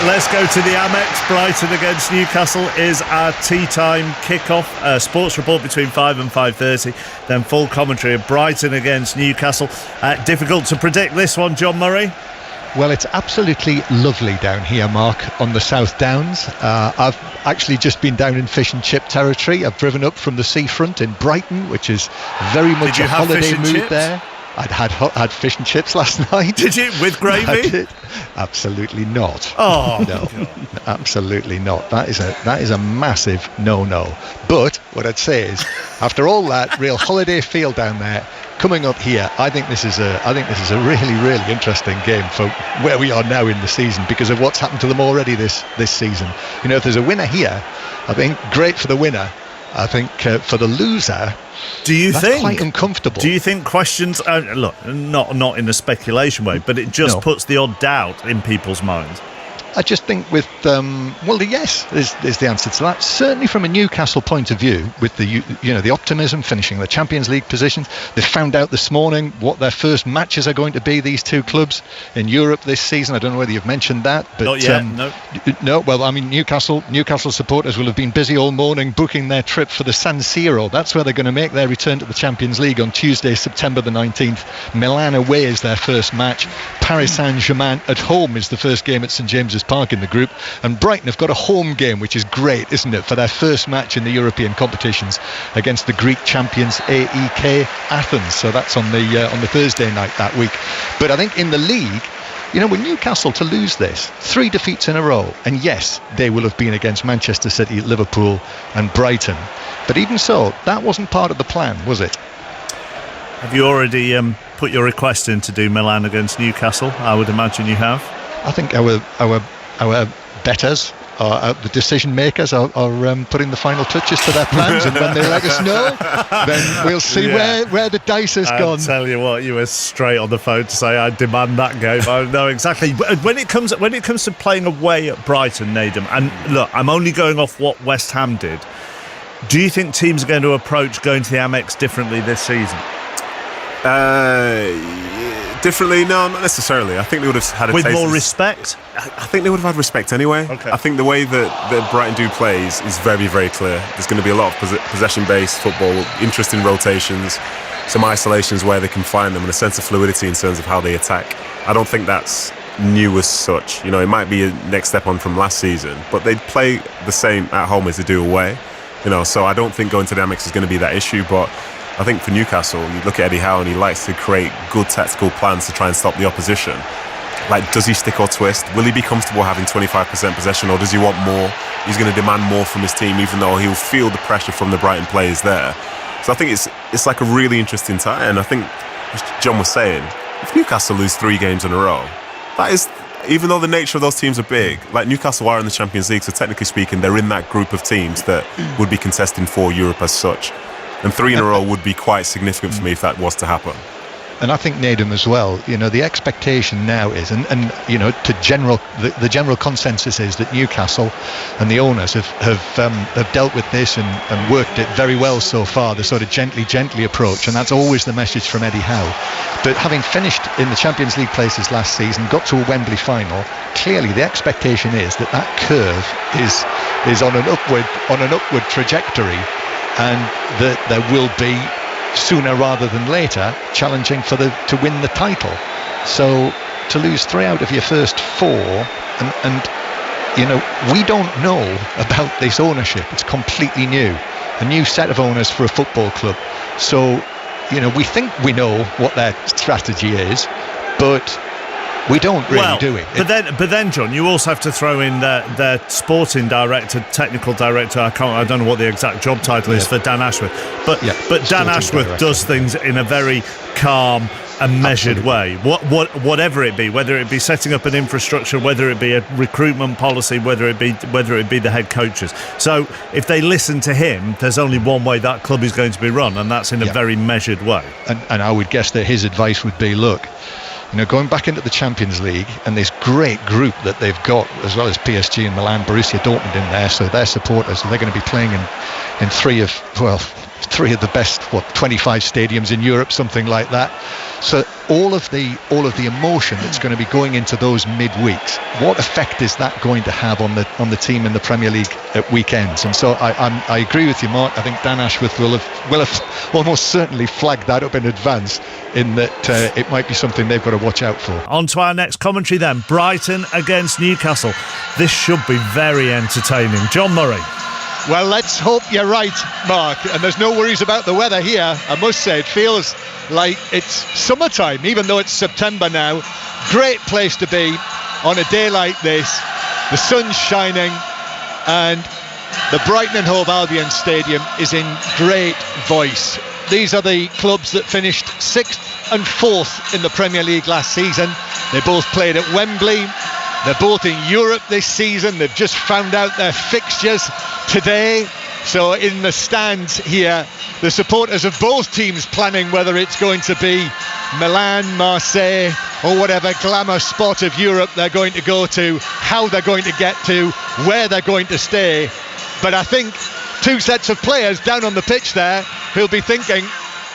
let's go to the Amex. Brighton against Newcastle is our tea time kickoff. Sports report between 5 and 5:30. Then full commentary of Brighton against Newcastle. Difficult to predict this one, John Murray. Well, it's absolutely lovely down here, Mark, on the South Downs. I've actually just been down in fish and chip territory. I've driven up from the seafront in Brighton, which is very much a holiday mood there. I'd had fish and chips last night. Did you? With gravy? I did. Absolutely not. Oh no, absolutely not. That is a massive no-no. But what I'd say is, after all that real holiday feel down there, coming up here, I think this is a really, really interesting game for where we are now in the season because of what's happened to them already this season. You know, if there's a winner here, I think great for the winner. I think for the loser, that's quite uncomfortable. Do you think questions? Look, not in a speculation way, but it just puts the odd doubt in people's minds. I just think with yes is the answer to that. Certainly from a Newcastle point of view, with the optimism, finishing the Champions League positions. They found out this morning what their first matches are going to be, these two clubs in Europe this season. I don't know whether you've mentioned that, but not yet. No. Well, I mean, Newcastle supporters will have been busy all morning booking their trip for the San Siro. That's where they're going to make their return to the Champions League on Tuesday, September the 19th. Milan away is their first match. Paris Saint-Germain at home is the first game at St James's Park in the group, and Brighton have got a home game, which is great, isn't it, for their first match in the European competitions against the Greek champions AEK Athens. So that's on the Thursday night that week. But I think in the league, you know, with Newcastle to lose this 3 defeats in a row, and yes, they will have been against Manchester City, Liverpool and Brighton, but even so, that wasn't part of the plan, was it? Have you already put your request in to do Milan against Newcastle? I would imagine you have. I think our betters, the decision makers, are putting the final touches to their plans, and when they let us know, then we'll see where the dice has gone. I'll tell you what, you were straight on the phone to say I demand that game. I know exactly. When it comes to playing away at Brighton, Nedum, and look, I'm only going off what West Ham did. Do you think teams are going to approach going to the Amex differently this season? Differently? No, not necessarily. I think they would have had with more respect. I think they would have had respect anyway. Okay. I think the way that Brighton do plays is very, very clear. There's going to be a lot of possession-based football, interesting rotations, some isolations where they can find them, and a sense of fluidity in terms of how they attack. I don't think that's new as such. You know, it might be a next step on from last season, but they play the same at home as they do away. You know, so I don't think going to the Amex is going to be that issue, but I think for Newcastle, you look at Eddie Howe and he likes to create good tactical plans to try and stop the opposition. Like, does he stick or twist? Will he be comfortable having 25% possession, or does he want more? He's going to demand more from his team, even though he'll feel the pressure from the Brighton players there. So I think it's like a really interesting time. And I think, as John was saying, if Newcastle lose 3 games in a row, that is, even though the nature of those teams are big, like Newcastle are in the Champions League, so technically speaking, they're in that group of teams that would be contesting for Europe as such. And 3 in a row would be quite significant for me if that was to happen. And I think Nedum as well, you know, the expectation now is, and you know, the general consensus is that Newcastle and the owners have dealt with this and worked it very well so far, the sort of gently approach, and that's always the message from Eddie Howe. But having finished in the Champions League places last season, got to a Wembley final, clearly the expectation is that curve is on an upward trajectory, and that there will be, sooner rather than later, challenging to win the title. So to lose 3 out of your first 4, and you know, we don't know about this ownership. It's completely new, a new set of owners for a football club. So, you know, we think we know what their strategy is, but we don't really do it. But then, John, you also have to throw in their sporting director, technical director. I don't know what the exact job title is for Dan Ashworth. But Dan Ashworth does things in a very calm and measured way. Whatever it be, whether it be setting up an infrastructure, whether it be a recruitment policy, whether it be the head coaches. So if they listen to him, there's only one way that club is going to be run, and that's in a very measured way. And I would guess that his advice would be, look, you know, going back into the Champions League and this great group that they've got, as well as PSG and Milan, Borussia Dortmund in there, so their supporters, they're going to be playing in 3 of three of the best 25 stadiums in Europe, something like that. So all of the emotion that's going to be going into those midweeks, what effect is that going to have on the team in the Premier League at weekends? And so I agree with you, Mark. I think Dan Ashworth will have almost certainly flagged that up in advance, in that it might be something they've got to watch out for. On to our next commentary then. Brighton against Newcastle. This should be very entertaining. John Murray. Well, let's hope you're right, Mark. And there's no worries about the weather here. I must say, it feels like it's summertime, even though it's September now. Great place to be on a day like this. The sun's shining, and the Brighton Hove Albion Stadium is in great voice. These are the clubs that finished 6th and 4th in the Premier League last season. They both played at Wembley. They're both in Europe this season. They've just found out their fixtures today. So in the stands here, the supporters of both teams planning whether it's going to be Milan, Marseille, or whatever glamour spot of Europe they're going to go to, how they're going to get to, where they're going to stay. But I think two sets of players down on the pitch there who'll be thinking,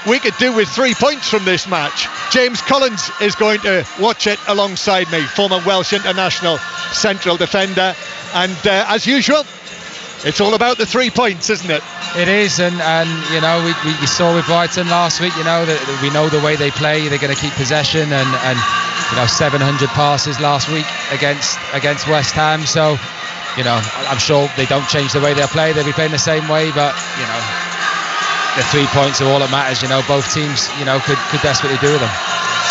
we could do with 3 points from this match. James Collins is going to watch it alongside me, former Welsh international central defender. And as usual, it's all about the 3 points, isn't it? It is, and you know, we saw with Brighton last week, you know, that we know the way they play. They're going to keep possession, and you know, 700 passes last week against West Ham. So, you know, I'm sure they don't change the way they play. They'll be playing the same way, but you know, the 3 points are all that matters. You know, both teams, you know, could desperately do with them.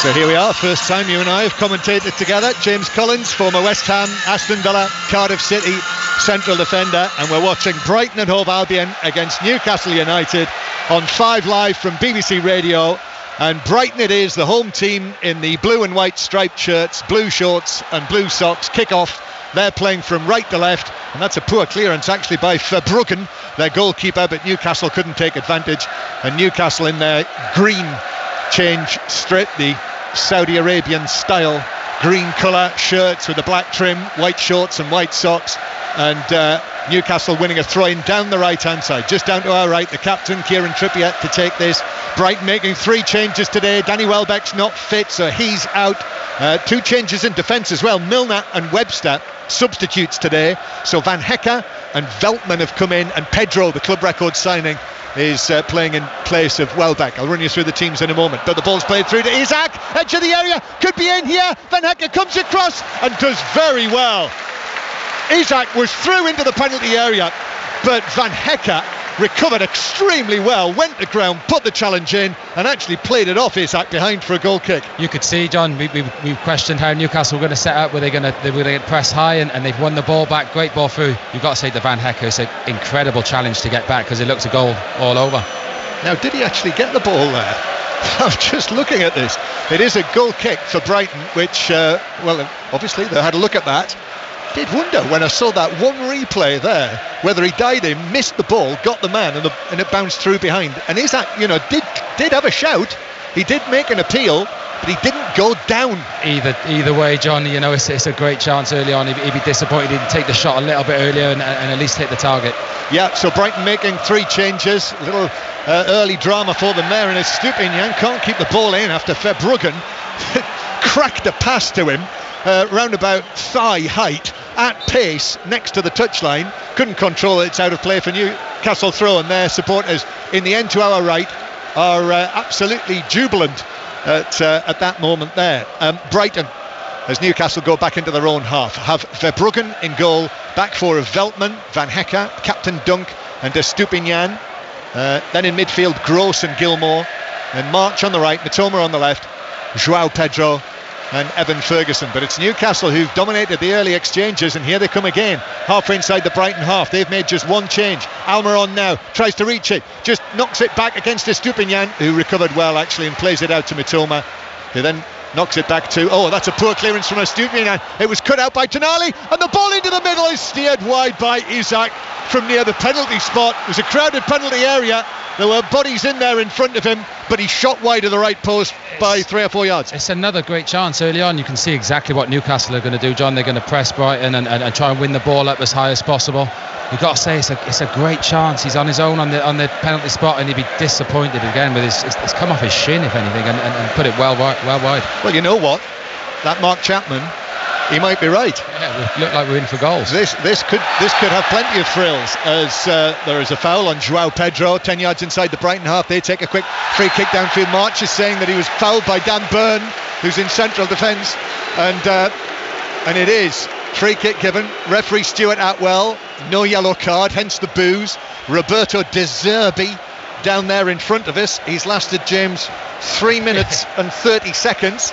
So here we are, first time you and I have commentated together. James Collins, former West Ham, Aston Villa, Cardiff City central defender, and we're watching Brighton and Hove Albion against Newcastle United on 5 Live from BBC Radio. And Brighton it is, the home team in the blue and white striped shirts, blue shorts and blue socks. Kick-off, they're playing from right to left, and that's a poor clearance actually by Verbruggen, their goalkeeper, but Newcastle couldn't take advantage. And Newcastle in their green change strip, the Saudi Arabian style green colour shirts with a black trim, white shorts and white socks. And Newcastle winning a throw-in down the right-hand side, just down to our right, the captain Kieran Trippier to take this. Brighton making 3 changes today. Danny Welbeck's not fit, so he's out. 2 changes in defence as well. Milner and Webster substitutes today. So Van Hecke and Veltman have come in, and Pedro, the club record signing, is playing in place of Welbeck. I'll run you through the teams in a moment, but the ball's played through to Isaac, edge of the area, could be in here. Van Hecke comes across and does very well. Isaac was through into the penalty area, but Van Hecke recovered extremely well, went to ground, put the challenge in, and actually played it off Isaac behind for a goal kick. You could see, John, we questioned how Newcastle were going to set up. Were they going to press high, and they've won the ball back. Great ball through. You've got to say to Van Hecke, it's an incredible challenge to get back, because it looks a goal all over. Now, did he actually get the ball there? I'm just looking at this. It is a goal kick for Brighton, which, well, obviously they had a look at that. Did wonder when I saw that one replay there whether he died in, missed the ball, got the man, and it bounced through behind. And Isaac, you know, did have a shout. He did make an appeal, but he didn't go down. Either way, John, you know, it's a great chance early on. He'd be disappointed he didn't take the shot a little bit earlier and at least hit the target. Yeah, so Brighton making 3 changes. A little early drama for them there, and Estupiñán can't keep the ball in after Verbruggen cracked a pass to him round about thigh height at pace next to the touchline. Couldn't control it. It's out of play for Newcastle throw, and their supporters in the end to our right are absolutely jubilant at that moment there. Brighton, as Newcastle go back into their own half, have Verbruggen in goal, back 4 of Veltman, Van Hecke, Captain Dunk and Estupiñán. Then in midfield, Gross and Gilmour, and March on the right, Mitoma on the left, João Pedro and Evan Ferguson. But it's Newcastle who've dominated the early exchanges, and here they come again, halfway inside the Brighton half. They've made just 1 change. Almiron now tries to reach it, just knocks it back against Estupiñán, who recovered well actually and plays it out to Mitoma, who then knocks it back to, that's a poor clearance from Estupiñán. It was cut out by Tonali, and the ball into the middle is steered wide by Isaac from near the penalty spot. It was a crowded penalty area. There were bodies in there in front of him, but he shot wide of the right post by 3 or 4 yards. It's another great chance early on. You can see exactly what Newcastle are going to do, John. They're going to press Brighton and try and win the ball up as high as possible. you've got to say it's a great chance. He's on his own on the penalty spot, and he'd be disappointed again with it's come off his shin, if anything, and put it well wide. Well, you know what? That Mark Chapman, he might be right. Yeah, we look like we're in for goals. This could have plenty of frills, as there is a foul on Joao Pedro, 10 yards inside the Brighton half. They take a quick free kick downfield. March is saying that he was fouled by Dan Burn, who's in central defence, and it is free kick given. Referee Stuart Atwell, no yellow card, hence the boos. Roberto De Zerbi down there in front of us. He's lasted, James, 3 minutes and 30 seconds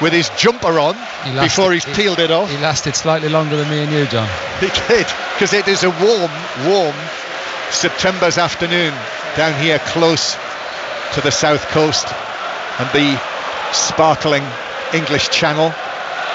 with his jumper on before he's peeled it off. He lasted slightly longer than me and you, John. He did, because it is a warm September's afternoon down here close to the south coast and the sparkling English Channel.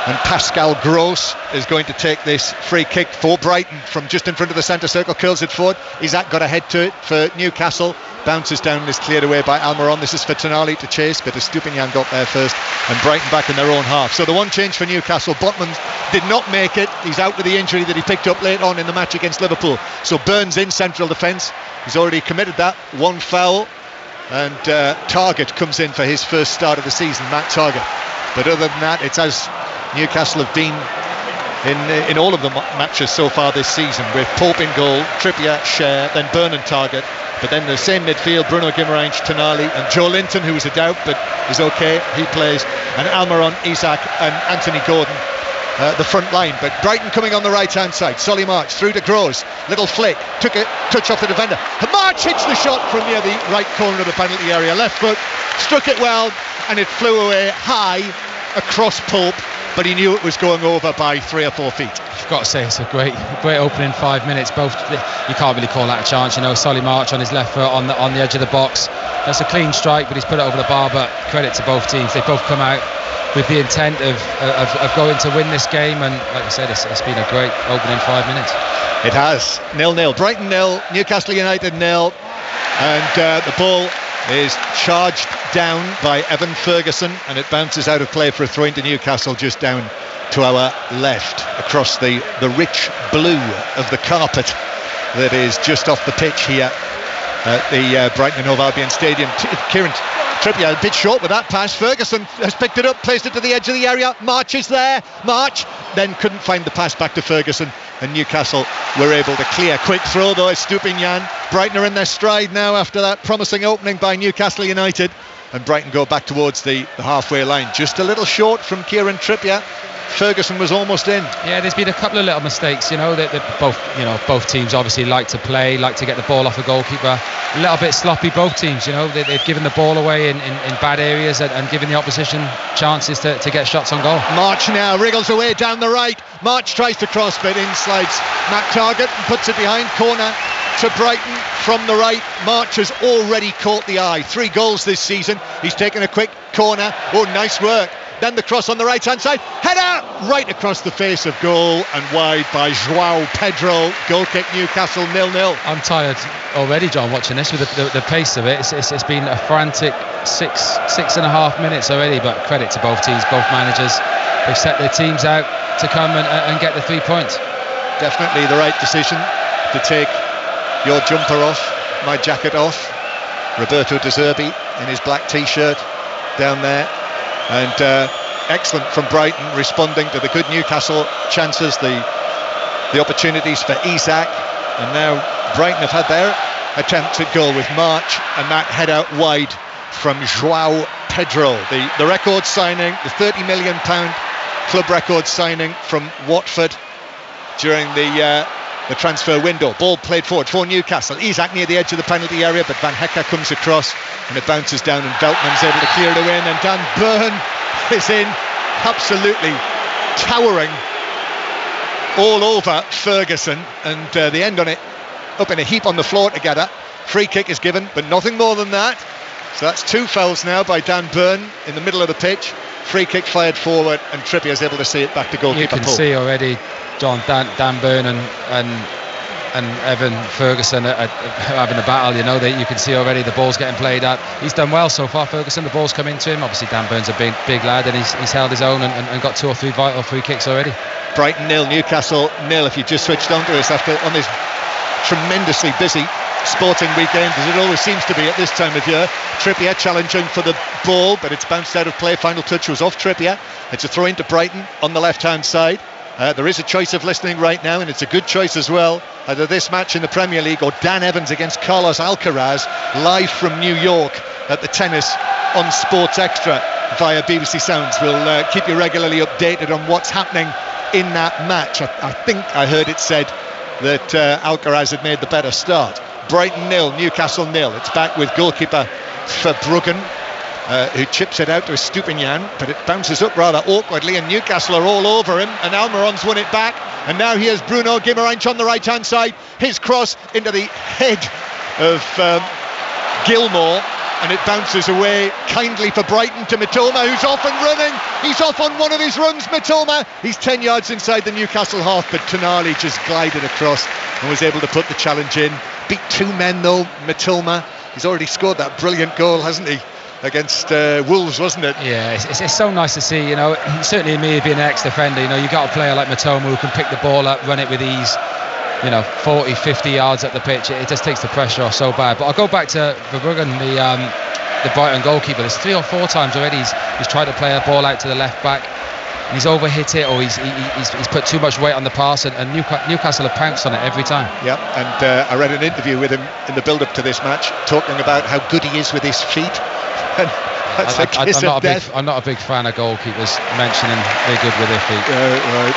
And Pascal Gross is going to take this free kick for Brighton from just in front of the centre circle, curls it forward. Isaac got a head to it for Newcastle, bounces down and is cleared away by Almiron. This is for Tonali to chase, but Estupinian got there first, and Brighton back in their own half. So the one change for Newcastle, Botman did not make it. He's out with the injury that he picked up late on in the match against Liverpool. So Burns in central defence. He's already committed that one foul, and Targett comes in for his first start of the season, Matt Targett. But other than that, it's as Newcastle have been in all of the matches so far this season, with Pope in goal, Trippier, Schär, then Burn and Targett. But then the same midfield, Bruno Guimaraes, Tonali, and Joe Linton, who was a doubt but is okay, he plays, and Almiron, Isaac and Anthony Gordon, the front line. But Brighton coming on the right hand side. Solly March through to Gross, little flick, took a touch off the defender. March hits the shot from near the right corner of the penalty area, left foot, struck it well, and it flew away high across Pope, but he knew it was going over by 3 or 4 feet. I've got to say, it's a great opening 5 minutes. Both, you can't really call that a chance, you know. Solly March on his left foot on the edge of the box. That's a clean strike, but he's put it over the bar. But credit to both teams, they both come out with the intent of going to win this game, and like I said, it's been a great opening 5 minutes. It has. 0-0. Brighton 0, Newcastle United 0, and the ball is charged down by Evan Ferguson, and it bounces out of play for a throw into Newcastle just down to our left, across the rich blue of the carpet that is just off the pitch here at the Brighton Hove Albion Stadium. Kieran Trippier a bit short with that pass. Ferguson has picked it up, placed it to the edge of the area. March is there. March then couldn't find the pass back to Ferguson, and Newcastle were able to clear. Quick throw though, Estupinian. Brighton are in their stride now after that promising opening by Newcastle United, and Brighton go back towards the halfway line, just a little short from Kieran Trippier. Ferguson was almost in. Yeah, there's been a couple of little mistakes, you know, that both teams obviously like to play, like to get the ball off the goalkeeper. A little bit sloppy, both teams, you know, they've given the ball away in bad areas and given the opposition chances to get shots on goal. March now wriggles away down the right. March tries to cross, but in slides Matt Targett and puts it behind. Corner to Brighton from the right. March has already caught the eye. 3 goals this season. He's taken a quick corner. Oh, nice work. Then the cross on the right hand side, header right across the face of goal and wide by Joao Pedro. Goal kick, Newcastle 0-0. I'm tired already, John, watching this with the pace of it. It's been a frantic 6.5 minutes already, but credit to both teams, both managers. They've set their teams out to come and get the 3 points. Definitely the right decision to take your jumper off, my jacket off. Roberto De Zerbi in his black t-shirt down there. And excellent from Brighton, responding to the good Newcastle chances, the opportunities for Isaac. And now Brighton have had their attempt at goal with March, and that head out wide from Joao Pedro. The record signing, the £30 million club record signing from Watford during the transfer window. Ball played forward for Newcastle. Isaac near the edge of the penalty area, but Van Hecke comes across and it bounces down, and Veltman's able to clear it away, and then Dan Burn is in, absolutely towering all over Ferguson, and they end on it up in a heap on the floor together. Free kick is given, but nothing more than that. So that's 2 fouls now by Dan Burn in the middle of the pitch. Free kick fired forward, and Trippier is able to see it back to goalkeeper. You can Pope. see already, John, Dan Burn and Evan Ferguson are having a battle. You know, you can see already the ball's getting played at. He's done well so far, Ferguson. The ball's come into him. Obviously, Dan Burn's a big lad, and he's held his own and got 2 or 3 vital free kicks already. Brighton 0, Newcastle 0. If you just switched on to us on this tremendously busy sporting weekend, as it always seems to be at this time of year. Trippier challenging for the ball, but it's bounced out of play. Final touch was off Trippier. It's a throw into Brighton on the left-hand side. There is a choice of listening right now, and it's a good choice as well. Either this match in the Premier League or Dan Evans against Carlos Alcaraz, live from New York at the tennis on Sports Extra via BBC Sounds. We'll keep you regularly updated on what's happening in that match. I think I heard it said that Alcaraz had made the better start. Brighton 0, Newcastle 0. It's back with goalkeeper Verbruggen, who chips it out to Estupiñán, but it bounces up rather awkwardly, and Newcastle are all over him, and Almiron's won it back, and now here's Bruno Guimaraes on the right hand side. His cross into the head of Gilmour, and it bounces away kindly for Brighton to Mitoma, who's off and running. He's off on one of his runs, Mitoma. He's 10 yards inside the Newcastle half, but Tonali just glided across and was able to put the challenge in. Beat two men though, Mitoma. He's already scored that brilliant goal, hasn't he, against Wolves, wasn't it? Yeah, it's so nice to see, you know. Certainly me being an ex-defender, you know, you've got a player like Mitoma who can pick the ball up, run it with ease, you know, 40, 50 yards up the pitch. It just takes the pressure off so bad. But I'll go back to Verbruggen, the Brighton goalkeeper. There's 3 or 4 times already he's tried to play a ball out to the left back, and he's overhit it, or he's put too much weight on the pass, and Newcastle have pounced on it every time. Yeah, and I read an interview with him in the build-up to this match, talking about how good he is with his feet. And that's a kiss of death. I'm not a big fan of goalkeepers mentioning they're good with their feet. Right.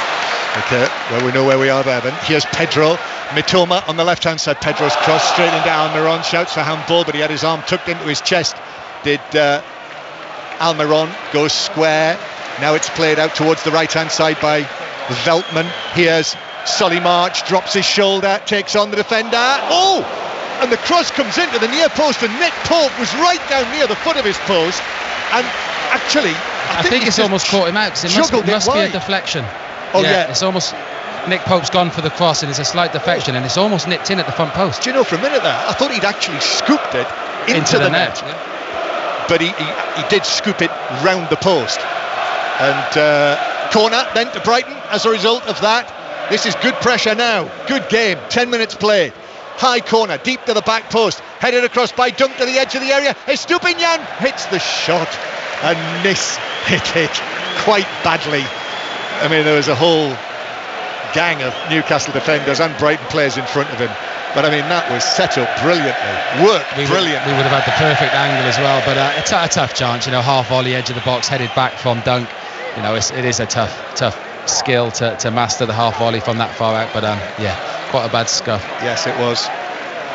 Okay, well, we know where we are there then. Here's Pedro. Mitoma on the left-hand side. Pedro's cross straight into Almiron. Shouts for handball, but he had his arm tucked into his chest. Did Almiron. Goes square. Now it's played out towards the right-hand side by Veltman. Here's Solly March. Drops his shoulder. Takes on the defender. Oh! And the cross comes into the near post, and Nick Pope was right down near the foot of his post. And actually, I think it's almost caught him out, because it must be a deflection. Oh yeah, it's almost Nick Pope's gone for the cross, and it's a slight deflection, and it's almost nipped in at the front post. Do you know, for a minute there, I thought he'd actually scooped it into the net. Yeah. But he did scoop it round the post. And corner then to Brighton as a result of that. This is good pressure now. Good game. 10 minutes played. High corner, deep to the back post, headed across by Dunk to the edge of the area. Estupiñán hits the shot and hit it quite badly. I mean, there was a whole gang of Newcastle defenders and Brighton players in front of him. But I mean, that was set up brilliantly, brilliant. We would have had the perfect angle as well, but it's a tough chance, you know, half volley, edge of the box, headed back from Dunk. You know, it is a tough skill to master the half volley from that far out, but yeah, quite a bad scuff. Yes, it was.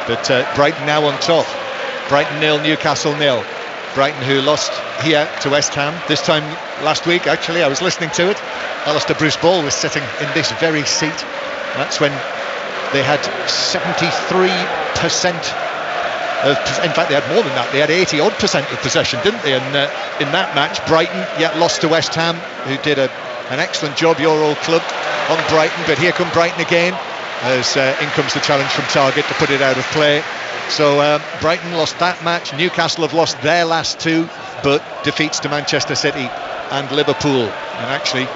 But Brighton now on top. Brighton 0, Newcastle 0. Brighton, who lost here to West Ham this time last week. Actually, I was listening to it. Alistair Bruce Ball was sitting in this very seat. That's when they had 73% of, in fact they had more than that, they had 80-odd% of possession, didn't they, in that match. Brighton yet lost to West Ham, who did an excellent job, your old club, on Brighton. But here come Brighton again, as in comes the challenge from Targett to put it out of play. So Brighton lost that match. Newcastle have lost their last 2, but defeats to Manchester City and Liverpool, and actually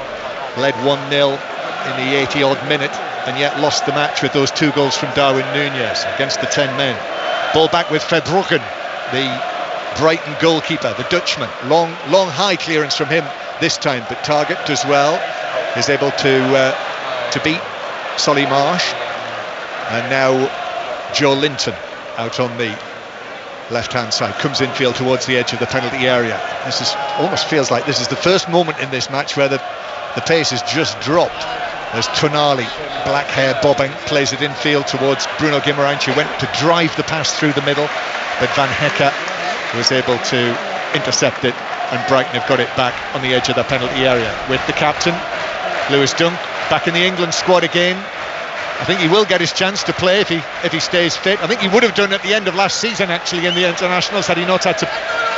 led 1-0 in the 80-odd minute, and yet lost the match with those 2 goals from Darwin Núñez against the 10 men. Ball back with Verbruggen, the Brighton goalkeeper, the Dutchman. Long high clearance from him this time, but Targett does well, is able to beat Solly Marsh. And now Joe Linton out on the left-hand side, comes infield towards the edge of the penalty area. This is almost feels like this is the first moment in this match where the pace has just dropped. There's Tonali, black hair bobbing, plays it infield towards Bruno Guimaraes, who went to drive the pass through the middle, but Van Hecke was able to intercept it, and Brighton have got it back on the edge of the penalty area with the captain, Lewis Dunk, back in the England squad again. I think he will get his chance to play if he stays fit. I think he would have done at the end of last season, actually, in the internationals, had he not had to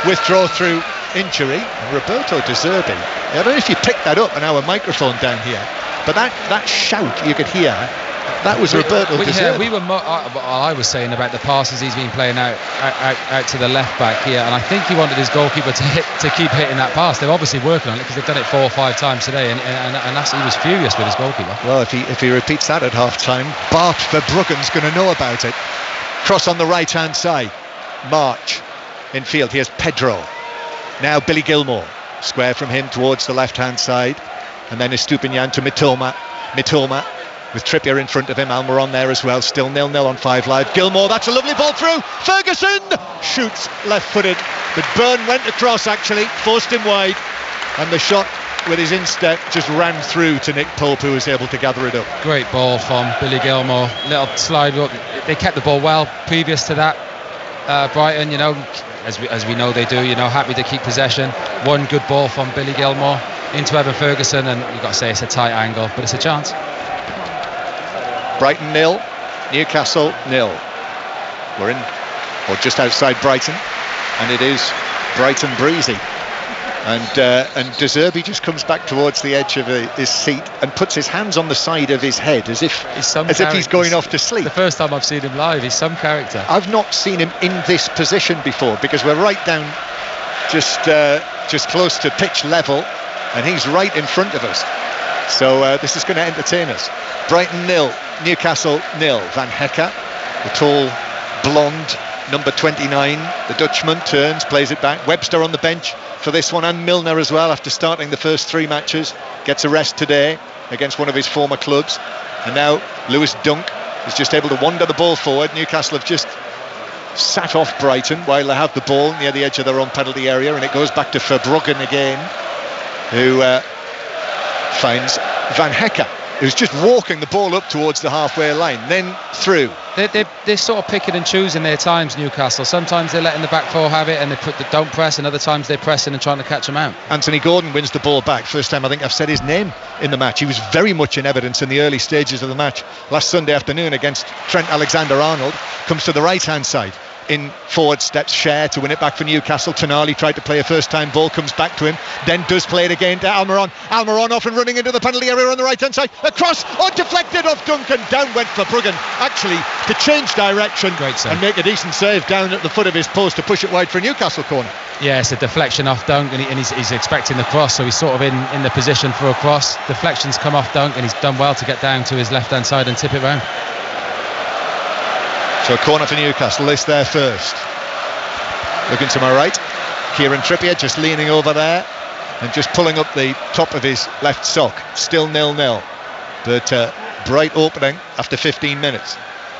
withdraw through injury. And Roberto De Zerbi, I don't know if you picked that up on our microphone down here, but that shout you could hear, That was Roberto De Zerbi. I was saying about the passes he's been playing out to the left back here, and I think he wanted his goalkeeper to keep hitting that pass. They're obviously working on it because they've done it 4 or 5 times today, and he was furious with his goalkeeper. Well, if he repeats that at half time, Bart Verbruggen's going to know about it. Cross on the right hand side, March in field. Here's Pedro. Now Billy Gilmore, square from him towards the left hand side, and then Estupiñán to Mitoma with Trippier in front of him. Almiron there as well. Still 0-0 on 5 Live. Gilmore, that's a lovely ball through. Ferguson shoots left-footed, but Byrne went across actually, forced him wide, and the shot with his instep just ran through to Nick Pope, who was able to gather it up. Great ball from Billy Gilmore. Little slide up. They kept the ball well previous to that. Brighton, as we know they do, happy to keep possession. One good ball from Billy Gilmore into Evan Ferguson, and you've got to say it's a tight angle, but it's a chance. Brighton 0, Newcastle 0. We're in, or just outside Brighton, and it is Brighton breezy. And De Zerbi just comes back towards the edge of his seat and puts his hands on the side of his head as if he's going off to sleep. The first time I've seen him live, he's some character. I've not seen him in this position before, because we're right down just close to pitch level, and he's right in front of us. So this is going to entertain us. Brighton 0, Newcastle 0. Van Hecke, the tall, blonde number 29, the Dutchman, turns, plays it back. Webster on the bench for this one, and Milner as well, after starting the first 3 matches. Gets a rest today against one of his former clubs. And now Lewis Dunk is just able to wander the ball forward. Newcastle have just sat off Brighton while they have the ball near the edge of their own penalty area, and it goes back to Verbruggen again, who finds Van Hecke, who's just walking the ball up towards the halfway line, then through. They're sort of picking and choosing their times, Newcastle. Sometimes they're letting the back four have it and they don't press, and other times they're pressing and trying to catch them out. Anthony Gordon wins the ball back. First time I think I've said his name in the match. He was very much in evidence in the early stages of the match last Sunday afternoon against Trent Alexander-Arnold. Comes to the right-hand side. In forward steps Cher to win it back for Newcastle. Tonali tried to play a first-time ball, comes back to him, then does play it again to Almiron. Almiron off and running into the penalty area on the right-hand side. Across, deflected off Duncan. Down went Verbruggen, actually to change direction and make a decent save down at the foot of his post to push it wide for a Newcastle corner. Yeah, it's a deflection off Dunk, and he's expecting the cross, so he's sort of in the position for a cross. Deflections come off Dunk, and he's done well to get down to his left-hand side and tip it round. So a corner for Newcastle, this there first. Looking to my right, Kieran Trippier just leaning over there and just pulling up the top of his left sock. Still 0-0, but bright opening after 15 minutes.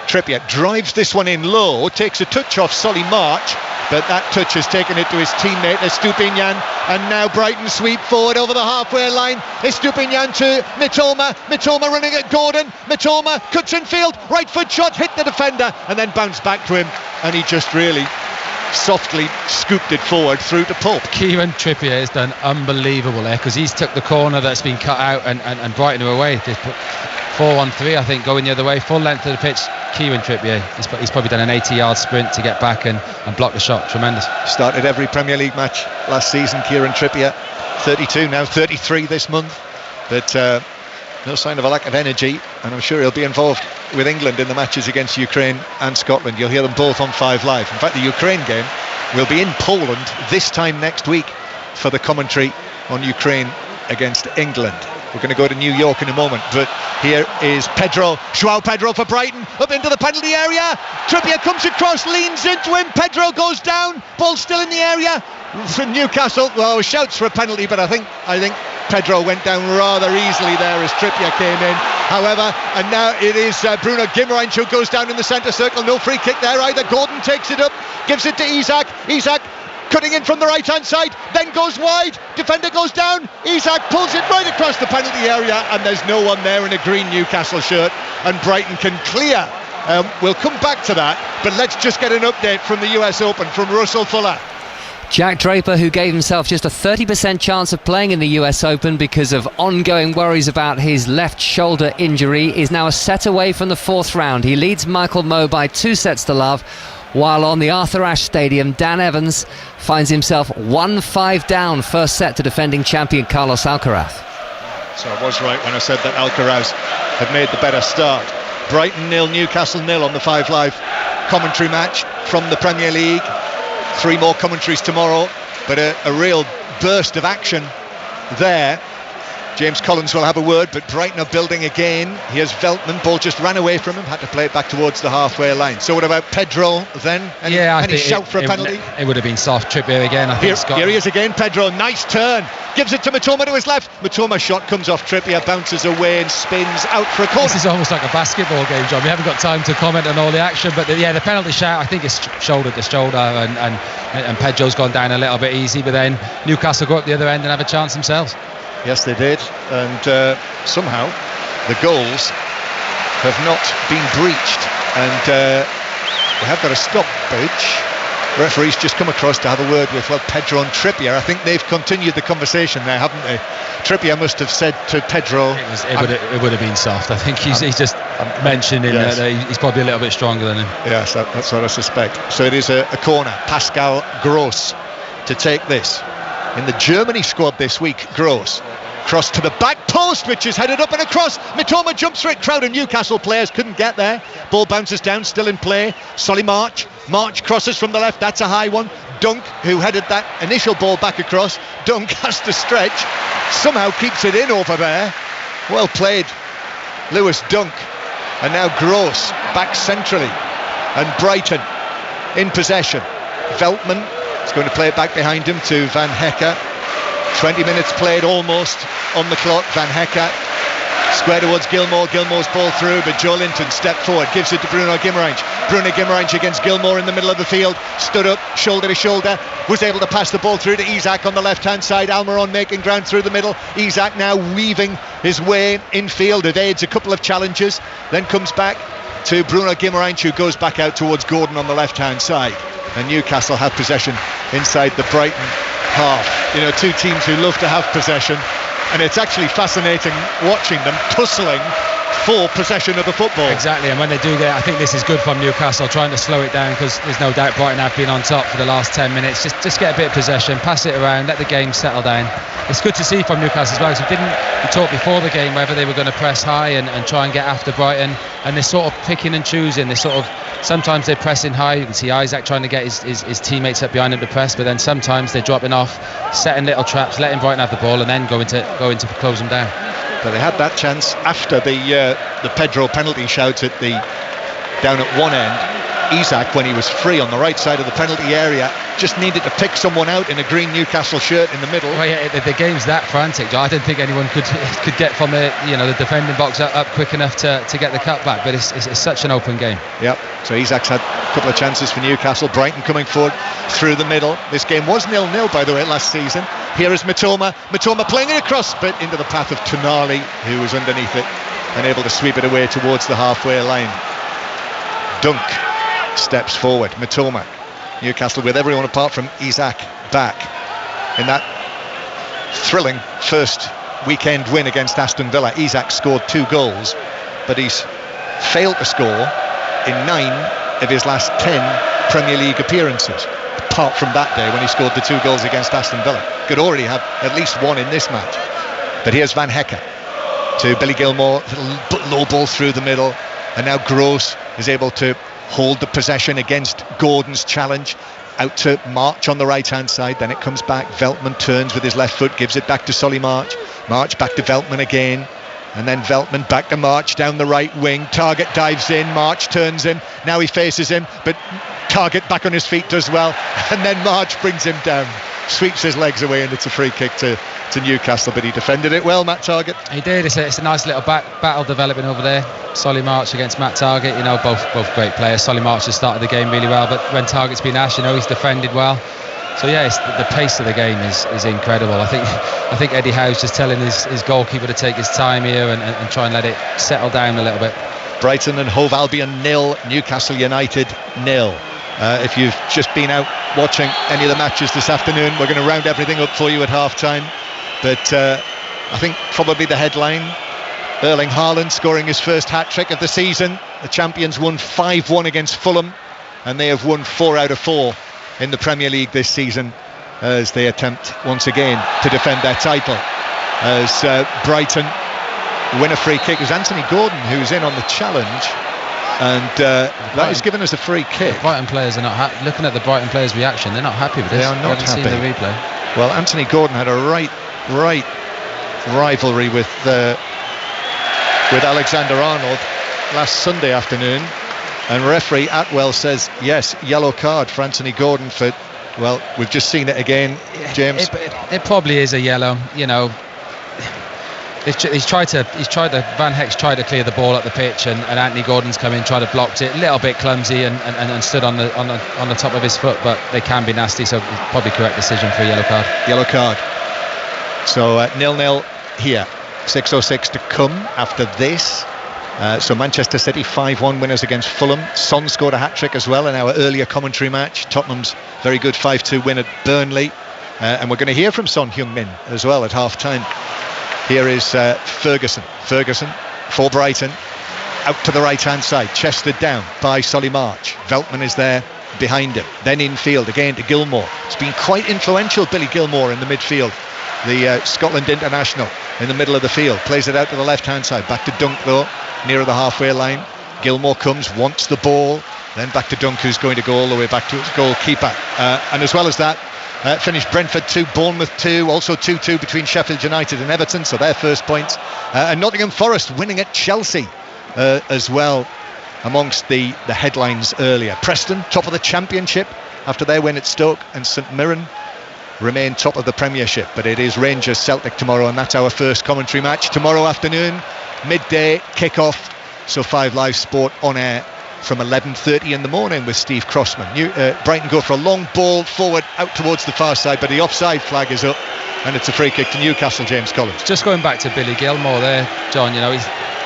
Trippier drives this one in low, takes a touch off Solly March, but that touch has taken it to his teammate Estupiñán, and now Brighton sweep forward over the halfway line. Estupiñán to Mitoma running at Gordon. Mitoma cuts in field, right foot shot, hit the defender and then bounced back to him, and he just really softly scooped it forward through to Pope. Kieran Trippier has done unbelievable there, because he's took the corner that's been cut out and Brighton are away. They put 4-1-3, I think, going the other way, full length of the pitch. Kieran Trippier, he's probably done an 80-yard sprint to get back and block the shot. Tremendous. Started every Premier League match last season, Kieran Trippier. 32 now, 33 this month, but no sign of a lack of energy, and I'm sure he'll be involved with England in the matches against Ukraine and Scotland. You'll hear them both on 5 Live. In fact, the Ukraine game will be in Poland this time next week for the commentary on Ukraine against England. We're going to go to New York in a moment, but here is João Pedro for Brighton, up into the penalty area. Trippier comes across, leans into him, Pedro goes down, ball still in the area from Newcastle. Well, shouts for a penalty, but I think Pedro went down rather easily there as Trippier came in. However, and now it is Bruno Guimaraes who goes down in the centre circle. No free kick there either. Gordon takes it up, gives it to Isak cutting in from the right hand side, then goes wide, defender goes down, Isak pulls it right across the penalty area, and there's no one there in a green Newcastle shirt, and Brighton can clear. We'll come back to that, but let's just get an update from the US Open from Russell Fuller. Jack Draper, who gave himself just a 30% chance of playing in the US Open because of ongoing worries about his left shoulder injury, is now a set away from the 4th round. He leads Michael Mmoh by 2-0, while on the Arthur Ashe Stadium, Dan Evans finds himself 1-5 down, first set to defending champion Carlos Alcaraz. So I was right when I said that Alcaraz had made the better start. Brighton 0, Newcastle 0 on the 5 Live commentary match from the Premier League. 3 more commentaries tomorrow, but a real burst of action there. James Collins will have a word, but Brighton are building again. Here's Veltman, ball just ran away from him, had to play it back towards the halfway line. So what about Pedro then? Any shout for a penalty? It would have been soft. Trippier again. Here he is again, Pedro, nice turn. Gives it to Mitoma to his left. Mitoma's shot comes off Trippier, bounces away and spins out for a corner. This is almost like a basketball game, John. We haven't got time to comment on all the action, but the penalty shout, I think it's shoulder to shoulder, and Pedro's gone down a little bit easy, but then Newcastle go up the other end and have a chance themselves. Yes, they did, and somehow the goals have not been breached, and we have got a stoppage. Referee's just come across to have a word with Pedro and Trippier. I think they've continued the conversation there, haven't they? Trippier must have said to Pedro, it would have been soft. I think he's just mentioning that he's probably a little bit stronger than him. Yes, that's what I suspect. So it is a corner. Pascal Gross to take this. In the Germany squad this week, Gross. Cross to the back post, which is headed up and across. Mitoma jumps for it. Crowd of Newcastle players couldn't get there. Ball bounces down, still in play. Solly March crosses from the left. That's a high one. Dunk, who headed that initial ball back across. Dunk has to stretch. Somehow keeps it in over there. Well played, Lewis Dunk. And now Gross back centrally. And Brighton in possession. Veltman is going to play it back behind him to Van Hecke. 20 minutes played almost on the clock. Van Hecke square towards Gilmour. Gilmour's ball through, but Joe Linton stepped forward, gives it to Bruno Guimaraes. Bruno Guimaraes against Gilmour in the middle of the field, stood up, shoulder to shoulder, was able to pass the ball through to Isak on the left hand side. Almiron making ground through the middle. Isak now weaving his way infield, evades a couple of challenges, then comes back to Bruno Guimaraes, who goes back out towards Gordon on the left hand side. And Newcastle have possession inside the Brighton half. You know, two teams who love to have possession, and it's actually fascinating watching them tussling for possession of the football. Exactly, and when they do that, I think this is good from Newcastle, trying to slow it down, because there's no doubt Brighton have been on top for the last 10 minutes. Just get a bit of possession, pass it around, let the game settle down. It's good to see from Newcastle as well, because we talked before the game whether they were going to press high and try and get after Brighton, and they're sort of picking and choosing. Sometimes they're pressing high. You can see Isak trying to get his teammates up behind him to press, but then sometimes they're dropping off, setting little traps, letting Brighton have the ball, and then going to close them down. But they had that chance after the Pedro penalty shouts down at one end. Isak, when he was free on the right side of the penalty area, just needed to pick someone out in a green Newcastle shirt in the middle. Well, yeah, the game's that frantic. I didn't think anyone could get from the defending box up quick enough to get the cut back. But it's such an open game. Yep. So Isak's had a couple of chances for Newcastle. Brighton coming forward through the middle. This game was 0-0, by the way, last season. Here is Mitoma playing it across, but into the path of Tonali, who was underneath it and able to sweep it away towards the halfway line. Dunk steps forward. Mitoma. Newcastle with everyone apart from Isak back in that thrilling first weekend win against Aston Villa. Isak scored 2 goals, but he's failed to score in 9 of his last 10 Premier League appearances, apart from that day when he scored the 2 goals against Aston Villa. Could already have at least 1 in this match. But here's Van Hecke to Billy Gilmour, low ball through the middle, and now Gross is able to hold the possession against Gordon's challenge. Out to March on the right hand side, then it comes back. Veltman turns with his left foot, gives it back to Solly March back to Veltman again, and then Veltman back to March down the right wing. Target dives in, March turns him, now he faces him, but Target back on his feet does well, and then March brings him down, sweeps his legs away, and it's a free kick to Newcastle, but he defended it well, Matt Target. He did. It's a nice little battle developing over there. Solly March against Matt Target, both great players. Solly March has started the game really well, but when Target's been asked, he's defended well. So yeah, the pace of the game is incredible. I think Eddie Howe's just telling his goalkeeper to take his time here and try and let it settle down a little bit. Brighton and Hove Albion 0, Newcastle United 0. If you've just been out watching any of the matches this afternoon, we're going to round everything up for you at half-time. But I think probably the headline, Erling Haaland scoring his first hat-trick of the season. The champions won 5-1 against Fulham, and they have won 4 out of 4 in the Premier League this season as they attempt once again to defend their title. As Brighton win a free kick. It was Anthony Gordon who's in on the challenge, and that has given us a free kick. The Brighton players are not happy. Looking at the Brighton players' reaction, they're not happy with this. They are not happy. Seen the replay. Well, Anthony Gordon had a right rivalry with Alexander Arnold last Sunday afternoon, and referee Atwell says yes, yellow card for Anthony Gordon for, well, we've just seen it again, James. It probably is a yellow. You know, he's tried to Van Heck's tried to clear the ball up the pitch, and Anthony Gordon's come in, tried to block it, a little bit clumsy, and stood on the top of his foot, but they can be nasty, so probably correct decision for a yellow card. Yellow card. So 0-0 here. 6:06 to come after this. So Manchester City 5-1 winners against Fulham. Son scored a hat-trick as well in our earlier commentary match. Tottenham's very good 5-2 win at Burnley. And we're going to hear from Son Heung-min as well at half-time. Here is Ferguson. Ferguson for Brighton. Out to the right-hand side. Chested down by Solly March. Veltman is there behind him. Then infield again to Gilmour. It's been quite influential, Billy Gilmour, in the midfield. The Scotland international in the middle of the field. Plays it out to the left-hand side. Back to Dunk, though, nearer the halfway line. Gilmour comes, wants the ball. Then back to Dunk, who's going to go all the way back to his goalkeeper. And as well as that, finished Brentford 2, Bournemouth 2, also 2-2 between Sheffield United and Everton, so their first points. And Nottingham Forest winning at Chelsea as well, amongst the headlines earlier. Preston, top of the Championship after their win at Stoke, and St Mirren remain top of the Premiership. But it is Rangers Celtic tomorrow, and that's our first commentary match tomorrow afternoon, midday kick-off. So 5 Live Sport on air from 11:30 in the morning with Steve Crossman. Brighton go for a long ball forward out towards the far side, but the offside flag is up, and it's a free kick to Newcastle. James Collins. Just going back to Billy Gilmour there, John, you know,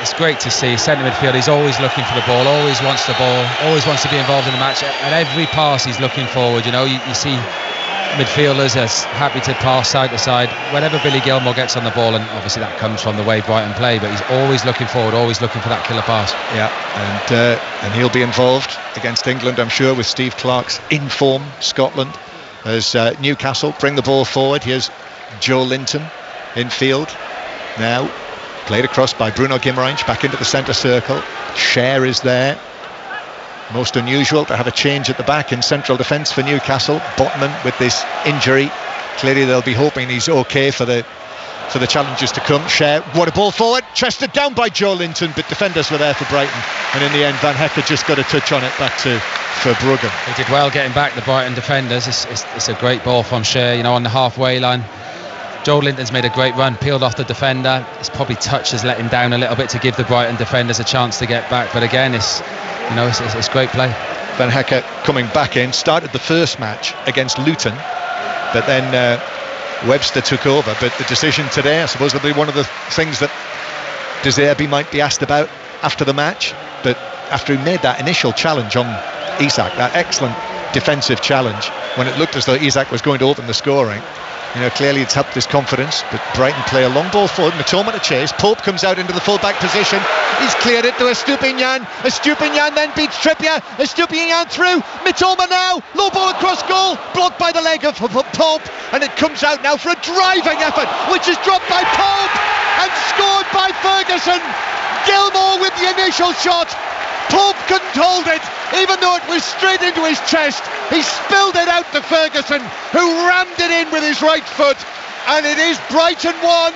it's great to see. Centre midfield, he's always looking for the ball, always wants the ball, always wants to be involved in the match. At every pass he's looking forward. You know, you see midfielders are happy to pass side to side whenever Billy Gilmour gets on the ball, and obviously that comes from the way Brighton play, but he's always looking forward, always looking for that killer pass. Yeah, and he'll be involved against England, I'm sure, with Steve Clarke's in-form Scotland, as Newcastle bring the ball forward. Here's Joe Linton in field now, played across by Bruno Guimaraes, back into the centre circle. Cher is there. Most unusual to have a change at the back in central defence for Newcastle. Botman with this injury. Clearly they'll be hoping he's okay for the challenges to come. Cher, what a ball forward, chested down by Joe Linton, but defenders were there for Brighton, and in the end Van Heck just got a touch on it back to Verbruggen. He did well getting back the Brighton defenders. It's a great ball from Cher, you know, on the halfway line. Joe Linton's made a great run, peeled off the defender. It's probably touch has let him down a little bit to give the Brighton defenders a chance to get back, but again it's great play. Van Heck coming back in, started the first match against Luton, but then Webster took over. But the decision today, I suppose, will be one of the things that De Zerbi might be asked about after the match. But after he made that initial challenge on Isak, that excellent defensive challenge, when it looked as though Isak was going to open the scoring, you know, clearly it's helped his confidence. But Brighton play a long ball forward, Mitoma to chase. Pope comes out into the full-back position. He's cleared it to Estupinian. Estupinian then beats Trippier. Estupinian through. Mitoma now. Low ball across goal. Blocked by the leg of Pope. And it comes out now for a driving effort, which is dropped by Pope and scored by Ferguson. Gilmour with the initial shot. Pope couldn't hold it, even though it was straight into his chest. He spilled it out to Ferguson, who rammed it in with his right foot. And it is Brighton 1,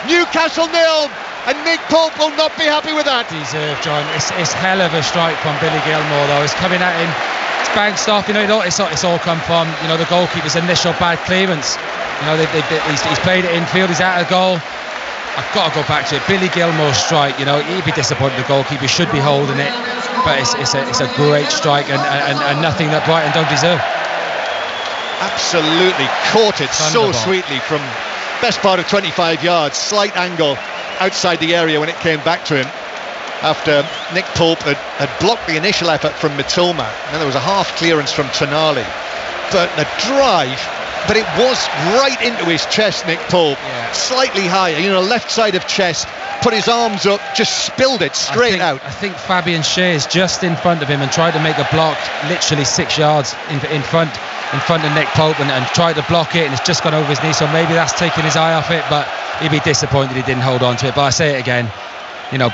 Newcastle 0. And Nick Pope will not be happy with that. Deserved, John. It's hell of a strike from Billy Gilmour, though. It's coming at him. It's bounced off. You know, it's all come from, you know, the goalkeeper's initial bad clearance. You know, he's played it infield. He's out of goal. I've got to go back to it. Billy Gilmour's strike, you know, he'd be disappointed. The goalkeeper should be holding it, but it's a great strike and nothing that Brighton don't deserve. Absolutely caught it so sweetly from best part of 25 yards, slight angle outside the area when it came back to him after Nick Pope had blocked the initial effort from Mitoma. Then there was a half clearance from Tonali, but the drive. But it was right into his chest, Nick Pope. Yeah. Slightly higher, you know, left side of chest, put his arms up, just spilled it straight out. I think Fabian Schär is just in front of him and tried to make a block literally 6 yards in front of Nick Pope and tried to block it, and it's just gone over his knee, so maybe that's taken his eye off it. But he'd be disappointed he didn't hold on to it. But I say it again,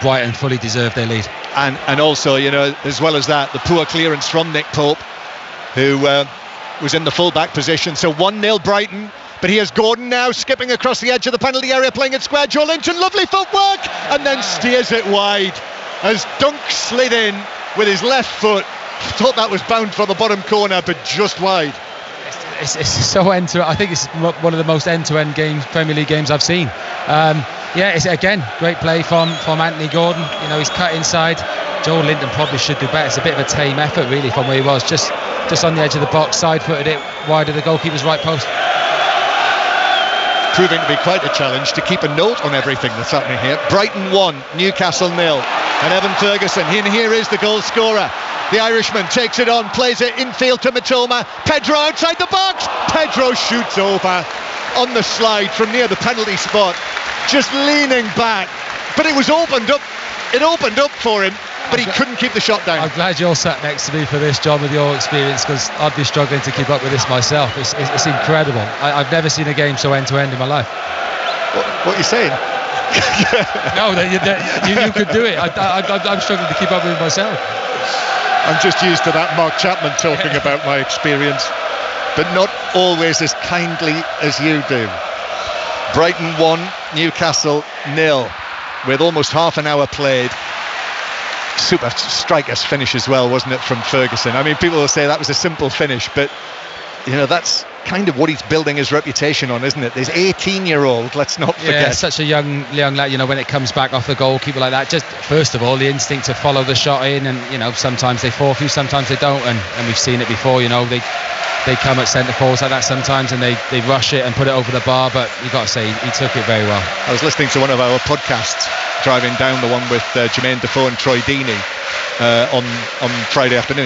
Brighton fully deserved their lead. And also, as well as that, the poor clearance from Nick Pope, who was in the full-back position. So 1-0 Brighton. But here's Gordon now, skipping across the edge of the penalty area, playing it square. Joe Linton, lovely footwork, and then steers it wide as Dunk slid in with his left foot. Thought that was bound for the bottom corner, but just wide. It's so end-to-end. I think it's one of the most end-to-end Premier League games I've seen. It's again great play from Anthony Gordon. He's cut inside. Joel Linton probably should do better. It's a bit of a tame effort really from where he was, just on the edge of the box, side-footed it wide of the goalkeeper's right post. Proving to be quite a challenge to keep a note on everything that's happening here. Brighton 1, Newcastle 0, and Evan Ferguson. Here is the goal scorer. The Irishman takes it on, plays it infield to Mitoma. Pedro outside the box. Pedro shoots over on the slide from near the penalty spot, just leaning back. But it was opened up. It opened up for him, but he couldn't keep the shot down. I'm glad you're sat next to me for this, John, with your experience, because I'd be struggling to keep up with this myself. It's incredible. I've never seen a game so end-to-end in my life. What are you saying? No, you could do it. I'm struggling to keep up with it myself. I'm just used to that Mark Chapman talking about my experience, but not always as kindly as you do. Brighton 1, Newcastle 0, with almost half an hour played. Super striker's finish as well, wasn't it, from Ferguson? I mean, people will say that was a simple finish, but that's kind of what he's building his reputation on, isn't it? This 18-year-old, let's not forget. Yeah, such a young lad. When it comes back off the goalkeeper like that, just first of all the instinct to follow the shot in, and sometimes they fall through, sometimes they don't, and we've seen it before. They come at centre forwards like that sometimes, and they rush it and put it over the bar. But you got to say he took it very well. I was listening to one of our podcasts driving down, the one with Jermaine Defoe and Troy Deeney on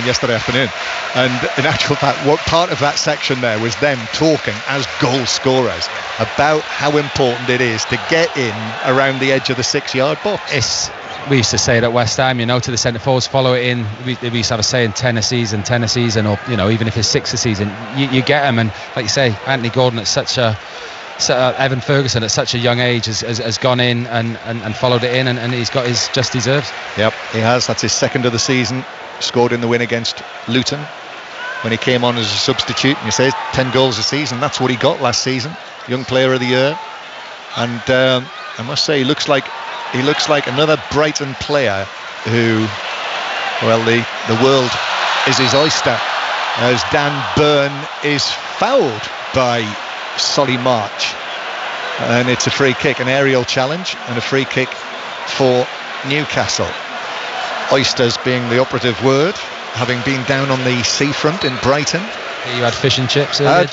yesterday afternoon, and in actual fact, what part of that section there was them talking as goal scorers about how important it is to get in around the edge of the 6-yard box. We used to say it at West Ham, to the centre forwards, follow it in. We used to have a saying, 10 a season, or even if it's 6 a season, you get them. And like you say, Anthony Gordon at Evan Ferguson at such a young age has gone in and followed it in, and he's got his just deserves. Yep, he has. That's his second of the season. Scored in the win against Luton when he came on as a substitute. And you say 10 goals a season. That's what he got last season. Young Player of the Year. And I must say, he looks like another Brighton player who, the world is his oyster, as Dan Burn is fouled by Solly March, and it's a free kick, an aerial challenge, and a free kick for Newcastle. Oysters being the operative word, having been down on the seafront in Brighton. You had fish and chips earlier, I had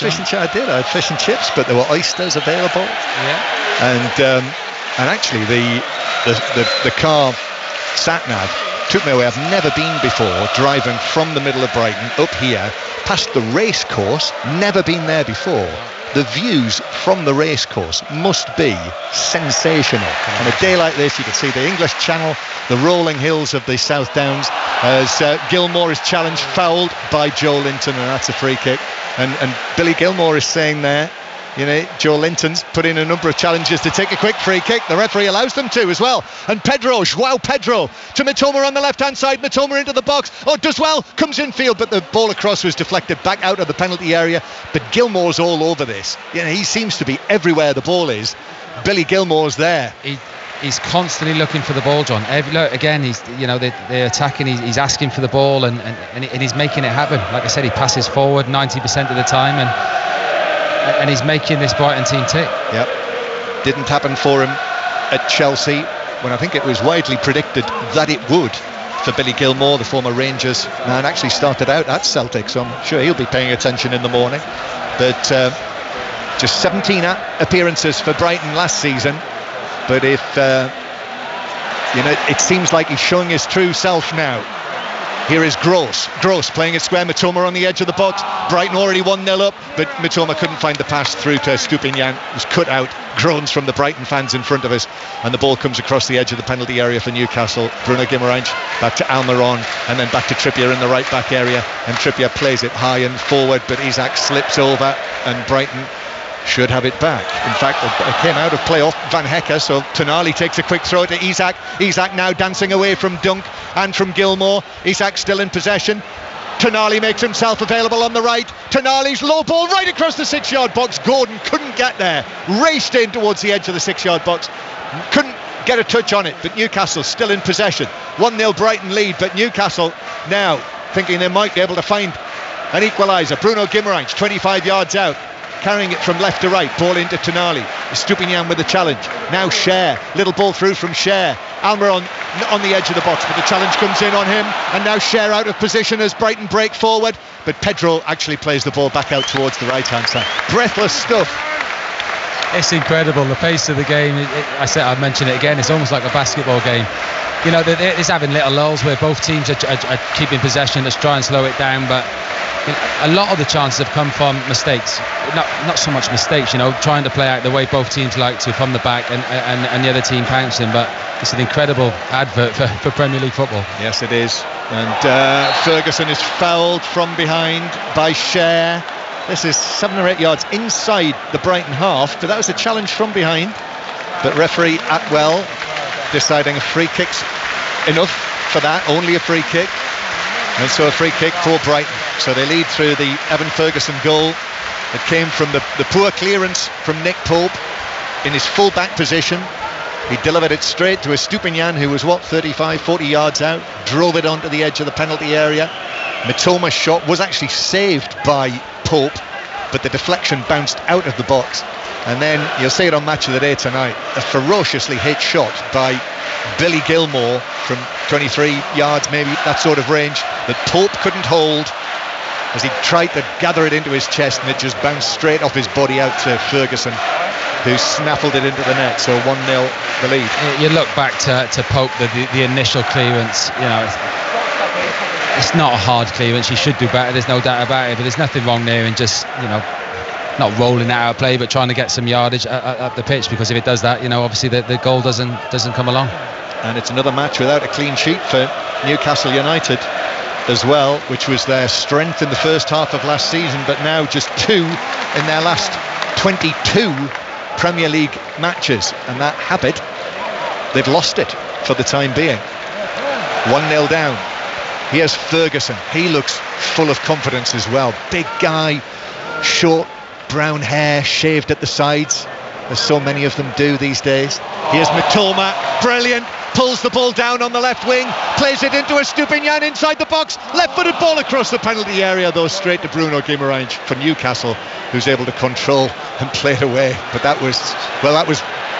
fish and chips, but there were oysters available. Yeah. And actually the car sat-nav took me away. I've never been before, driving from the middle of Brighton up here past the race course. Never been there before. The views from the race course must be sensational. On a day like this, you can see the English Channel, the rolling hills of the South Downs, as Gilmore is challenged, fouled by Joe Linton, and that's a free kick. And Billy Gilmore is saying there, Joe Linton's put in a number of challenges to take a quick free kick. The referee allows them to as well. And João Pedro to Mitoma on the left-hand side. Mitoma into the box. Does well, comes infield, but the ball across was deflected back out of the penalty area. But Gilmore's all over this. He seems to be everywhere the ball is. Billy Gilmore's there. He's constantly looking for the ball, John. Again, he's they're attacking. He's asking for the ball, and he's making it happen. Like I said, he passes forward 90% of the time, and he's making this Brighton team tick. Yep. Didn't happen for him at Chelsea when I think it was widely predicted that it would for Billy Gilmore, the former Rangers man. Actually started out at Celtic, so I'm sure he'll be paying attention in the morning. But just 17 appearances for Brighton last season. But if it seems like he's showing his true self now. Here is Gross playing it square. Mitoma on the edge of the box. Brighton already 1-0 up, but Mitoma couldn't find the pass through to Stupinian. It was cut out. Groans from the Brighton fans in front of us, and the ball comes across the edge of the penalty area for Newcastle. Bruno Guimaraes back to Almiron, and then back to Trippier in the right back area, and Trippier plays it high and forward, but Isak slips over, and Brighton should have it back. In fact, it came out of play off Van Hecker, so Tonali takes a quick throw to Isak. Isak now dancing away from Dunk and from Gilmour. Isak still in possession. Tonali makes himself available on the right. Tonali's low ball right across the 6-yard box. Gordon couldn't get there. Raced in towards the edge of the 6-yard box. Couldn't get a touch on it, but Newcastle still in possession. 1-0 Brighton lead, but Newcastle now thinking they might be able to find an equaliser. Bruno Guimaraes 25 yards out, carrying it from left to right. Ball into Tonali. Stupinian with the challenge. Now Cher. Little ball through from Cher. Almiron on the edge of the box, but the challenge comes in on him, and now Cher out of position as Brighton break forward, but Pedro actually plays the ball back out towards the right hand side. Breathless stuff. It's incredible, the pace of the game. I'd mention it again, it's almost like a basketball game. You know, it's having little lulls where both teams are keeping possession. Let's try and slow it down, but you know, a lot of the chances have come from mistakes. Not so much mistakes, you know, trying to play out the way both teams like to from the back, and the other team pouncing. But it's an incredible advert for Premier League football. Yes, it is. And Ferguson is fouled from behind by Cher. This is 7 or 8 yards inside the Brighton half, but that was a challenge from behind. But referee Atwell deciding a free kick's enough for that, only a free kick. And so a free kick for Brighton. So they lead through the Evan Ferguson goal. It came from the poor clearance from Nick Pope in his full-back position. He delivered it straight to a Stupinian who was, 35, 40 yards out, drove it onto the edge of the penalty area. Mitoma's shot was actually saved by Pope, but the deflection bounced out of the box. And then you'll see it on Match of the Day tonight, a ferociously hit shot by Billy Gilmour from 23 yards, maybe that sort of range, that Pope couldn't hold as he tried to gather it into his chest, and it just bounced straight off his body out to Ferguson, who snaffled it into the net. So 1-0 the lead. You look back to Pope, the initial clearance, you know, it's not a hard clearance. He should do better, there's no doubt about it, but there's nothing wrong there in just, you know, not rolling it out of play, but trying to get some yardage up the pitch, because if it does that, you know, obviously the goal doesn't come along. And it's another match without a clean sheet for Newcastle United as well, which was their strength in the first half of last season, but now just 2 in their last 22 Premier League matches, and that habit, they've lost it for the time being. 1-0 down. Here's Ferguson. He looks full of confidence as well. Big guy, short brown hair, shaved at the sides, as so many of them do these days. Here's Mitoma, brilliant, pulls the ball down on the left wing, plays it into a Stupinian inside the box, left-footed ball across the penalty area, though straight to Bruno Guimaraes for Newcastle, who's able to control and play it away. But that was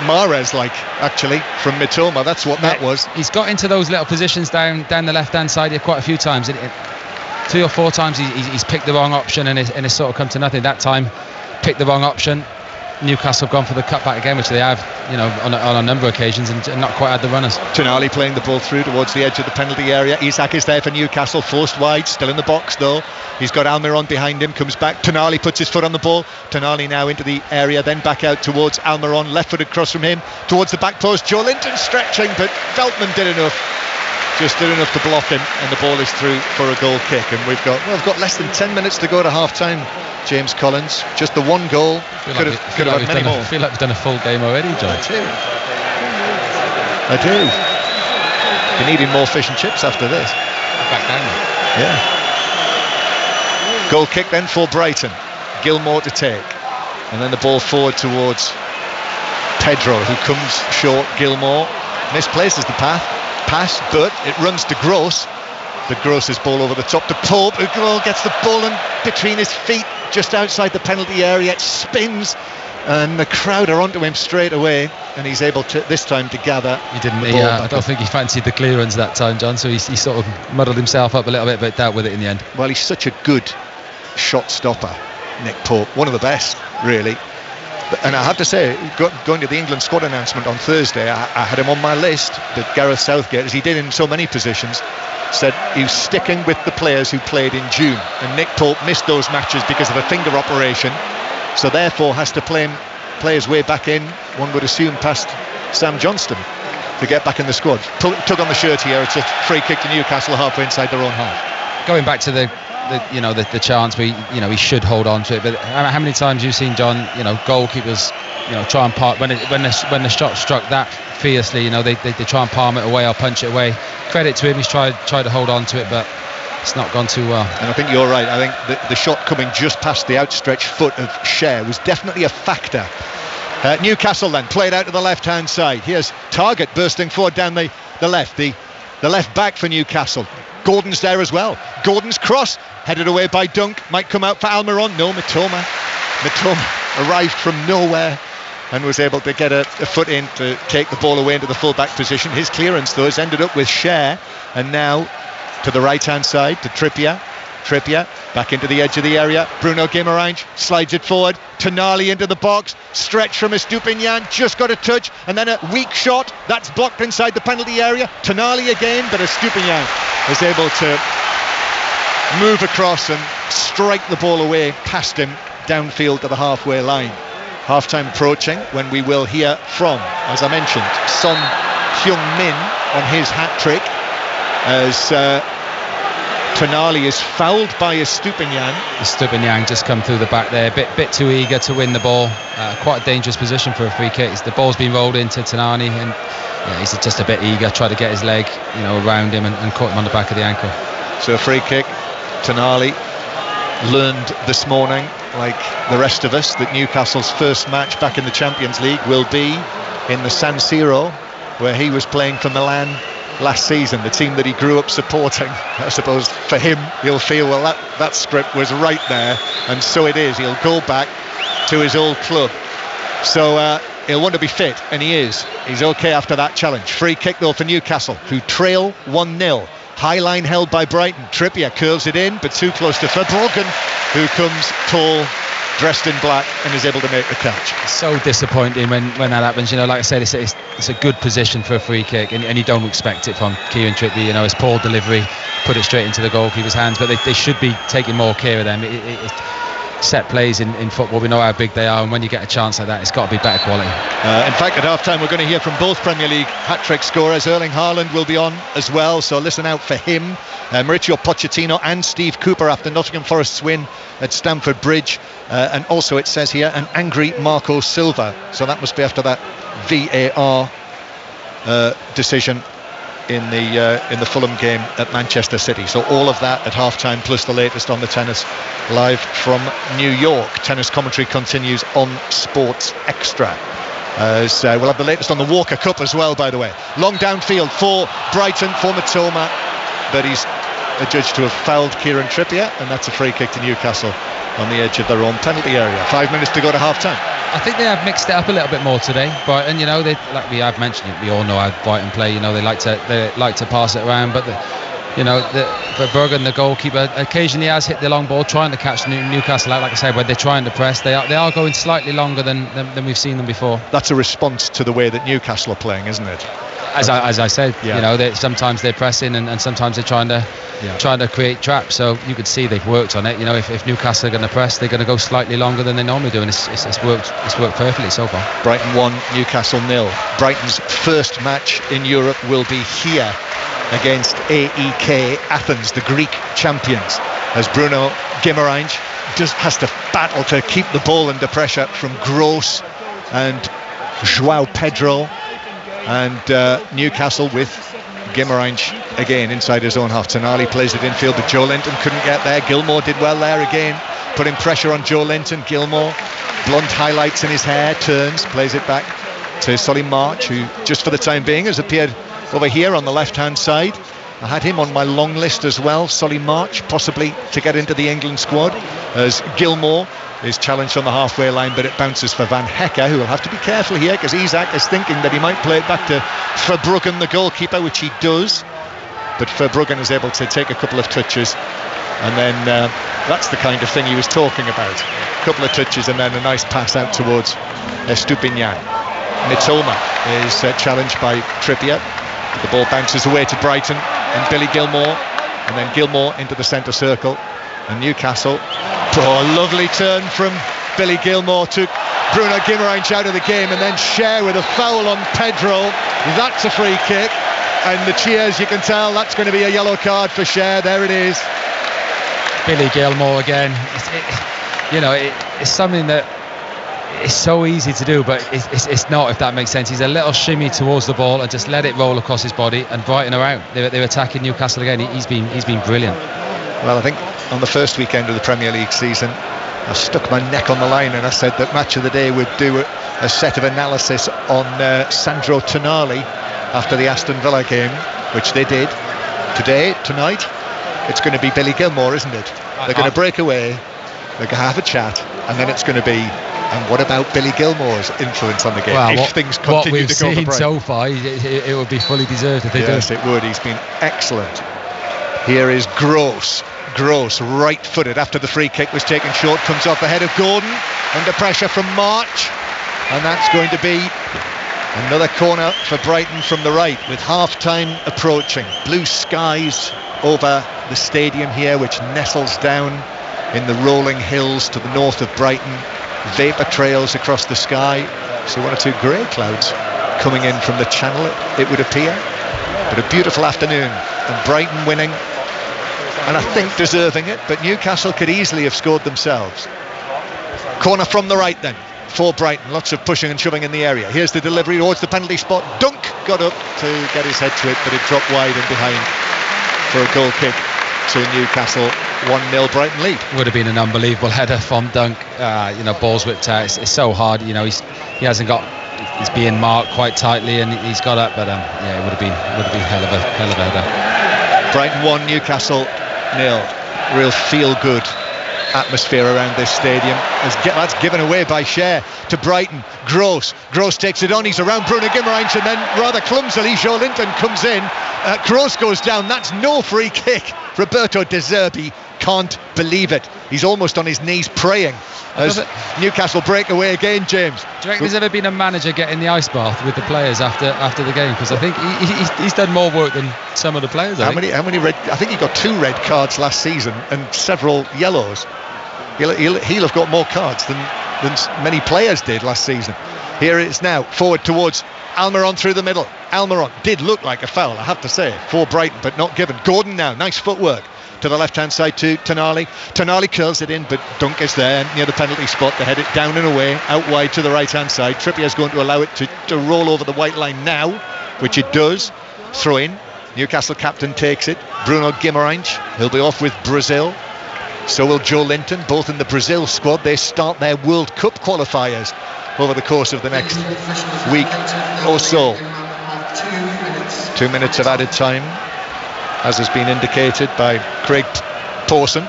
Mahrez-like, actually, from Mitoma. That's what that was. He's got into those little positions down the left-hand side here quite a few times. 3 or 4 times he's picked the wrong option, and it's sort of come to nothing. That time, picked the wrong option. Newcastle have gone for the cutback again, which they have, you know, on a number of occasions, and not quite had the runners. Tonali playing the ball through towards the edge of the penalty area. Isak is there for Newcastle, forced wide, still in the box though. He's got Almiron behind him, comes back. Tonali puts his foot on the ball. Tonali now into the area, then back out towards Almiron, left-footed cross from him towards the back post. Joe Linton stretching, but Veltman did enough. Just did enough to block him, and the ball is through for a goal kick. And we've got less than 10 minutes to go to half-time. James Collins, just the one goal. Could have had many more. I feel like we've done a full game already, John. I do. You're needing more fish and chips after this. Back down. Yeah. Goal kick then for Brighton. Gilmour to take, and then the ball forward towards Pedro, who comes short. Gilmour misplaces the pass, but it runs to Gross. But Gross's ball over the top to Pope, who gets the ball in between his feet just outside the penalty area. It spins, and the crowd are onto him straight away, and he's able to this time to gather. He didn't. I don't think he fancied the clearance that time, John. So he sort of muddled himself up a little bit, but dealt with it in the end. Well, he's such a good shot stopper, Nick Pope, one of the best, really. And I have to say, going to the England squad announcement on Thursday, I had him on my list, that Gareth Southgate, as he did in so many positions, said he was sticking with the players who played in June, and Nick Pope missed those matches because of a finger operation, so therefore has to play his way back in, one would assume, past Sam Johnston to get back in the squad. Tug on the shirt here. It's a free kick to Newcastle halfway inside their own half. Going back to the the chance, he should hold on to it. But how many times you've seen, John, goalkeepers, try and palm when the shot struck that fiercely, they try and palm it away or punch it away. Credit to him, he's tried to hold on to it, but it's not gone too well. And I think you're right. I think the shot coming just past the outstretched foot of Cher was definitely a factor. Newcastle then played out to the left-hand side. Here's Targett bursting forward down the left. The left back for Newcastle. Gordon's there as well. Gordon's cross headed away by Dunk. Might come out for Almiron. No, Mitoma arrived from nowhere and was able to get a foot in to take the ball away into the full-back position. His clearance, though, has ended up with Cher. And now to the right-hand side to Trippier. Trippier back into the edge of the area. Bruno Guimaraes slides it forward. Tonali into the box. Stretch from Estupinian. Just got a touch. And then a weak shot. That's blocked inside the penalty area. Tonali again, but Estupinian is able to move across and strike the ball away past him downfield to the halfway line. Half-time approaching when we will hear from, as I mentioned, Son Heung-min on his hat-trick as Tonali is fouled by Estupinian. Estupinian just come through the back there, bit too eager to win the ball. Quite a dangerous position for a free kick. The ball's been rolled into Tonali, and he's just a bit eager, tried to get his leg, around him and caught him on the back of the ankle. So a free kick. Tonali learned this morning, like the rest of us, that Newcastle's first match back in the Champions League will be in the San Siro, where he was playing for Milan last season, the team that he grew up supporting. I suppose for him, he'll feel, well, that script was right there, and so it is. He'll go back to his old club. So he'll want to be fit, and he is. He's okay after that challenge. Free kick, though, for Newcastle, who trail 1-0. High line held by Brighton. Trippier curls it in, but too close to Verbruggen, who comes tall, dressed in black, and is able to make the catch. It's so disappointing when that happens. Like I said, it's a good position for a free kick, and you don't expect it from Kieran Trippier. His poor delivery, put it straight into the goalkeeper's hands, but they should be taking more care of them. Set plays in football, we know how big they are, and when you get a chance like that, it's got to be better quality. In fact, at half-time, we're going to hear from both Premier League hat-trick scorers. Erling Haaland will be on as well, so listen out for him. Mauricio Pochettino and Steve Cooper after Nottingham Forest's win at Stamford Bridge, and also it says here an angry Marco Silva, so that must be after that VAR decision in the Fulham game at Manchester City. So all of that at half-time, plus the latest on the tennis, live from New York. Tennis commentary continues on Sports Extra. As we'll have the latest on the Walker Cup as well, by the way. Long downfield for Brighton, for Mitoma, but he's adjudged to have fouled Kieran Trippier, and that's a free kick to Newcastle on the edge of their own penalty area. 5 minutes to go to half-time. I think they have mixed it up a little bit more today, Brighton. They, like we have mentioned it, we all know how Brighton play. They like to pass it around, but Verbruggen, the goalkeeper, occasionally has hit the long ball trying to catch Newcastle out. Like I said, when they're trying to press, they are going slightly longer than we've seen them before. That's a response to the way that Newcastle are playing, isn't it? As I said, sometimes they're pressing and sometimes they're trying to create traps. So you could see they've worked on it. If Newcastle are going to press, they're going to go slightly longer than they normally do, and it's worked perfectly so far. Brighton 1, Newcastle 0. Brighton's first match in Europe will be here against AEK Athens, the Greek champions, as Bruno Guimaraes just has to battle to keep the ball under pressure from Gross and João Pedro. And Newcastle with Guimaraes again inside his own half. Tonali plays it infield, but Joe Linton couldn't get there. Gilmour did well there again, putting pressure on Joe Linton. Gilmour, blonde highlights in his hair, turns, plays it back to Solly March, who just for the time being has appeared over here on the left-hand side. I had him on my long list as well, Solly March, possibly to get into the England squad, as Gilmour is challenged on the halfway line, but it bounces for Van Hecke, who will have to be careful here because Isak is thinking that he might play it back to Verbruggen, the goalkeeper, which he does, but Verbruggen is able to take a couple of touches, and then that's the kind of thing he was talking about. A couple of touches and then a nice pass out towards Estupinian. Mitoma is challenged by Trippier. The ball bounces away to Brighton and Billy Gilmour, and then Gilmour into the centre circle, and Newcastle. Oh, lovely turn from Billy Gilmour, took Bruno Guimaraes out of the game, and then Cher with a foul on Pedro. That's a free kick, and the cheers, you can tell that's going to be a yellow card for Cher. There it is. Billy Gilmore again. It's something that it's so easy to do, but it's not, if that makes sense. He's a little shimmy towards the ball and just let it roll across his body, and Brighton are out. They're attacking Newcastle again. He's been brilliant. Well, I think on the first weekend of the Premier League season, I stuck my neck on the line and I said that Match of the Day would do a set of analysis on Sandro Tonali after the Aston Villa game, which they did. Tonight, it's going to be Billy Gilmore, isn't it? They're going to break away, they're going to have a chat, and then it's going to be, and what about Billy Gilmore's influence on the game? Well, if things continue to go what we've for seen so far, it would be fully deserved if they do. Yes, it would. He's been excellent. Here is Gross, right-footed after the free kick was taken short, comes off the head of Gordon, under pressure from March, and that's going to be another corner for Brighton from the right, with half-time approaching. Blue skies over the stadium here, which nestles down in the rolling hills to the north of Brighton. Vapour trails across the sky. So one or two grey clouds coming in from the channel, it would appear. But a beautiful afternoon, and Brighton winning, and I think deserving it, but Newcastle could easily have scored themselves. Corner from the right then for Brighton, lots of pushing and shoving in the area. Here's the delivery towards the penalty spot. Dunk got up to get his head to it, but it dropped wide and behind for a goal kick to Newcastle. 1-0 Brighton lead. Would have been an unbelievable header from Dunk. Balls whipped out. It's so hard. He hasn't got. He's being marked quite tightly, and he's got up. But it would have been hell of a header. Brighton 1, Newcastle 0. Real feel good atmosphere around this stadium. That's given away by Cher to Brighton. Gross takes it on. He's around Bruno Guimaraes, and then rather clumsily Joelinton comes in. Gross goes down. That's no free kick. Roberto De Zerbi can't believe it. He's almost on his knees praying as Newcastle break away again. James, do you reckon there's ever been a manager getting the ice bath with the players after the game? Because I think he's done more work than some of the players. How many red? I think he got 2 red cards last season and several yellows. He'll have got more cards than many players did last season. Here it is now, forward towards Almiron through the middle. Almiron did look like a foul, I have to say, for Brighton, but not given. Gordon now, nice footwork to the left-hand side to Tonali. Tonali curls it in, but Dunk is there near the penalty spot. They head it down and away, out wide to the right-hand side. Trippier's going to allow it to roll over the white line now, which it does. Throw in. Newcastle captain takes it. Bruno Guimaraes, he'll be off with Brazil. So will Joelinton, both in the Brazil squad. They start their World Cup qualifiers over the course of the next week or so. 2 minutes of added time, as has been indicated by Craig Pawson.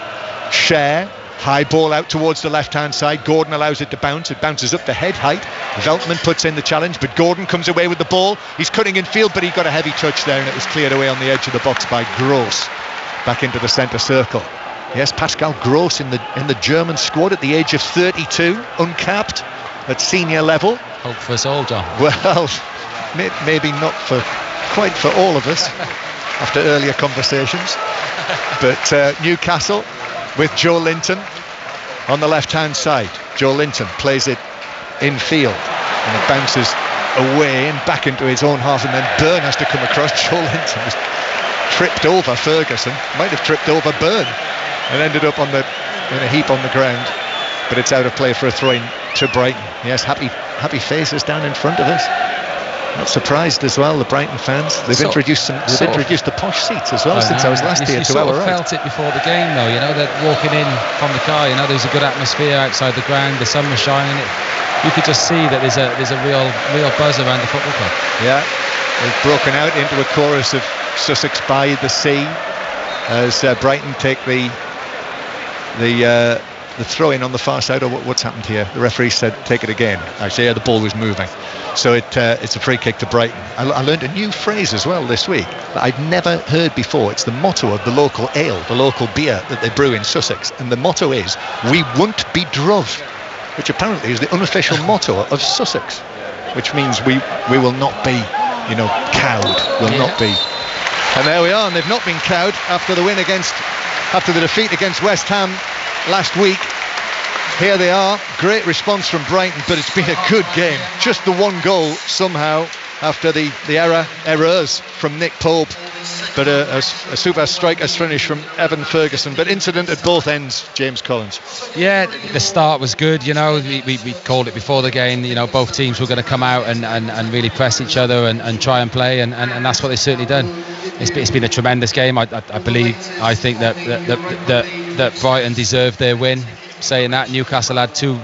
Cher, high ball out towards the left-hand side. Gordon allows it to bounce. It bounces up to head height. Veltman puts in the challenge, but Gordon comes away with the ball. He's cutting in field, but he got a heavy touch there, and it was cleared away on the edge of the box by Gross. Back into the centre circle. Yes, Pascal Gross in the German squad at the age of 32, uncapped at senior level. Hope for us all, John. Well, maybe not quite for all of us after earlier conversations. But Newcastle with Joelinton on the left-hand side. Joelinton plays it in field, and it bounces away and back into his own half, and then Byrne has to come across. Joelinton was tripped over Ferguson, might have tripped over Byrne, and ended up in a heap on the ground, but it's out of play for a throw-in to Brighton. Yes, happy faces down in front of us. Not surprised as well, the Brighton fans. They've introduced the posh seats as well since I was last here to our right. You felt it before the game, though. That walking in from the car, there was a good atmosphere outside the ground. The sun was shining. You could just see that there's a real buzz around the football club. Yeah, they've broken out into a chorus of Sussex by the Sea as Brighton take the throw-in on the far side. Or what's happened here? The referee said take it again. Actually, yeah, the ball was moving, so it's a free kick to Brighton. I learned a new phrase as well this week that I'd never heard before. It's the motto of the local ale, the local beer that they brew in Sussex, and the motto is "We won't be druv," which apparently is the unofficial motto of Sussex, which means we will not be, cowed. Will not be. And there we are, and they've not been cowed after the defeat against West Ham last week. Here they are, great response from Brighton, but it's been a good game. Just the one goal somehow after the errors from Nick Pope but a super striker's finish from Evan Ferguson. But incident at both ends, James Collins. Yeah, the start was good. We called it before the game. Both teams were going to come out and really press each other and try and play, and that's what they've certainly done. It's been a tremendous game. I think that Brighton deserved their win. Saying that, Newcastle had two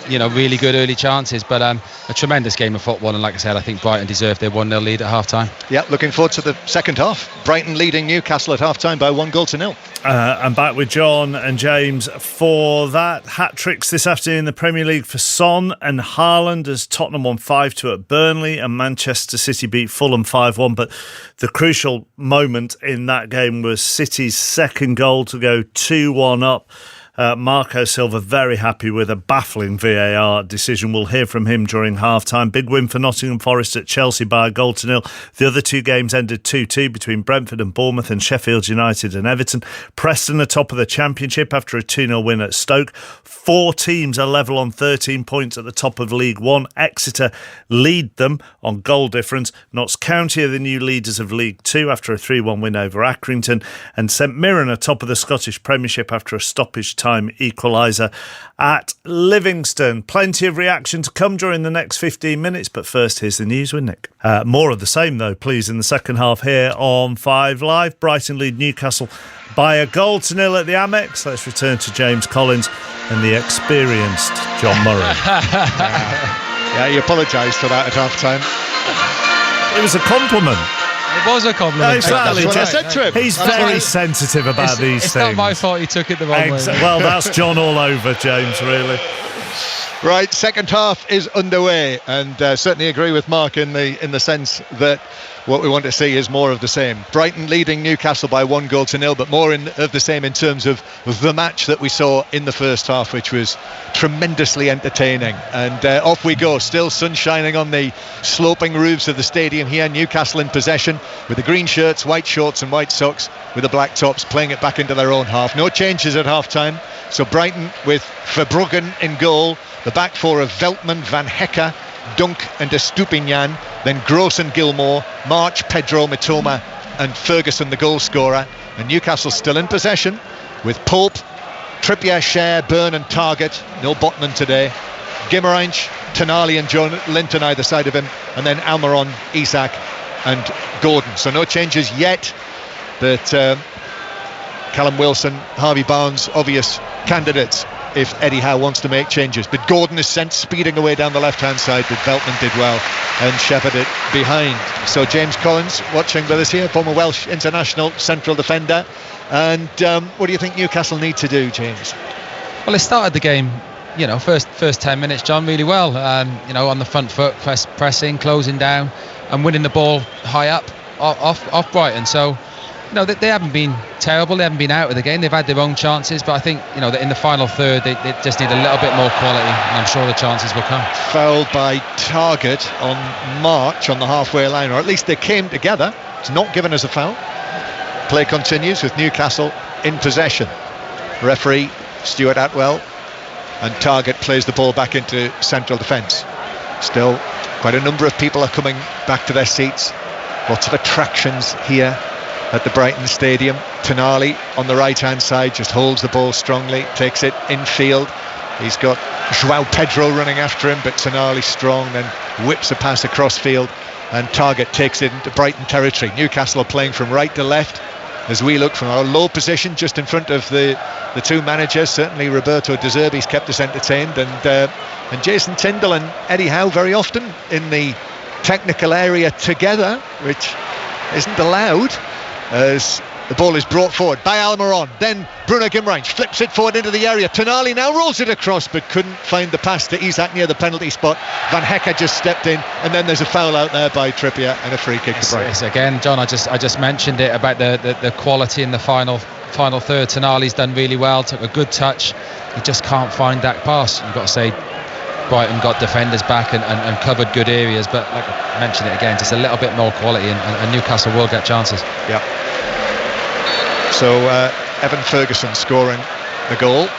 really good early chances, but a tremendous game of football, and like I said, I think Brighton deserved their 1-0 lead at half-time. Yeah, looking forward to the second half. Brighton leading Newcastle at half-time by 1-0. I'm back with John and James for that. Hat-tricks this afternoon in the Premier League for Son and Haaland as Tottenham won 5-2 at Burnley and Manchester City beat Fulham 5-1. But the crucial moment in that game was City's second goal to go 2-1 up. Marco Silva very happy with a baffling VAR decision. We'll hear from him during half-time. Big win for Nottingham Forest at Chelsea by 1-0. The other two games ended 2-2 between Brentford and Bournemouth and Sheffield United and Everton. Preston are top of the Championship after a 2-0 win at Stoke. 4 teams are level on 13 points at the top of League One. Exeter lead them on goal difference. Notts County are the new leaders of League Two after a 3-1 win over Accrington. And St Mirren are top of the Scottish Premiership after a stoppage time equaliser at Livingston. Plenty of reaction to come during the next 15 minutes, but first here's the news with Nick. More of the same though, please, in the second half here on 5 Live. Brighton lead Newcastle by 1-0 at the Amex. Let's return to James Collins and the experienced John Murray. Yeah, he apologised for that at half-time. It was a compliment. It was a compliment. Exactly. That's what I said to him. He's very sensitive about these things. It's not my fault he took it the wrong way. Well, that's John all over, James, really. Right, second half is underway, and certainly agree with Mark in the sense that what we want to see is more of the same. Brighton leading Newcastle by 1-0, but more of the same in terms of the match that we saw in the first half, which was tremendously entertaining. And off we go, still sun shining on the sloping roofs of the stadium here. Newcastle in possession with the green shirts, white shorts and white socks, with the black tops playing it back into their own half. No changes at half-time. So Brighton with Verbruggen in goal, the back four of Veltman, Van Hecke, Dunk and Estupinian, then Gross and Gilmore, March, Pedro, Mitoma and Ferguson the goal scorer. And Newcastle still in possession with Pope, Trippier, Schär, Byrne and Targett. No Botman today. Guimarães, Tonali and John Linton either side of him, and then Almiron, Isak and Gordon. So no changes yet, but Callum Wilson, Harvey Barnes, obvious candidates if Eddie Howe wants to make changes. But Gordon is sent speeding away down the left-hand side, but Veltman did well and shepherded it behind. So James Collins watching with us here, former Welsh international central defender. And what do you think Newcastle need to do, James? Well, they started the game, first 10 minutes, John, really well. On the front foot, pressing, closing down and winning the ball high up off Brighton. So they haven't been terrible. They haven't been out of the game. They've had their own chances, but I think that in the final third they just need a little bit more quality, and I'm sure the chances will come. Fouled by Targett on March on the halfway line, or at least they came together. It's not given as a foul. Play continues with Newcastle in possession. Referee Stuart Atwell, and Targett plays the ball back into central defence. Still, quite a number of people are coming back to their seats. Lots of attractions here at the Brighton Stadium. Tonali on the right hand side just holds the ball strongly, takes it infield. He's got João Pedro running after him, but Tonali strong, then whips a pass across field and Targett takes it into Brighton territory. Newcastle are playing from right to left as we look from our low position just in front of the two managers. Certainly Roberto De Zerbi's kept us entertained, and Jason Tindall and Eddie Howe very often in the technical area together, which isn't allowed, as the ball is brought forward by Almiron. Then Bruno Guimarães flips it forward into the area. Tonali now rolls it across, but couldn't find the pass to Isak near the penalty spot. Van Hecke just stepped in, and then there's a foul out there by Trippier and a free kick to Brighton. Yes, again, John, I just mentioned it about the quality in the final third. Tonali's done really well, took a good touch. He just can't find that pass. You've got to say Brighton got defenders back and covered good areas, but like I mentioned it again, just a little bit more quality, and Newcastle will get chances. Yeah. So Evan Ferguson scoring the goal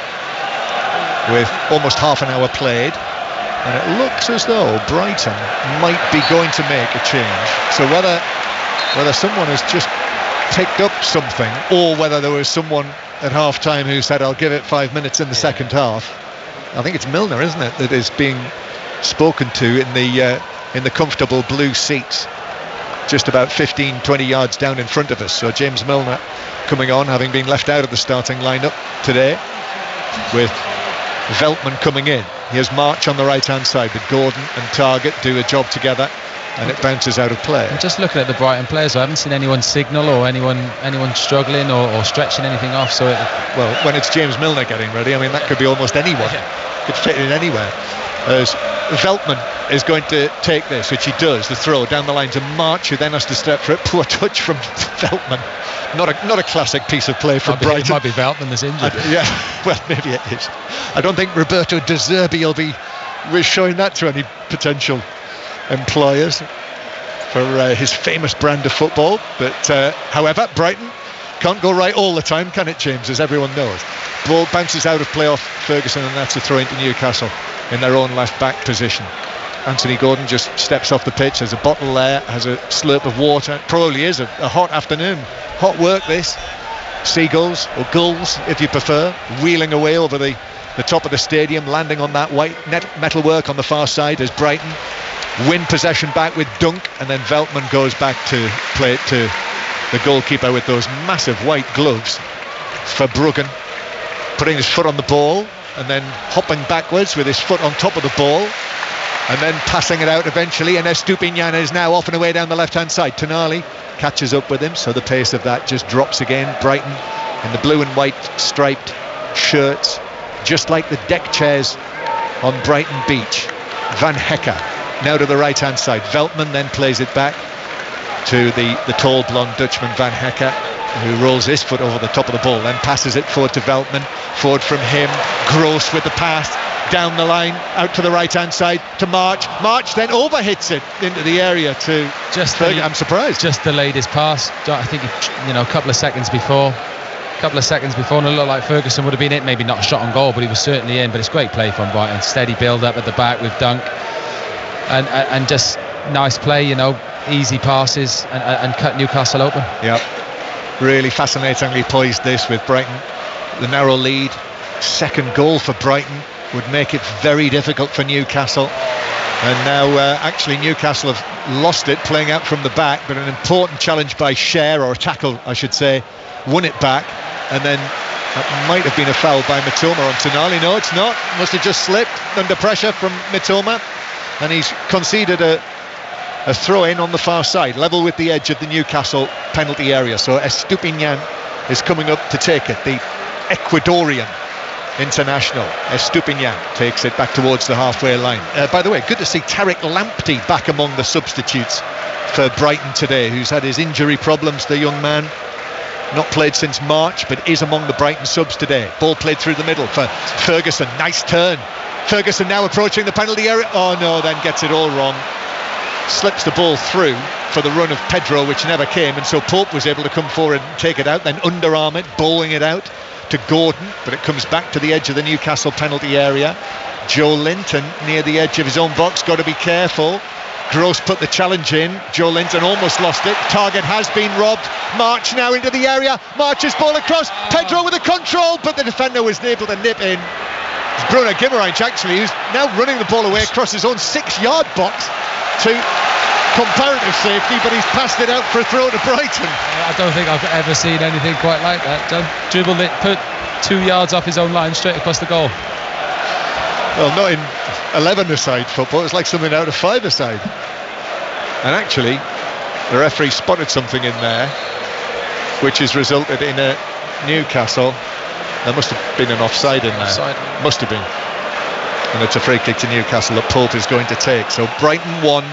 with almost half an hour played, and it looks as though Brighton might be going to make a change. So whether someone has just picked up something, or whether there was someone at half-time who said, I'll give it 5 minutes in the second half. I think it's Milner, isn't it, that is being spoken to in the comfortable blue seats just about 15-20 yards down in front of us. So James Milner coming on, having been left out of the starting lineup today, with Veltman coming in. Here's March on the right hand side, with Gordon and Targett do a job together, and it bounces out of play. And just looking at the Brighton players, I haven't seen anyone signal or anyone struggling or stretching anything off. So well, when it's James Milner getting ready, I mean, that could be almost anyone. Could fit in anywhere. As Veltman is going to take this, which he does, the throw down the line to March, who then has to step for it. Poor touch from Veltman. Not a classic piece of play from Brighton. It might be Veltman that's injured. Well, maybe it is. I don't think Roberto De Zerbi will be showing that to any potential employers for his famous brand of football. But however, Brighton can't go right all the time, can it, James, as everyone knows. Ball bounces out of play off Ferguson, and that's a throw into Newcastle in their own left back position. Anthony Gordon just steps off the pitch. There's a bottle there, has a slurp of water. Probably is a hot afternoon. Hot work this. Seagulls, or gulls if you prefer, wheeling away over the top of the stadium, landing on that white metalwork on the far side as Brighton win possession back with Dunk, and then Veltman goes back to play it to the goalkeeper with those massive white gloves for Bruggen, putting his foot on the ball and then hopping backwards with his foot on top of the ball and then passing it out eventually, and Estupinian is now off and away down the left hand side. Tonali catches up with him, so the pace of that just drops again. Brighton in the blue and white striped shirts, just like the deck chairs on Brighton Beach. Van Hecke now to the right hand side. Veltman then plays it back to the tall blonde Dutchman Van Hecke, who rolls his foot over the top of the ball, then passes it forward to Veltman. Forward from him, Gross with the pass down the line, out to the right hand side to March. March then overhits it into the area to I'm surprised. Just delayed his pass. I think a couple of seconds before, and it looked like Ferguson would have been it. Maybe not a shot on goal, but he was certainly in. But it's great play from Brighton. Steady build up at the back with Dunk, and just nice play. Easy passes and cut Newcastle open. Yep. Really fascinatingly poised this with Brighton. The narrow lead. Second goal for Brighton would make it very difficult for Newcastle. And now actually Newcastle have lost it playing out from the back, but an important challenge by Cher, or a tackle I should say, won it back, and then that might have been a foul by Mitoma on Tonali. No, it's not. Must have just slipped under pressure from Mitoma, and he's conceded a throw-in on the far side, level with the edge of the Newcastle penalty area. So Estupinian is coming up to take it. The Ecuadorian international Estupinian takes it back towards the halfway line. By the way, good to see Tariq Lamptey back among the substitutes for Brighton today, who's had his injury problems, the young man. Not played since March, but is among the Brighton subs today. Ball played through the middle for Ferguson. Nice turn. Ferguson now approaching the penalty area. Oh no, then gets it all wrong. Slips the ball through for the run of Pedro, which never came, and so Pope was able to come forward and take it out, then underarm it, bowling it out to Gordon, but it comes back to the edge of the Newcastle penalty area. Joe Linton near the edge of his own box, got to be careful. Gross put the challenge in. Joe Linton almost lost it. Target has been robbed. March now into the area. March's ball across. Pedro with the control, but the defender was able to nip in. It's Bruno Guimaraes actually, who's now running the ball away across his own 6-yard box to comparative safety, but he's passed it out for a throw to Brighton. I don't think I've ever seen anything quite like that. Dribbled it, put 2 yards off his own line straight across the goal. Well, not in 11-a-side football, it's like something out of 5-a-side. And actually, the referee spotted something in there which has resulted in a Newcastle. There must have been an offside in there. Offside. Must have been. And it's a free kick to Newcastle that Pope is going to take. So Brighton 1,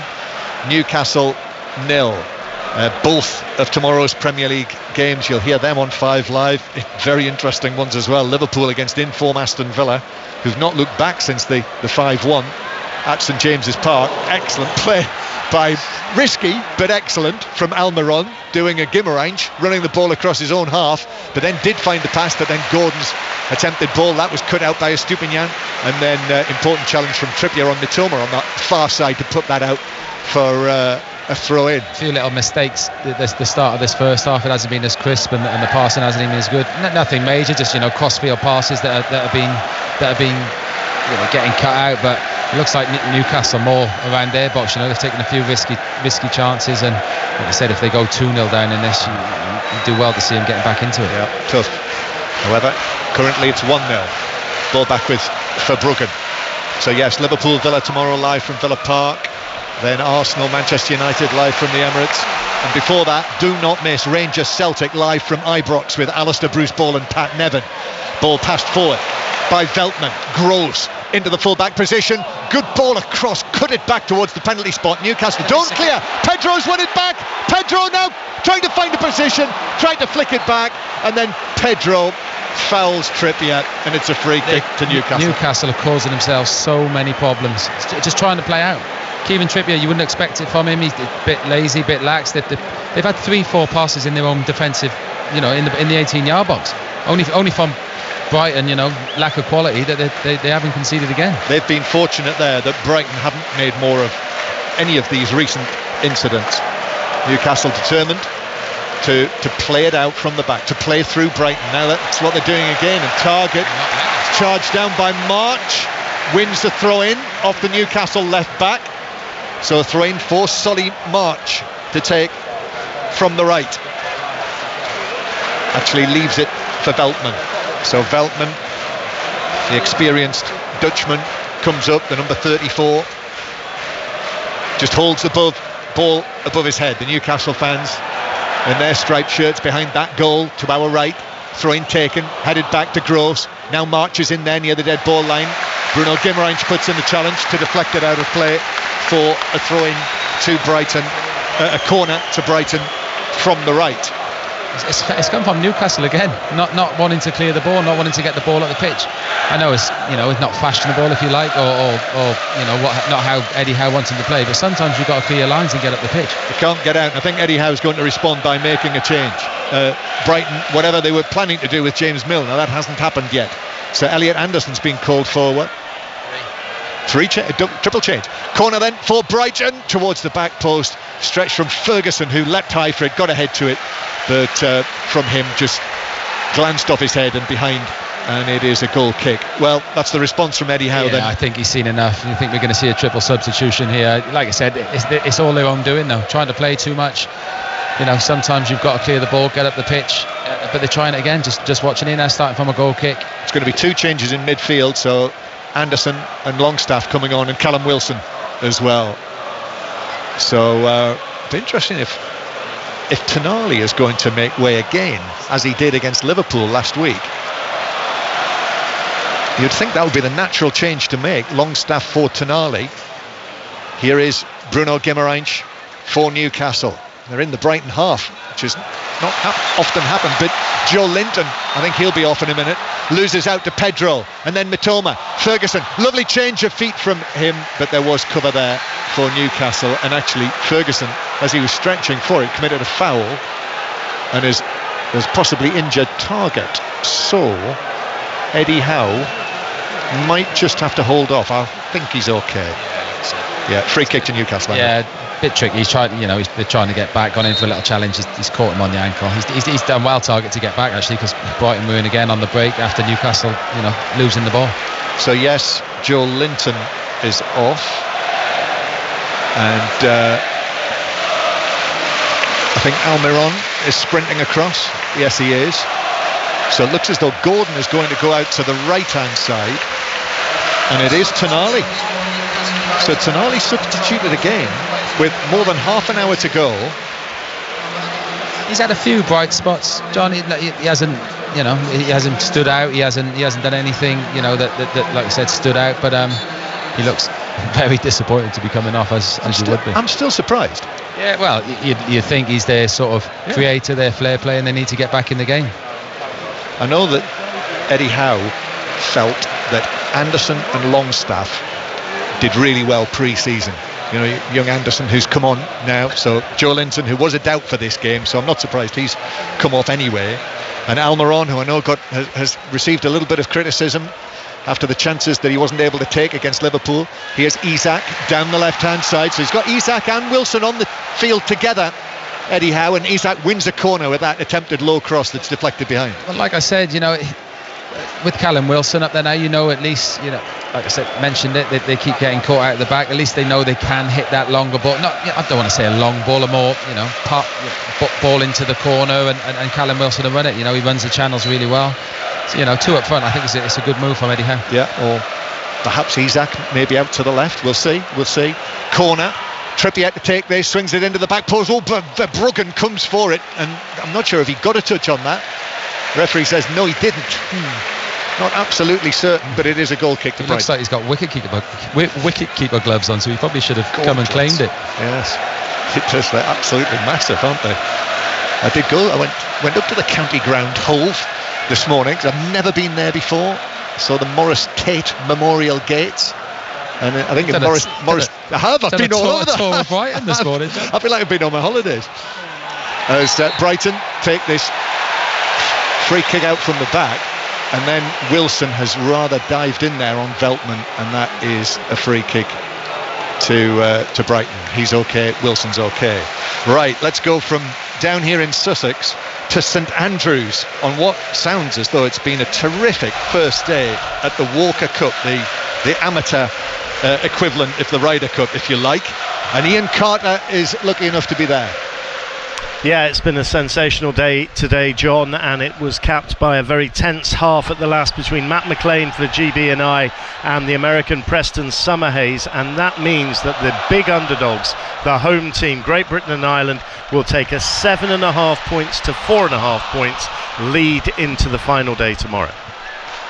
Newcastle 0. Both of tomorrow's Premier League games, you'll hear them on 5 Live. Very interesting ones as well. Liverpool against inform Aston Villa, who've not looked back since the 5-1 at St James's Park. Excellent play by risky but excellent from Almiron, doing a Guimaraes, running the ball across his own half, but then did find the pass, but then Gordon's attempted ball, that was cut out by Estupinian, and then important challenge from Trippier on Mitoma on that far side to put that out for a throw in. A few little mistakes. The start of this first half, it hasn't been as crisp, and the passing hasn't been as good. Nothing major, just crossfield passes that have been getting cut out. But it looks like Newcastle more around their box. They've taken a few risky chances, and like I said, if they go 2-0 down in this, you do well to see them getting back into it. Yeah, tough. However, currently it's 1-0. Ball back with Verbruggen. So yes, Liverpool Villa tomorrow live from Villa Park. Then Arsenal Manchester United live from the Emirates. And before that, do not miss Rangers Celtic live from Ibrox with Alistair Bruce Ball and Pat Nevin. Ball passed forward by Veltman. Groves into the full-back position. Good ball across, cut it back towards the penalty spot. Newcastle don't clear. Pedro's won it back. Pedro now trying to find a position, trying to flick it back, and then Pedro fouls Trippier, and it's a free kick to Newcastle. Newcastle are causing themselves so many problems, just trying to play out. Kevin Trippier, you wouldn't expect it from him. He's a bit lazy, a bit lax. They've had 3-4 passes in their own defensive, in the 18-yard box. Only from Brighton, lack of quality that they haven't conceded again. They've been fortunate there that Brighton haven't made more of any of these recent incidents. Newcastle determined to play it out from the back, to play through Brighton. Now that's what they're doing again, and Target charged down by March, wins the throw-in off the Newcastle left back. So a throw-in for Solly March to take from the right. Actually leaves it for Veltman. So Veltman, the experienced Dutchman, comes up, the number 34, just holds the ball above his head. The Newcastle fans in their striped shirts behind that goal to our right. Throw-in taken, headed back to Gross. Now March is in there near the dead ball line. Bruno Guimaraes puts in the challenge to deflect it out of play for a throw-in to Brighton, a corner to Brighton from the right. It's come from Newcastle again, not wanting to clear the ball, not wanting to get the ball at the pitch. I know it's not fashionable, if you like, or not how Eddie Howe wants him to play, but sometimes you've got to clear lines and get up the pitch. You can't get out. I think Eddie Howe's going to respond by making a change. Brighton, whatever they were planning to do with James Milner, that hasn't happened yet. So Elliot Anderson's been called forward. Triple change. Corner then for Brighton towards the back post. Stretch from Ferguson, who leapt high for it, got ahead to it, but from him just glanced off his head and behind, and it is a goal kick. Well, that's the response from Eddie Howe then. I think he's seen enough. I think we're going to see a triple substitution here. Like I said, it's all their own doing now, trying to play too much. Sometimes you've got to clear the ball, get up the pitch, but they're trying it again, just watching it now, starting from a goal kick. It's going to be 2 changes in midfield, so Anderson and Longstaff coming on, and Callum Wilson as well. So it's interesting if Tonali is going to make way again, as he did against Liverpool last week. You'd think that would be the natural change to make, Longstaff for Tonali. Here is Bruno Guimaraes for Newcastle. They're in the Brighton half, which is not often happened, but Joe Linton, I think he'll be off in a minute, loses out to Pedro, and then Mitoma. Ferguson, lovely change of feet from him, but there was cover there for Newcastle, and actually Ferguson, as he was stretching for it, committed a foul and has possibly injured Target. So Eddie Howe might just have to hold off. I think he's okay. Yeah, free kick to Newcastle. Yeah, bit tricky. He's trying, they're trying to get back, gone in for a little challenge. He's caught him on the ankle. He's done well, Target, to get back actually, because Brighton were in again on the break after Newcastle, losing the ball. So yes, Joe Linton is off, and I think Almiron is sprinting across. Yes, he is. So it looks as though Gordon is going to go out to the right-hand side, and it is Tonali. So Tonali substituted again with more than half an hour to go. He's had a few bright spots, John. He hasn't, he hasn't stood out. He hasn't done anything, that like I said, stood out. But he looks very disappointed to be coming off, as you would be. I'm still surprised. Yeah, well, you think he's their sort of creator, their flair play, and they need to get back in the game. I know that Eddie Howe felt that Anderson and Longstaff did really well pre-season. Young Anderson, who's come on now, so Joe Linton, who was a doubt for this game, so I'm not surprised he's come off anyway, and Almiron, who I know has received a little bit of criticism after the chances that he wasn't able to take against Liverpool. Here's Isak down the left-hand side, so he's got Isak and Wilson on field together, Eddie Howe, and Isak wins a corner with that attempted low cross that's deflected behind. Well, like I said, with Callum Wilson up there now, at least, like I said, mentioned it, they keep getting caught out at the back. At least they know they can hit that longer ball. I don't want to say a long ball, or more, ball into the corner, and Callum Wilson will run it. He runs the channels really well. So, 2 up front, I think it's a good move from Eddie Howe. Yeah, or perhaps Isak maybe out to the left. We'll see. Corner. Trippier to take this, swings it into the back post. Verbruggen comes for it, and I'm not sure if he got a touch on that. The referee says no, he didn't. Not absolutely certain, but it is a goal kick to Brighton. Looks like he's got wicket keeper gloves on, so he probably should have come and claimed it. Yes, they're absolutely massive, aren't they? I did go. I went up to the county ground, Hove, this morning, because I've never been there before. Saw the Morris Tate Memorial Gates. And I think I've been all over that. Brighton this morning. I feel like I've been on my holidays. As Brighton take this free kick out from the back, and then Wilson has rather dived in there on Veltman, and that is a free kick to Brighton. He's okay, Wilson's okay. Right, let's go from down here in Sussex to St Andrews on what sounds as though it's been a terrific first day at the Walker Cup, the amateur equivalent of the Ryder Cup, if you like, and Ian Carter is lucky enough to be there. Yeah, it's been a sensational day today, John, and it was capped by a very tense half at the last between Matt McLean for GB&I and the American Preston Summerhays, and that means that the big underdogs, the home team, Great Britain and Ireland, will take a 7.5 points to 4.5 points lead into the final day tomorrow.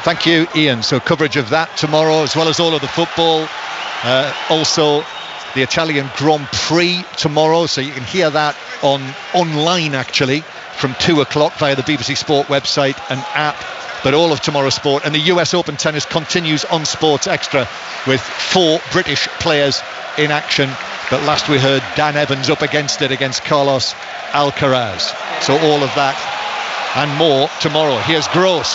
Thank you, Ian. So coverage of that tomorrow, as well as all of the football. Also the Italian Grand Prix tomorrow, so you can hear that online actually from 2 o'clock via the BBC Sport website and app. But all of tomorrow's sport, and the US Open tennis continues on Sports Extra with 4 British players in action. But last we heard, Dan Evans up against it against Carlos Alcaraz. So all of that and more tomorrow. Here's Gross.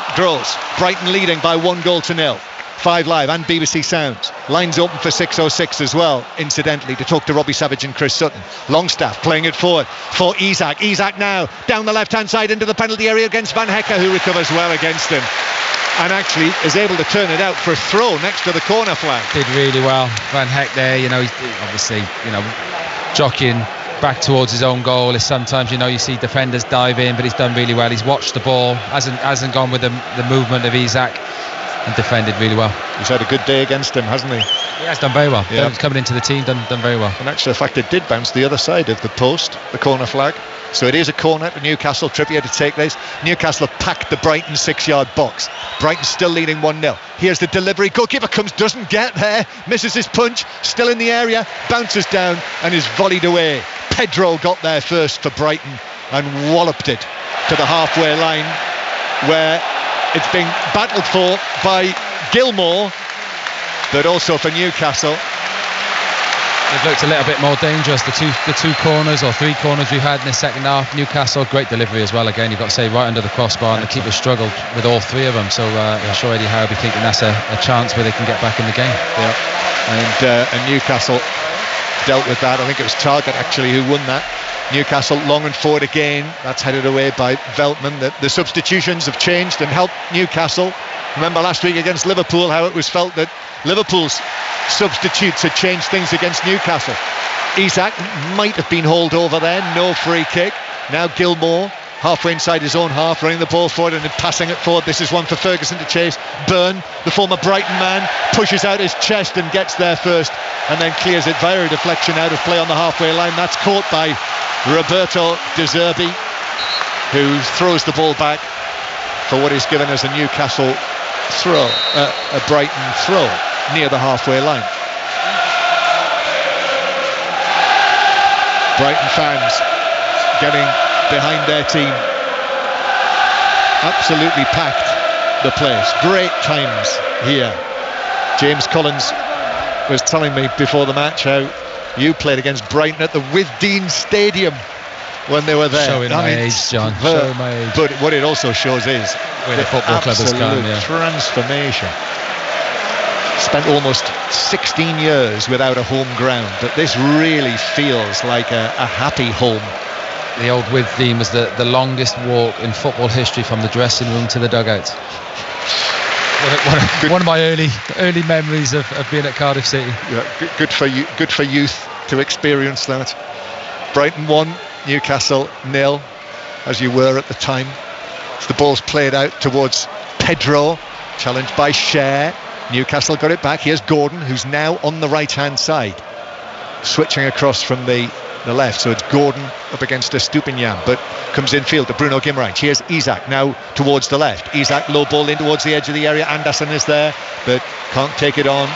Brighton leading by 1-0. 5 Live and BBC Sounds. Lines open for 606 as well, incidentally, to talk to Robbie Savage and Chris Sutton. Longstaff playing it forward for Isak. Isak now down the left-hand side into the penalty area against Van Hecke, who recovers well against him and actually is able to turn it out for a throw next to the corner flag. Did really well. Van Hecke there, he's obviously, jockeying back towards his own goal. Is sometimes, you see defenders dive in, but he's done really well. He's watched the ball, hasn't gone with the movement of Isak, and defended really well. He's had a good day against him, hasn't he? He has done very well. Yeah. Coming into the team, done very well. And actually, the fact it did bounce the other side of the post, the corner flag. So it is a corner to Newcastle. Trippier to take this. Newcastle have packed the Brighton 6-yard box. Brighton still leading 1-0. Here's the delivery. Goalkeeper doesn't get there. Misses his punch. Still in the area. Bounces down and is volleyed away. Pedro got there first for Brighton and walloped it to the halfway line, where it's being battled for by Gilmour, but also for Newcastle. They've looked a little bit more dangerous. The two corners or 3 corners we've had in the second half. Newcastle, great delivery as well. Again, you've got to say, right under the crossbar, and the keeper struggled with all 3 of them. So I'm sure Eddie Howe will be thinking that's a chance where they can get back in the game. Yeah, and Newcastle dealt with that. I think it was Target actually who won that. Newcastle long and forward again. That's headed away by Veltman. The substitutions have changed and helped Newcastle. Remember last week against Liverpool how it was felt that Liverpool's substitutes had changed things against Newcastle. Isak might have been hauled over there, no free kick. Now Gilmour halfway inside his own half, running the ball forward and then passing it forward. This is one for Ferguson to chase. Byrne, the former Brighton man, pushes out his chest and gets there first, and then clears it via a deflection out of play on the halfway line. That's caught by Roberto De Zerbi, who throws the ball back for what is given as a Newcastle throw, a Brighton throw near the halfway line. Brighton fans getting behind their team, absolutely packed the place. Great times here. James Collins was telling me before the match how you played against Brighton at the Withdean Stadium when they were there. Showing my age, John. Showing my age. But what it also shows is where the football club has come, transformation. spent almost 16 years without a home ground, but this really feels like a happy home. The old With theme was the longest walk in football history from the dressing room to the dugout. One of my early memories of being at Cardiff City. Yeah, good for you. Good for youth to experience that. Brighton 1, Newcastle 0, as you were at the time. The ball's played out towards Pedro, challenged by Cher. Newcastle got it back. Here's Gordon, who's now on the right-hand side, switching across from the left. So it's Gordon up against Estupiñán, but comes infield to Bruno Guimaraes. Here's Isak now towards the left. Isak low ball in towards the edge of the area. Anderson is there, but can't take it on.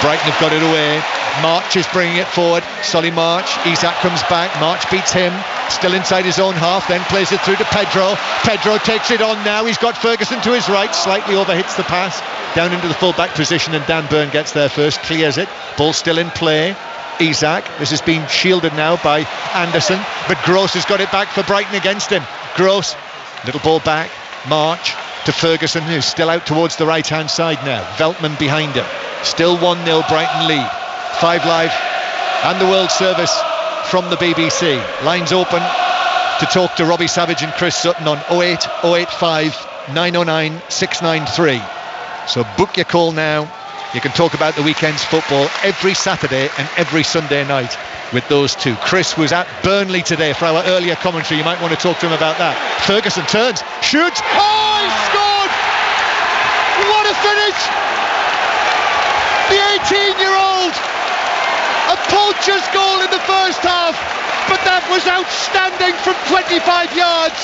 Brighton have got it away. March is bringing it forward. Solly March. Isak comes back. March beats him. Still inside his own half. Then plays it through to Pedro. Pedro takes it on now. He's got Ferguson to his right. Slightly overhits the pass. Down into the full-back position, and Dan Burn gets there first. Clears it. Ball still in play. Isak. This has been shielded now by Anderson. But Gross has got it back for Brighton against him. Gross. Little ball back. March to Ferguson, who's still out towards the right-hand side now. Veltman behind him. Still 1-0 Brighton lead. 5 Live and the World Service from the BBC. Lines open to talk to Robbie Savage and Chris Sutton on 08 085 909 693. So book your call now. You can talk about the weekend's football every Saturday and every Sunday night with those two. Chris was at Burnley today for our earlier commentary. You might want to talk to him about that. Ferguson turns, shoots. Oh, he scored! What a finish! The 18-year-old, a poacher's goal in the first half, but that was outstanding from 25 yards.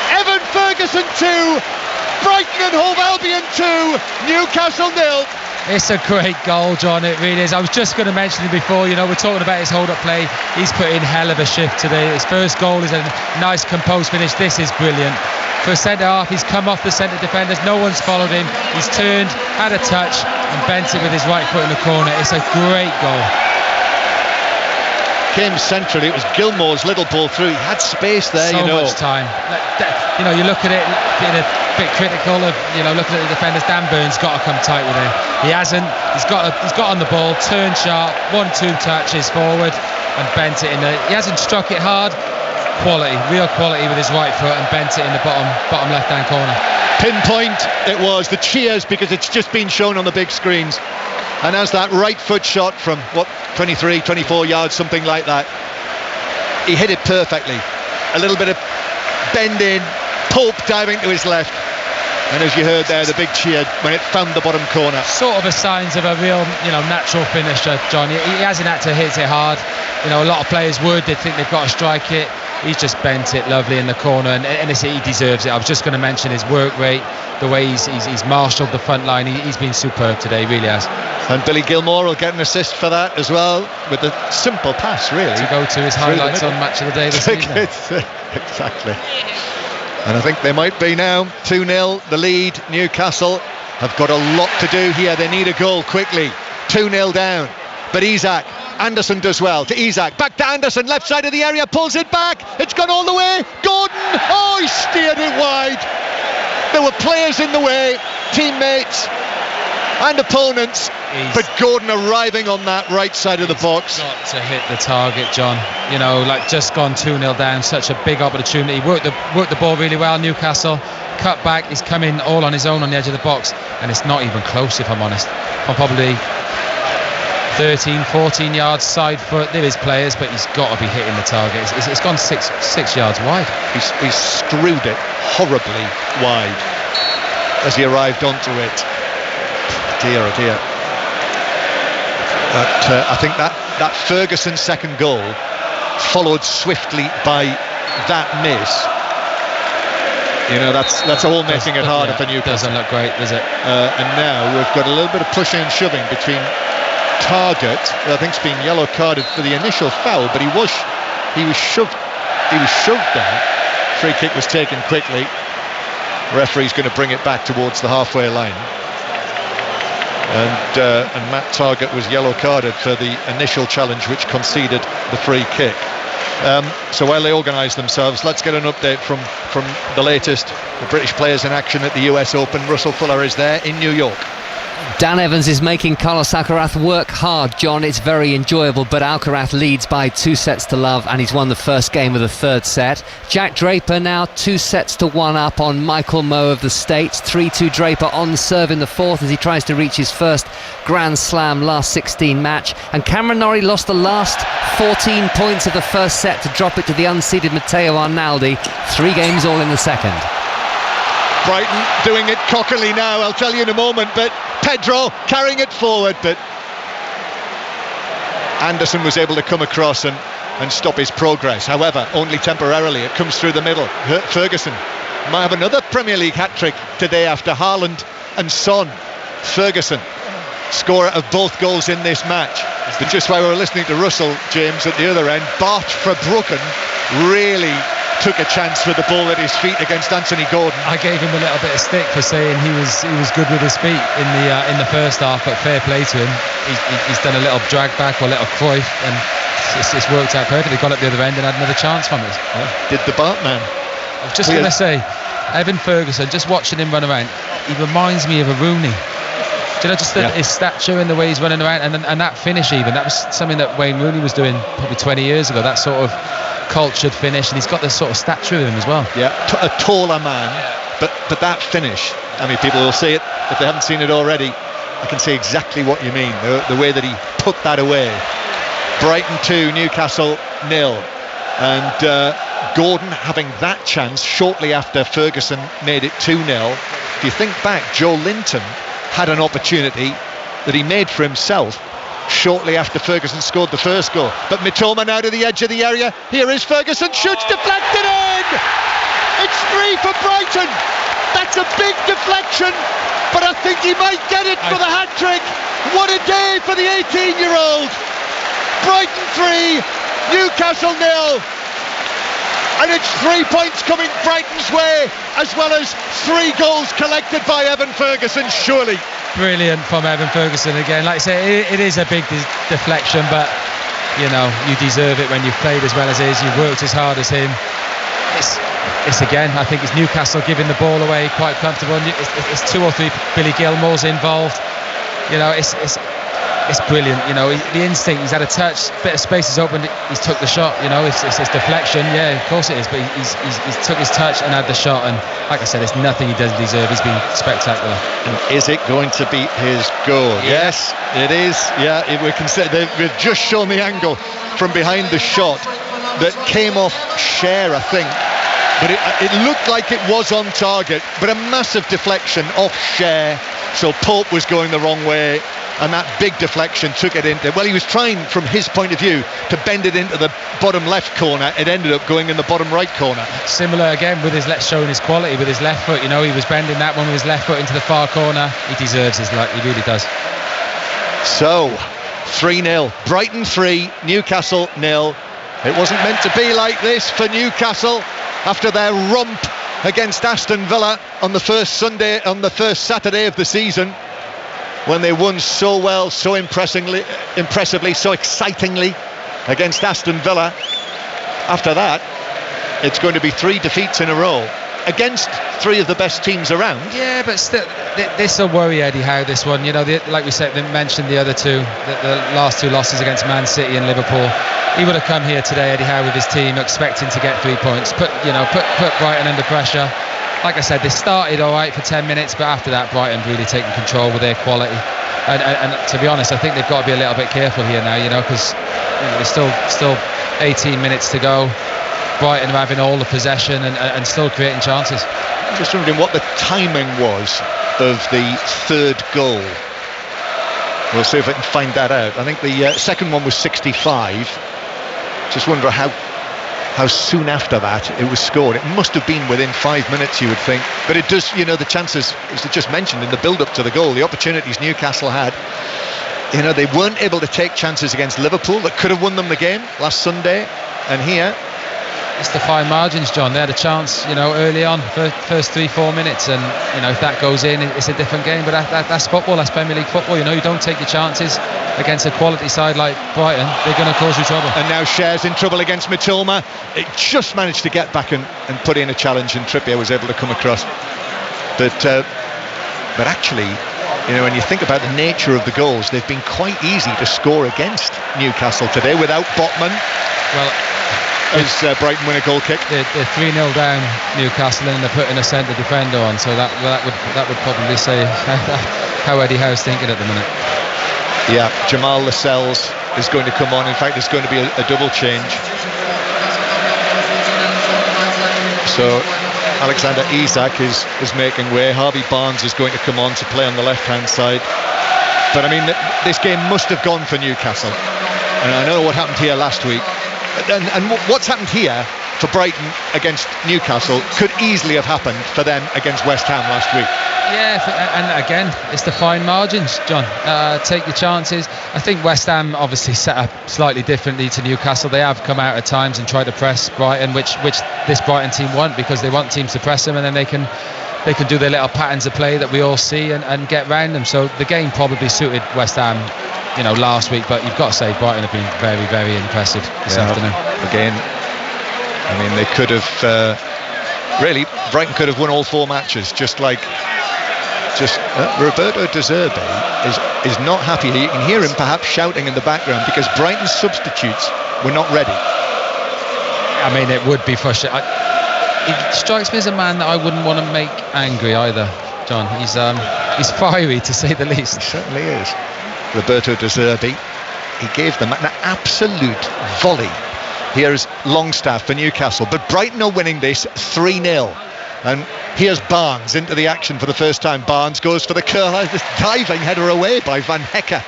Evan Ferguson 2, Brighton Hove Albion 2, Newcastle 0. It's a great goal, John, it really is. I was just going to mention it before, we're talking about his hold-up play. He's put in hell of a shift today. His first goal is a nice composed finish. This is brilliant. For a centre-half, he's come off the centre defenders. No one's followed him. He's turned, had a touch, and bent it with his right foot in the corner. It's a great goal. Came centrally. It was Gilmore's little ball through. He had space there, so much time. You look at it, being a bit critical of, looking at the defenders. Dan Burn's got to come tight with it. He hasn't. He's got on the ball, turned sharp, 1-2 touches forward, and bent it in there. He hasn't struck it hard. Quality, real quality with his right foot, and bent it in the bottom left-hand corner. Pinpoint it was. The cheers, because it's just been shown on the big screens. And as that right foot shot from 23, 24 yards, something like that, he hit it perfectly. A little bit of bend in, Pope diving to his left, and as you heard there, the big cheer when it found the bottom corner. Sort of a signs of a real, natural finisher, John. He hasn't had to hit it hard. A lot of players would. They think they've got to strike it. He's just bent it lovely in the corner, and he deserves it. I was just going to mention his work rate, the way he's marshalled the front line. He's been superb today, really has. And Billy Gilmore will get an assist for that as well, with a simple pass, really. To go to his highlights on Match of the Day this evening. Exactly. And I think they might be now 2-0 the lead. Newcastle have got a lot to do here. They need a goal quickly. 2-0 down, but Anderson does well to Isak, back to Anderson, left side of the area, pulls it back, it's gone all the way. Gordon, he steered it wide. There were players in the way, teammates and opponents, but Gordon arriving on that right side of the box. Got to hit the target, John. Just gone 2-0 down, such a big opportunity. Worked the ball really well. Newcastle cut back, he's come in all on his own on the edge of the box, and it's not even close, if I'm honest. I'm probably 13, 14 yards side foot. There is players, but he's got to be hitting the target. It's gone six yards wide. He's screwed it horribly wide as he arrived onto it. Dear, oh dear. But I think that Ferguson second goal, followed swiftly by that miss, that's all making it harder for Newcastle. Doesn't look great, does it? And now we've got a little bit of pushing and shoving between Target, who I think's been yellow carded for the initial foul, but he was shoved down. Free kick was taken quickly. Referee's going to bring it back towards the halfway line. And Matt Target was yellow carded for the initial challenge, which conceded the free kick. So while they organise themselves, let's get an update from the latest. The British players in action at the US Open. Russell Fuller is there in New York. Dan Evans is making Carlos Alcaraz work hard, John. It's very enjoyable, but Alcaraz leads by 2-0, and he's won the first game of the third set. Jack Draper now 2-1 up on Michael Moe of the States. 3-2 Draper on serve in the fourth as he tries to reach his first Grand Slam last 16 match. And Cameron Norrie lost the last 14 points of the first set to drop it to the unseeded Matteo Arnaldi. 3 games all in the second. Brighton doing it cockily now, I'll tell you in a moment, but Pedro carrying it forward, but Anderson was able to come across and stop his progress. However, only temporarily. It comes through the middle. Ferguson might have another Premier League hat-trick today after Haaland and Son. Ferguson, scorer of both goals in this match. But just while we were listening to Russell, James, at the other end, Bart Verbruggen really took a chance with the ball at his feet against Anthony Gordon. I gave him a little bit of stick for saying he was good with his feet in the first half, but fair play to him. He's done a little drag back or a little Cruyff, and it's worked out perfectly. Got up the other end and had another chance from it. Yeah. Did the Bartman. I was just going to say, Evan Ferguson, just watching him run around, he reminds me of a Rooney. Do you know, just his stature and the way he's running around, and that finish even, that was something that Wayne Rooney was doing probably 20 years ago, that sort of cultured finish, and he's got this sort of stature with him as well. Yeah, a taller man, but that finish, I mean, people will see it if they haven't seen it already. I can see exactly what you mean, the way that he put that away. Brighton 2, Newcastle 0, and Gordon having that chance shortly after Ferguson made it 2-0. If you think back, Joe Linton had an opportunity that he made for himself shortly after Ferguson scored the first goal. But Mitoma now to the edge of the area. Here is Ferguson, shoots, deflected in! It's 3 for Brighton. That's a big deflection, but I think he might get it for the hat-trick. What a day for the 18-year-old. Brighton 3, Newcastle 0. And it's 3 points coming Brighton's way, as well as 3 goals collected by Evan Ferguson, surely. Brilliant from Evan Ferguson again. Like I say, it is a big deflection, but you know, you deserve it when you've played as well as he is, you've worked as hard as him. It's again, I think it's Newcastle giving the ball away quite comfortable. It's 2 or 3 Billy Gilmore's involved. You know, it's brilliant. You know, the instinct, he's had a touch, bit of space is opened, he's took the shot. You know, it's deflection, yeah, of course it is, but he's took his touch and had the shot, and like I said, it's nothing he doesn't deserve. He's been spectacular. And is it going to be his goal? Yeah. Yes, it is. Yeah, we've just shown the angle from behind the shot that came off Cher, I think, but it looked like it was on target, but a massive deflection off Cher, so Pope was going the wrong way, and that big deflection took it into, well, he was trying from his point of view to bend it into the bottom left corner. It ended up going in the bottom right corner. Similar again with showing his quality with his left foot. You know, he was bending that one with his left foot into the far corner. He deserves his luck, he really does. So 3-0, Brighton 3, Newcastle 0. It wasn't meant to be like this for Newcastle after their romp against Aston Villa on the first Saturday of the season, when they won so well, so impressively, so excitingly against Aston Villa. After that, it's going to be 3 defeats in a row against 3 of the best teams around. Yeah, but still, this will worry Eddie Howe, this one. You know, like we said, they mentioned the other 2, the last 2 losses against Man City and Liverpool. He would have come here today, Eddie Howe, with his team, expecting to get 3 points, put Brighton under pressure. Like I said, they started all right for 10 minutes, but after that, Brighton really taken control with their quality. And to be honest, I think they've got to be a little bit careful here now, you know, because there's still 18 minutes to go. Brighton are having all the possession and still creating chances. Just wondering what the timing was of the 3rd goal. We'll see if I can find that out. I think the second one was 65. Just wonder how soon after that it was scored. It must have been within 5 minutes, you would think. But it does, you know, the chances, as I just mentioned, in the build-up to the goal, the opportunities Newcastle had, you know, they weren't able to take chances against Liverpool that could have won them the game last Sunday. And here, it's the fine margins, John. They had a chance, you know, early on, first 3-4 minutes, and you know, if that goes in, it's a different game. But that's football, that's Premier League football. You know, you don't take your chances against a quality side like Brighton. They're going to cause you trouble. And now Cher's in trouble against Mitoma. It just managed to get back and put in a challenge, and Trippier was able to come across. But actually, you know, when you think about the nature of the goals, they've been quite easy to score against Newcastle today without Botman. Well, as Brighton win a goal kick. They're 3-0 down, Newcastle, and they're putting a centre defender on, so that would probably say how Eddie Howe's thinking at the minute. Yeah, Jamal Lascelles is going to come on. In fact, there's going to be a double change. So Alexander Isak is making way. Harvey Barnes is going to come on to play on the left-hand side. But I mean, this game must have gone for Newcastle. And I know what happened here last week. And what's happened here for Brighton against Newcastle could easily have happened for them against West Ham last week. Yeah, and again, it's the fine margins, John. Take your chances. I think West Ham obviously set up slightly differently to Newcastle. They have come out at times and tried to press Brighton, which this Brighton team want, because they want teams to press them, and then they can do their little patterns of play that we all see and get round them. So the game probably suited West Ham, you know, last week, but you've got to say Brighton have been very, very impressive this afternoon. Again, I mean, they could have really, Brighton could have won all 4 matches, Roberto De Zerbi is not happy. You can hear him perhaps shouting in the background because Brighton's substitutes were not ready. I mean, it would be frustrating. He strikes me as a man that I wouldn't want to make angry either, John. He's fiery, to say the least. He certainly is. Roberto De Zerbi, he gave them an absolute volley. Here's Longstaff for Newcastle, but Brighton are winning this 3-0. And here's Barnes into the action for the first time. Barnes goes for the curl, this diving header away by Van Hecker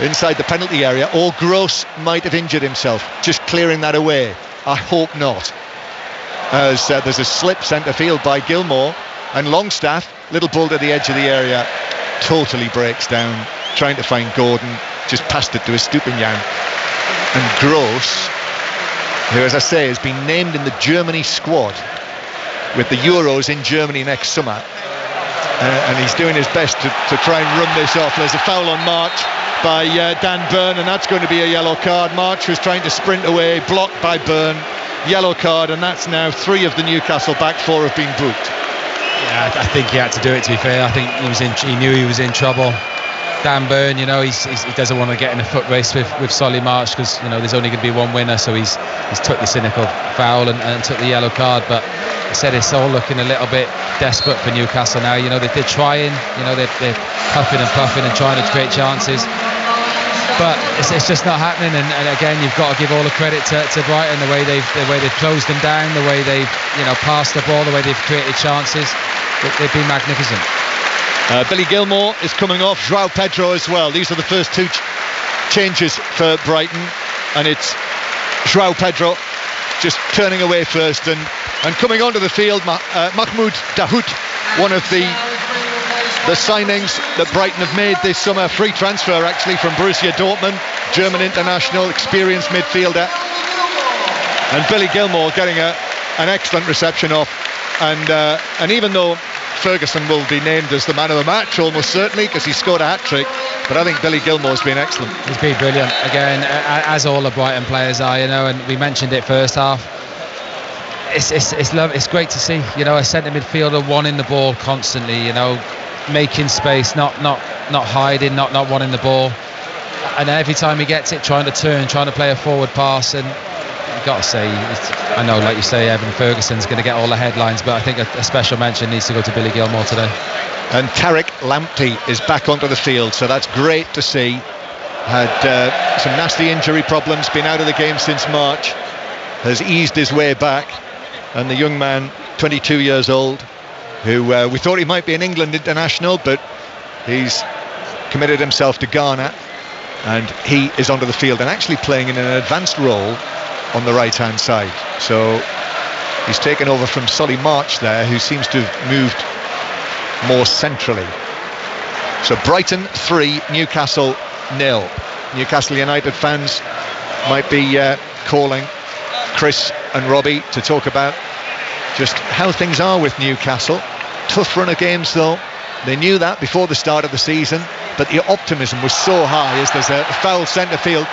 inside the penalty area. Or Gross might have injured himself, just clearing that away. I hope not. As there's a slip centre field by Gilmour, and Longstaff, little ball to the edge of the area, totally breaks down, trying to find Gordon, just passed it to Estupiñán. And Gross, who, as I say, has been named in the Germany squad with the Euros in Germany next summer, and he's doing his best to try and run this off. There's a foul on March by Dan Burn, and that's going to be a yellow card. March was trying to sprint away, blocked by Burn, yellow card, and that's now 3 of the Newcastle back 4 have been booked. Yeah, I think he had to do it, to be fair. I think he knew he was in trouble. Dan Burn, you know, he doesn't want to get in a foot race with Solly March, because, you know, there's only going to be one winner, so he's took the cynical foul and took the yellow card. But I said it's all looking a little bit desperate for Newcastle now. You know, they're trying, you know, they're puffing and puffing and trying to create chances, but it's just not happening. And again, you've got to give all the credit to Brighton, the way they've closed them down, the way they've, you know, passed the ball, the way they've created chances. They've been magnificent. Billy Gilmour is coming off, João Pedro as well. These are the first 2 changes for Brighton, and it's João Pedro just turning away first and coming onto the field. Mahmoud Dahoud, one of the signings that Brighton have made this summer, free transfer actually from Borussia Dortmund, German international, experienced midfielder. And Billy Gilmour getting an excellent reception off, and even though Ferguson will be named as the man of the match almost certainly because he scored a hat-trick, but I think Billy Gilmour's been excellent. He's been brilliant again, as all the Brighton players are, you know, and we mentioned it first half. It's great to see, you know, a centre midfielder wanting the ball constantly, you know, making space, not hiding, not wanting the ball, and every time he gets it, trying to turn, trying to play a forward pass. And you've got to say, I know, like you say, Evan Ferguson's going to get all the headlines, but I think a special mention needs to go to Billy Gilmour today. And Tariq Lamptey is back onto the field, so that's great to see. Had some nasty injury problems, been out of the game since March, has eased his way back, and the young man, 22 years old, who we thought he might be an England international, but he's committed himself to Ghana, and he is onto the field and actually playing in an advanced role on the right hand side. So he's taken over from Solly March there, who seems to have moved more centrally. So Brighton 3, Newcastle 0. Newcastle United fans might be calling Chris and Robbie to talk about just how things are with Newcastle. Tough run of games though. They knew that before the start of the season, but the optimism was so high as there's a foul centre field.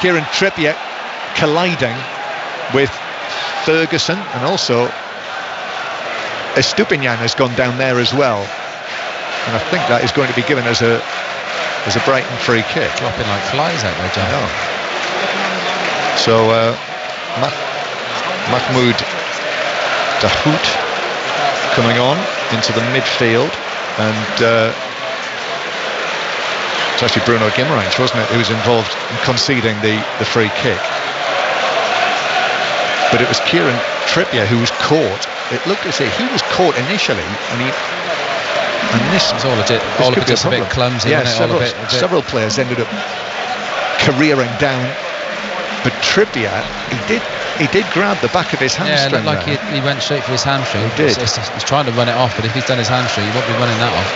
Kieran Trippier colliding with Ferguson, and also Estupiñán has gone down there as well. and I think that is going to be given as a Brighton free kick. Dropping like flies out there, John. So Mahmoud Dahoud coming on into the midfield, and it's actually Bruno Guimaraes, wasn't it, who was involved in conceding the free kick. But it was Kieran Trippier who was caught. It looked as if he was caught initially, and this was all of it just a bit clumsy. Yeah, wasn't it? several players ended up careering down, but Trippier, he did grab the back of his hamstring. Yeah, like he went straight for his hamstring. He did. He's trying to run it off, but if he's done his hamstring, he won't be running that off.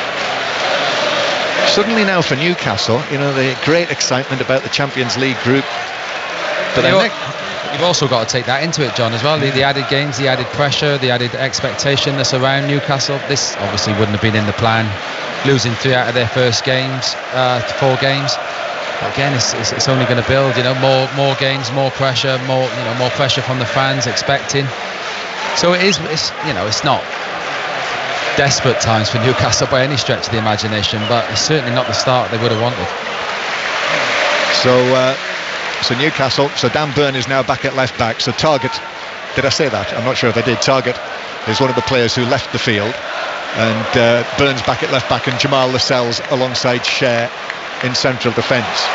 Suddenly now for Newcastle, the great excitement about the Champions League group. But you've also got to take that into it, John, as well. The added games, the added pressure, the added expectation that's around Newcastle. This obviously wouldn't have been in the plan. Losing 3 out of their first games, 4 games. But again, it's only going to build. More games, more pressure, more pressure from the fans expecting. So it's not desperate times for Newcastle by any stretch of the imagination, but it's certainly not the start they would have wanted. So Newcastle, Dan Burn is now back at left back. So Targett, did I say that? I'm not sure if I did. Targett is one of the players who left the field, and Burn's back at left back, and Jamal Lascelles alongside Cher in central defence.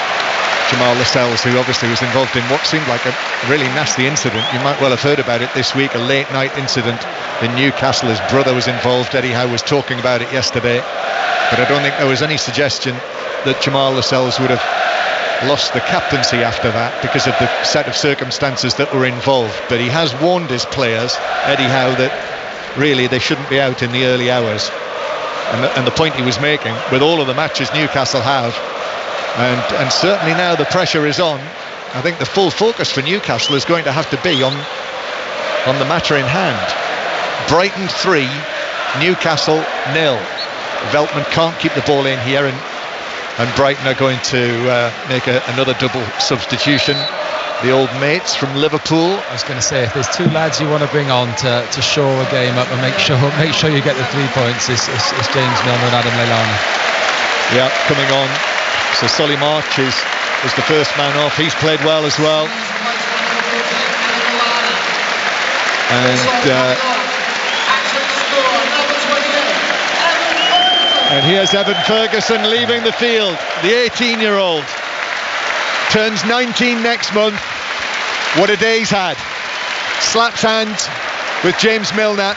Jamal Lascelles, who obviously was involved in what seemed like a really nasty incident. You might well have heard about it this week, a late night incident in Newcastle. His brother was involved. Eddie Howe was talking about it yesterday, but I don't think there was any suggestion that Jamal Lascelles would have lost the captaincy after that because of the set of circumstances that were involved. But he has warned his players, Eddie Howe, that really they shouldn't be out in the early hours. And the point he was making, with all of the matches Newcastle have, and certainly now the pressure is on, I think the full focus for Newcastle is going to have to be on the matter in hand. Brighton 3, Newcastle 0. Veltman can't keep the ball in here, and Brighton are going to make another double substitution. The old mates from Liverpool. I was going to say, if there's 2 lads you want to bring on to shore a game up and make sure you get the 3 points, it's James Milner and Adam Lallana. Yeah, coming on. So Solly March is the first man off. He's played well as well. And here's Evan Ferguson leaving the field. The 18-year-old turns 19 next month. What a day he's had. Slaps hands with James Milner.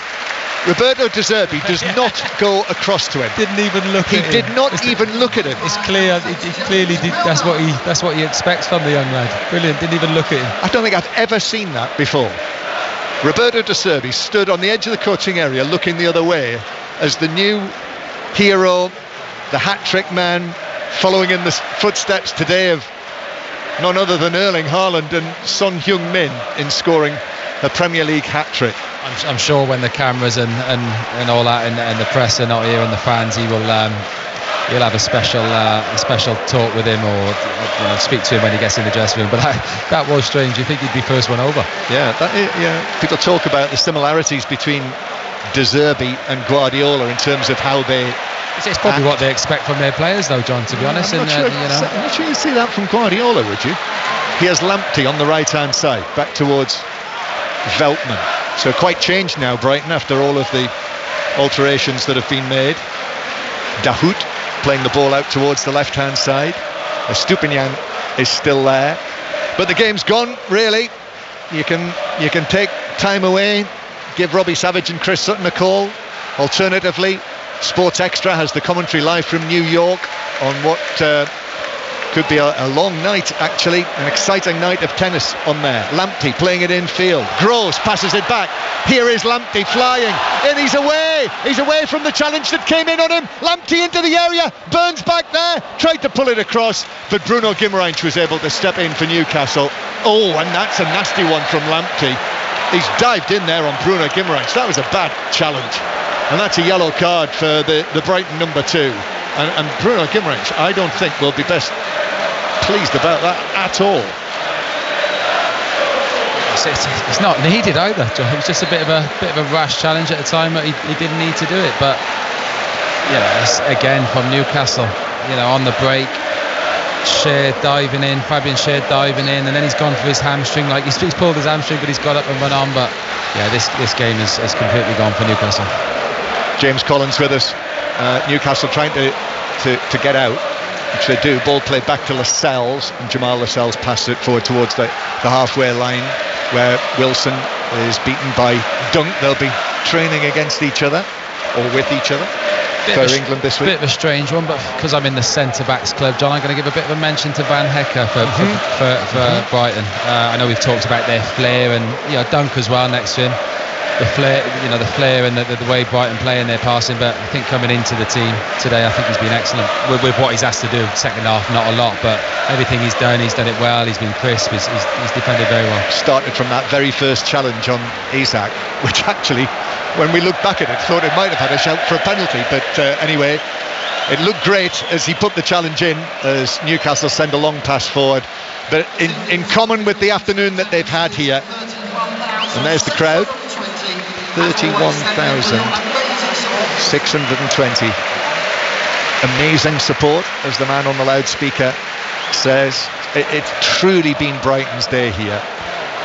Roberto De Zerbi does not go across to him. Didn't even look at him. He did not even look at him. It's clear. He clearly did. That's what he expects from the young lad. Brilliant. Didn't even look at him. I don't think I've ever seen that before. Roberto De Zerbi stood on the edge of the coaching area looking the other way as the new hero, the hat-trick man, following in the footsteps today of none other than Erling Haaland and Son Heung-min in scoring a Premier League hat-trick. I'm sure when the cameras and all that and the press are not here and the fans, he'll have a special talk with him, or speak to him when he gets in the dressing room. But that was strange. You think he'd be first one over? Yeah, people talk about the similarities between De Zerbi and Guardiola in terms of how they. It's probably what they expect from their players, though, John. To be honest, I'm not sure you see that from Guardiola, would you? He has Lamptey on the right-hand side, back towards Veltman. So quite changed now, Brighton, after all of the alterations that have been made. Dahoud playing the ball out towards the left-hand side. Estupinian is still there, but the game's gone. Really, you can take time away, give Robbie Savage and Chris Sutton a call. Alternatively, Sports Extra has the commentary live from New York on what could be a long night, actually, an exciting night of tennis on there. Lamptey playing it in field. Gross passes it back. Here is Lamptey flying, and he's away from the challenge that came in on him. Lamptey into the area, Burns back there, tried to pull it across, but Bruno Guimaraes was able to step in for Newcastle. Oh, and that's a nasty one from Lamptey. He's dived in there on Bruno Guimaraes. That was a bad challenge, and that's a yellow card for the Brighton number 2. And Bruno Guimaraes, I don't think, will be best pleased about that at all. It's not needed either, John. It was just a bit of a rash challenge at a time that he didn't need to do it. But it's again from Newcastle, on the break, Fabian Schär diving in, and then he's gone for his hamstring. Like he's pulled his hamstring, but he's got up and run on. But yeah, this game is completely gone for Newcastle. James Collins with us. Newcastle trying to get out, which they do. Ball played back to Lascelles, and Jamal Lascelles passed it forward towards the halfway line, where Wilson is beaten by Dunk. They'll be training against each other, or with each other, for England this week. Bit of a strange one, but because I'm in the centre-backs club, John, I'm going to give a bit of a mention to Van Hecke for Brighton. I know we've talked about their flair, and Dunk as well next to him. The flair and the way Brighton play in their passing, but I think coming into the team today, I think he's been excellent with what he's asked to do. Second half, not a lot, but everything he's done it well. He's been crisp. He's defended very well. Started from that very first challenge on Isak, which actually, when we look back at it, thought it might have had a shout for a penalty, but anyway, it looked great as he put the challenge in, as Newcastle send a long pass forward. But in common with the afternoon that they've had here, and there's the crowd, 31,620. Amazing support, as the man on the loudspeaker says. It's truly been Brighton's day here,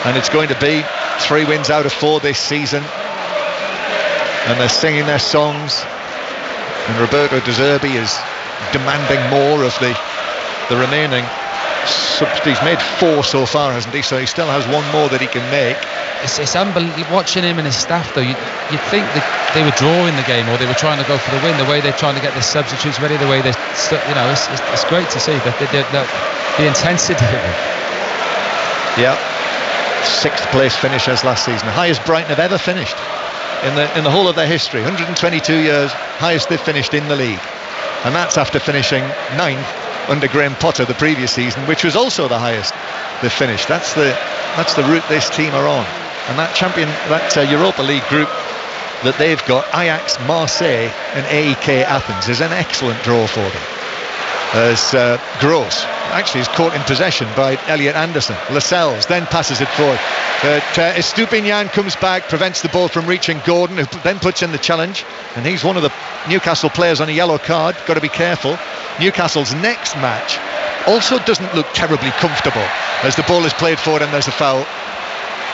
and it's going to be 3 wins out of 4 this season, and they're singing their songs, and Roberto De Zerbi is demanding more of the remaining. He's made 4 so far, hasn't he? So he still has 1 more that he can make. It's unbelievable watching him and his staff, though. You'd think that they were drawing the game, or they were trying to go for the win. The way they're trying to get the substitutes ready, the way they, it's great to see that the intensity of it. Yeah, 6th place finish as last season, the highest Brighton have ever finished in the whole of their history. 122 years, highest they've finished in the league, and that's after finishing 9th under Graham Potter the previous season, which was also the highest they've finished. That's the route this team are on, and that Europa League group that they've got, Ajax, Marseille and AEK Athens, is an excellent draw for them. As Gross actually is caught in possession by Elliot Anderson. Lascelles then passes it forward, but Estupiñán comes back, prevents the ball from reaching Gordon, who then puts in the challenge, and he's one of the Newcastle players on a yellow card. Got to be careful. Newcastle's next match also doesn't look terribly comfortable, as the ball is played forward and there's a foul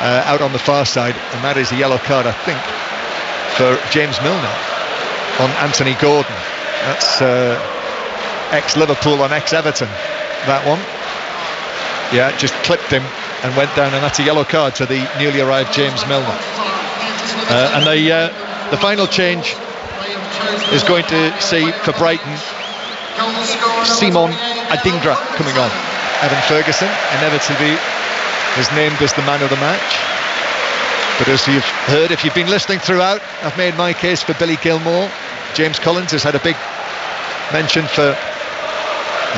out on the far side, and that is a yellow card, I think, for James Milner on Anthony Gordon. That's ex-Liverpool on ex-Everton, that one. Yeah, just clipped him and went down, and that's a yellow card to the newly arrived James Milner. And the final change is going to see, for Brighton, Simon Adingra coming on. Evan Ferguson inevitably is named as the man of the match, but as you've heard, if you've been listening throughout, I've made my case for Billy Gilmore. James Collins has had a big mention for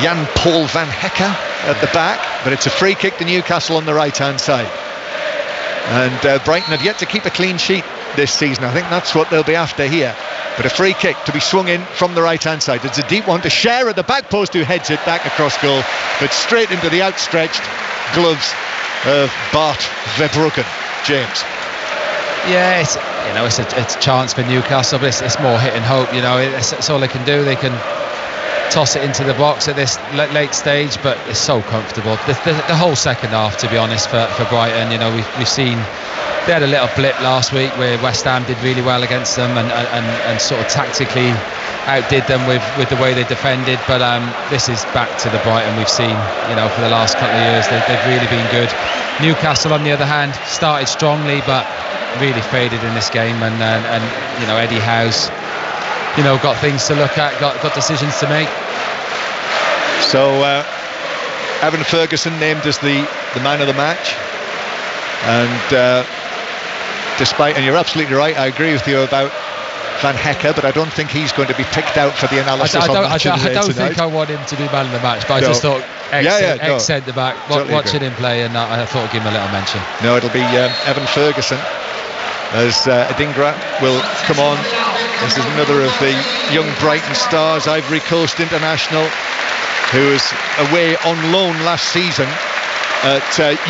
Jan-Paul Van Hecke at the back, but it's a free kick to Newcastle on the right hand side, and Brighton have yet to keep a clean sheet this season. I think that's what they'll be after here. But a free kick to be swung in from the right-hand side. It's a deep one to Schär at the back post, who heads it back across goal, but straight into the outstretched gloves of Bart Verbruggen. James. Yeah, it's a chance for Newcastle, but it's more hit and hope. It's all they can do. They can toss it into the box at this late stage, but it's so comfortable. The whole second half, to be honest, for Brighton. We've seen. They had a little blip last week where West Ham did really well against them and sort of tactically outdid them with the way they defended, but this is back to the Brighton we've seen for the last couple of years. They've really been good. Newcastle, on the other hand, started strongly but really faded in this game, and Eddie Howe's got things to look at, got decisions to make. So Evan Ferguson named as the man of the match, and and you're absolutely right, I agree with you about Van Hecke, but I don't think he's going to be picked out for the analysis. I don't think I want him to be man of the match, but I just thought ex-centre-back, watching him play, and I thought I'd give him a little mention. No, it'll be Evan Ferguson, as Adingra will come on. This is another of the young Brighton stars, Ivory Coast international, who was away on loan last season at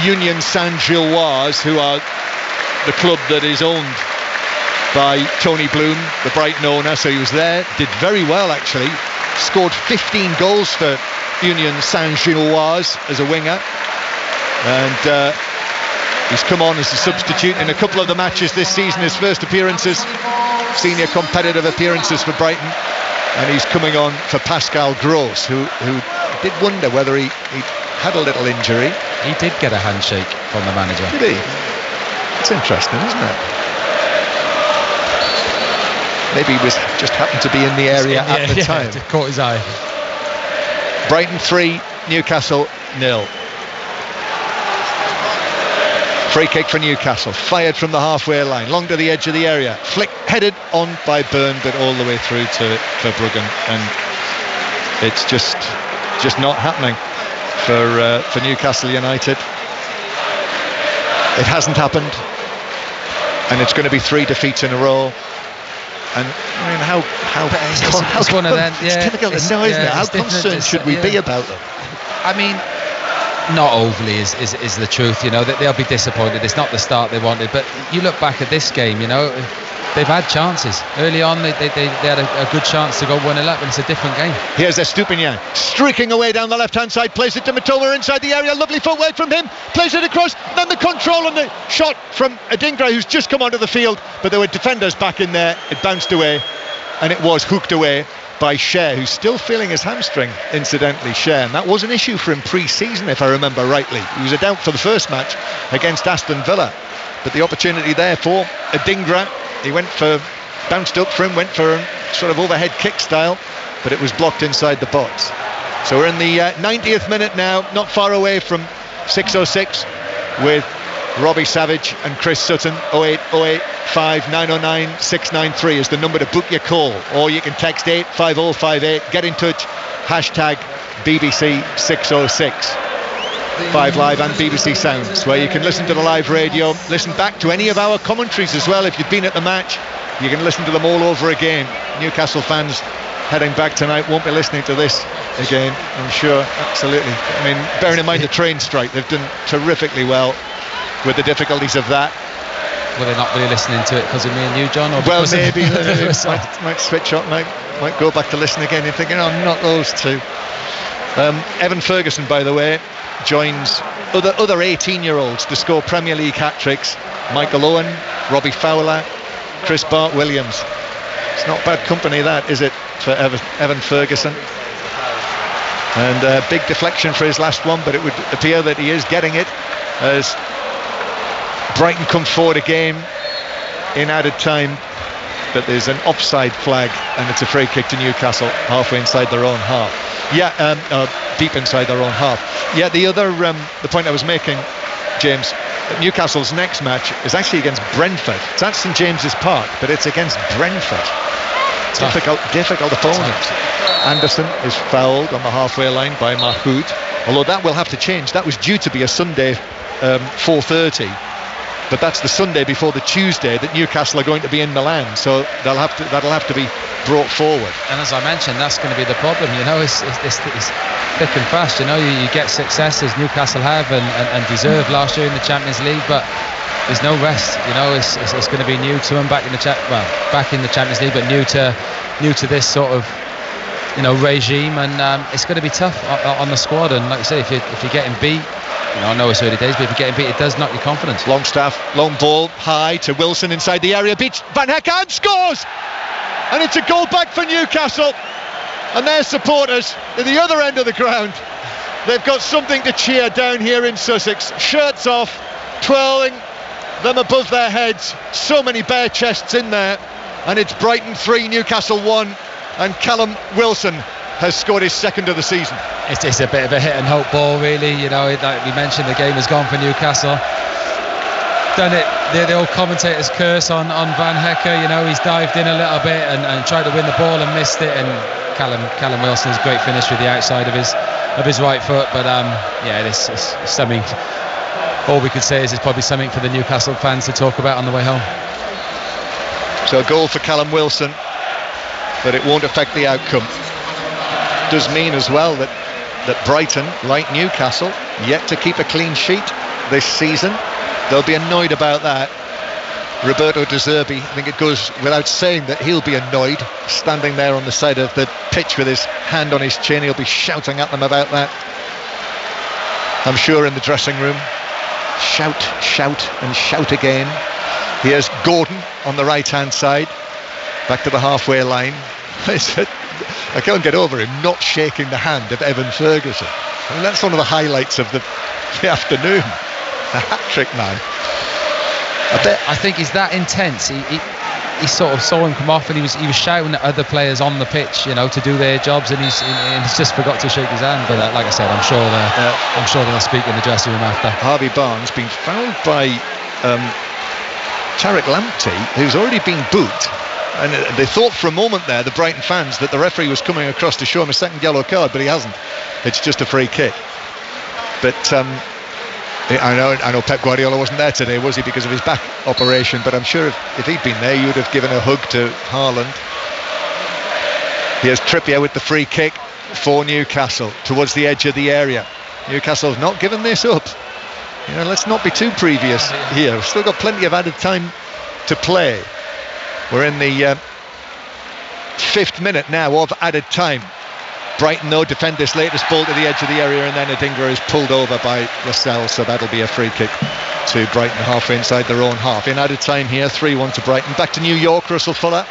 Union Saint-Gilloise, who are the club that is owned by Tony Bloom, the Brighton owner, so he was there, did very well actually, scored 15 goals for Union Saint-Gilloise as a winger, and he's come on as a substitute in a couple of the matches this season, his first appearances, senior competitive appearances for Brighton, and he's coming on for Pascal Gross, who did wonder whether he had a little injury. He did get a handshake from the manager. Did he? It's interesting, isn't it? Maybe he was just happened to be in the area at the time. It caught his eye. Brighton 3, Newcastle 0. Free kick for Newcastle, fired from the halfway line, long to the edge of the area, flick headed on by Byrne, but all the way through to Verbruggen, and it's just not happening for Newcastle United. It hasn't happened, and it's going to be 3 defeats in a row. And I mean, how it's one of them. It's difficult to know, isn't it? How concerned should we be about them? I mean, not overly is the truth. You know, that they'll be disappointed. It's not the start they wanted. But you look back at this game, you know, they've had chances early on. They had a good chance to go 1-11. It's a different game. Here's Estupinian streaking away down the left hand side, plays it to Matoma inside the area, lovely footwork from him, plays it across, then the control on the shot from Adingra, who's just come onto the field, but there were defenders back in there. It bounced away, and it was hooked away by Cher, who's still feeling his hamstring, incidentally, Cher, and that was an issue for him pre-season, if I remember rightly. He was a doubt for the first match against Aston Villa, but the opportunity there for Adingra, he bounced up for him, went for a sort of overhead kick style, but it was blocked inside the box. So we're in the 90th minute now, not far away from 6:06, with Robbie Savage and Chris Sutton. 08085 909 693 is the number to book your call, or you can text 85058, get in touch, hashtag BBC 606. 5 Live and BBC Sounds, where you can listen to the live radio, listen back to any of our commentaries as well. If you've been at the match, you can listen to them all over again. Newcastle fans heading back tonight won't be listening to this again, I'm sure. Absolutely. I mean, bearing in mind the train strike, they've done terrifically well with the difficulties of that. Well, they're not really listening to it because of me and you, John, or well, maybe might switch up, might go back to listen again and thinking, oh, not those two. Evan Ferguson, by the way, joins other 18-year-olds to score Premier League hat-tricks. Michael Owen, Robbie Fowler, Chris Bart-Williams. It's not bad company, that, is it, for Evan Ferguson? And big deflection for his last one, but it would appear that he is getting it as Brighton come forward again in added time, but there's an offside flag and it's a free kick to Newcastle halfway inside their own half. Deep inside their own half. The point I was making, James, Newcastle's next match is actually against Brentford. It's at St James's Park, but it's against Brentford. Difficult opponent. Anderson is fouled on the halfway line by Mahoud, although that will have to change. That was due to be a Sunday 4:30, but that's the Sunday before the Tuesday that Newcastle are going to be in Milan, so that'll have to be brought forward. And as I mentioned, that's going to be the problem. You know, it's thick and fast. You know, you get success as Newcastle have and deserved last year in the Champions League, but there's no rest. You know, it's going to be new to them back in the Champions League, but new to this sort of, you know, regime, and it's going to be tough on the squad. And like you say, if you're getting beat, you know, I know it's early days, but if you're getting beat, it does knock your confidence. Longstaff, long ball, high to Wilson inside the area, beats Van Hecke and scores! And it's a goal back for Newcastle. And their supporters at the other end of the ground, they've got something to cheer down here in Sussex. Shirts off, twirling them above their heads. So many bare chests in there. And it's Brighton 3, Newcastle 1, and Callum Wilson has scored his second of the season. It's a bit of a hit and hope ball, really. You know, like we mentioned, the game has gone for Newcastle. Done it, the old commentator's curse on Van Hecke. You know, he's dived in a little bit and tried to win the ball and missed it. And Callum Wilson's great finish with the outside of his right foot. But this is something. All we could say is it's probably something for the Newcastle fans to talk about on the way home. So a goal for Callum Wilson, but it won't affect the outcome. Does mean as well that Brighton, like Newcastle, yet to keep a clean sheet this season. They'll be annoyed about that. Roberto De Zerbi, I think it goes without saying that he'll be annoyed, standing there on the side of the pitch with his hand on his chin. He'll be shouting at them about that, I'm sure, in the dressing room. Shout, shout and shout again. Here's Gordon on the right hand side, back to the halfway line. I can't get over him not shaking the hand of Evan Ferguson. I mean, that's one of the highlights of the afternoon. A hat-trick man. I think he's that intense. He sort of saw him come off, and he was shouting at other players on the pitch, to do their jobs, and he's just forgot to shake his hand. But like I said, I'm sure they'll speak in the dressing room after. Harvey Barnes being fouled by Tariq Lamptey, who's already been booked. And they thought for a moment there, the Brighton fans, that the referee was coming across to show him a second yellow card, but he hasn't. It's just a free kick. But I know Pep Guardiola wasn't there today, was he, because of his back operation, but I'm sure if he'd been there, you'd have given a hug to Haaland. Here's Trippier with the free kick for Newcastle towards the edge of the area. Newcastle's not given this up. Let's not be too previous here. We've still got plenty of added time to play. We're in the 5th minute now of added time. Brighton, though, defend this latest ball to the edge of the area, and then Adingra is pulled over by Lascelles, so that'll be a free kick to Brighton, halfway inside their own half. In added time here, 3-1 to Brighton. Back to New York, Russell Fuller.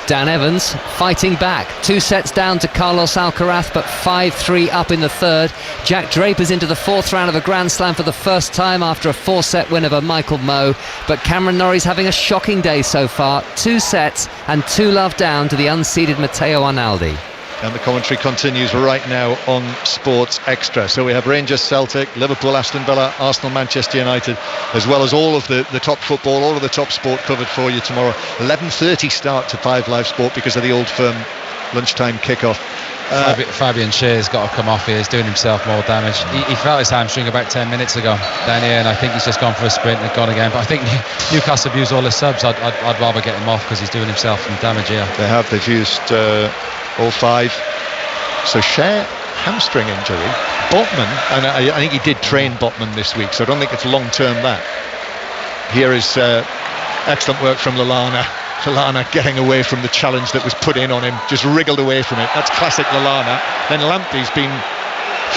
Dan Evans fighting back. 2 sets down to Carlos Alcaraz, but 5-3 up in the third. Jack Draper's into the 4th round of a Grand Slam for the first time after a 4-set win over Michael Moe. But Cameron Norrie's having a shocking day so far. 2 sets and 2-love down to the unseeded Matteo Arnaldi. And the commentary continues right now on Sports Extra. So we have Rangers Celtic, Liverpool Aston Villa, Arsenal Manchester United, as well as all of the top football, all of the top sport covered for you tomorrow. 11:30 start to 5 Live Sport because of the Old Firm lunchtime kickoff. Fabian Schär's got to come off here. He's doing himself more damage. He felt his hamstring about 10 minutes ago down here, and I think he's just gone for a sprint and gone again. But I think Newcastle have used all the subs. I'd rather get him off because he's doing himself some damage here. They've used all 5. So Schär, hamstring injury. Botman, and I think he did train Botman this week, so I don't think it's long term that. Here is excellent work from Lallana. Lallana getting away from the challenge that was put in on him, just wriggled away from it. That's classic Lallana. Then Lamptey's been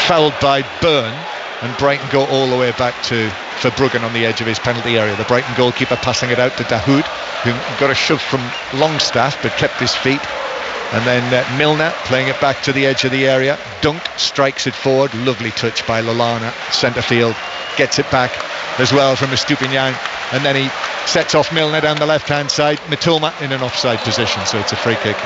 fouled by Byrne, and Brighton go all the way back to Verbruggen on the edge of his penalty area. The Brighton goalkeeper passing it out to Dahoud, who got a shove from Longstaff but kept his feet. And then Milner playing it back to the edge of the area. Dunk strikes it forward. Lovely touch by Lallana. Centre field. Gets it back as well from Estupiñán. And then he sets off Milner down the left-hand side. Mitoma in an offside position. So it's a free kick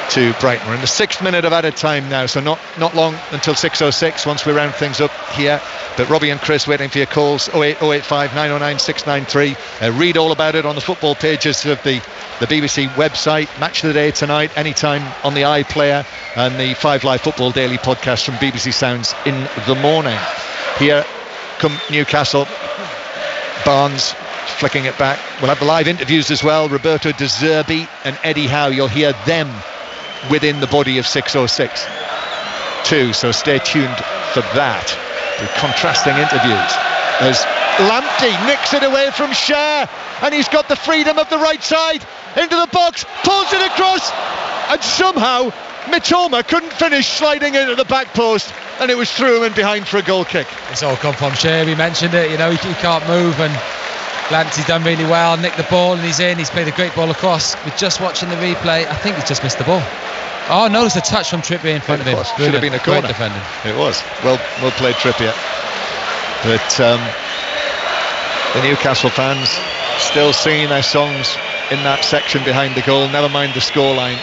to Brighton. We're in the 6th minute of added time now. So not long until 6:06 once we round things up here. But Robbie and Chris waiting for your calls. 08085 909 693. Read all about it on the football pages of the BBC website. Match of the day tonight, anytime on the iPlayer, and the 5 Live Football Daily podcast from BBC Sounds in the morning. Here come Newcastle. Barnes flicking it back. We'll have the live interviews as well. Roberto De Zerbi and Eddie Howe. You'll hear them within the body of 6:06 too, so stay tuned for that. The contrasting interviews as Lamptey nicks it away from Schär, and he's got the freedom of the right side into the box, pulls it across, and somehow Mitoma couldn't finish sliding into the back post, and it was through him and behind for a goal kick. It's all come from Schär. We mentioned it, he can't move, and Lamptey's done really well, nicked the ball, and he's played a great ball across. We're just watching the replay. I think he's just missed the ball. Oh no, there's a touch from Trippier in front of him. Should have been a corner. Great defending. It was. Well played, Trippier. But the Newcastle fans still singing their songs in that section behind the goal, never mind the scoreline.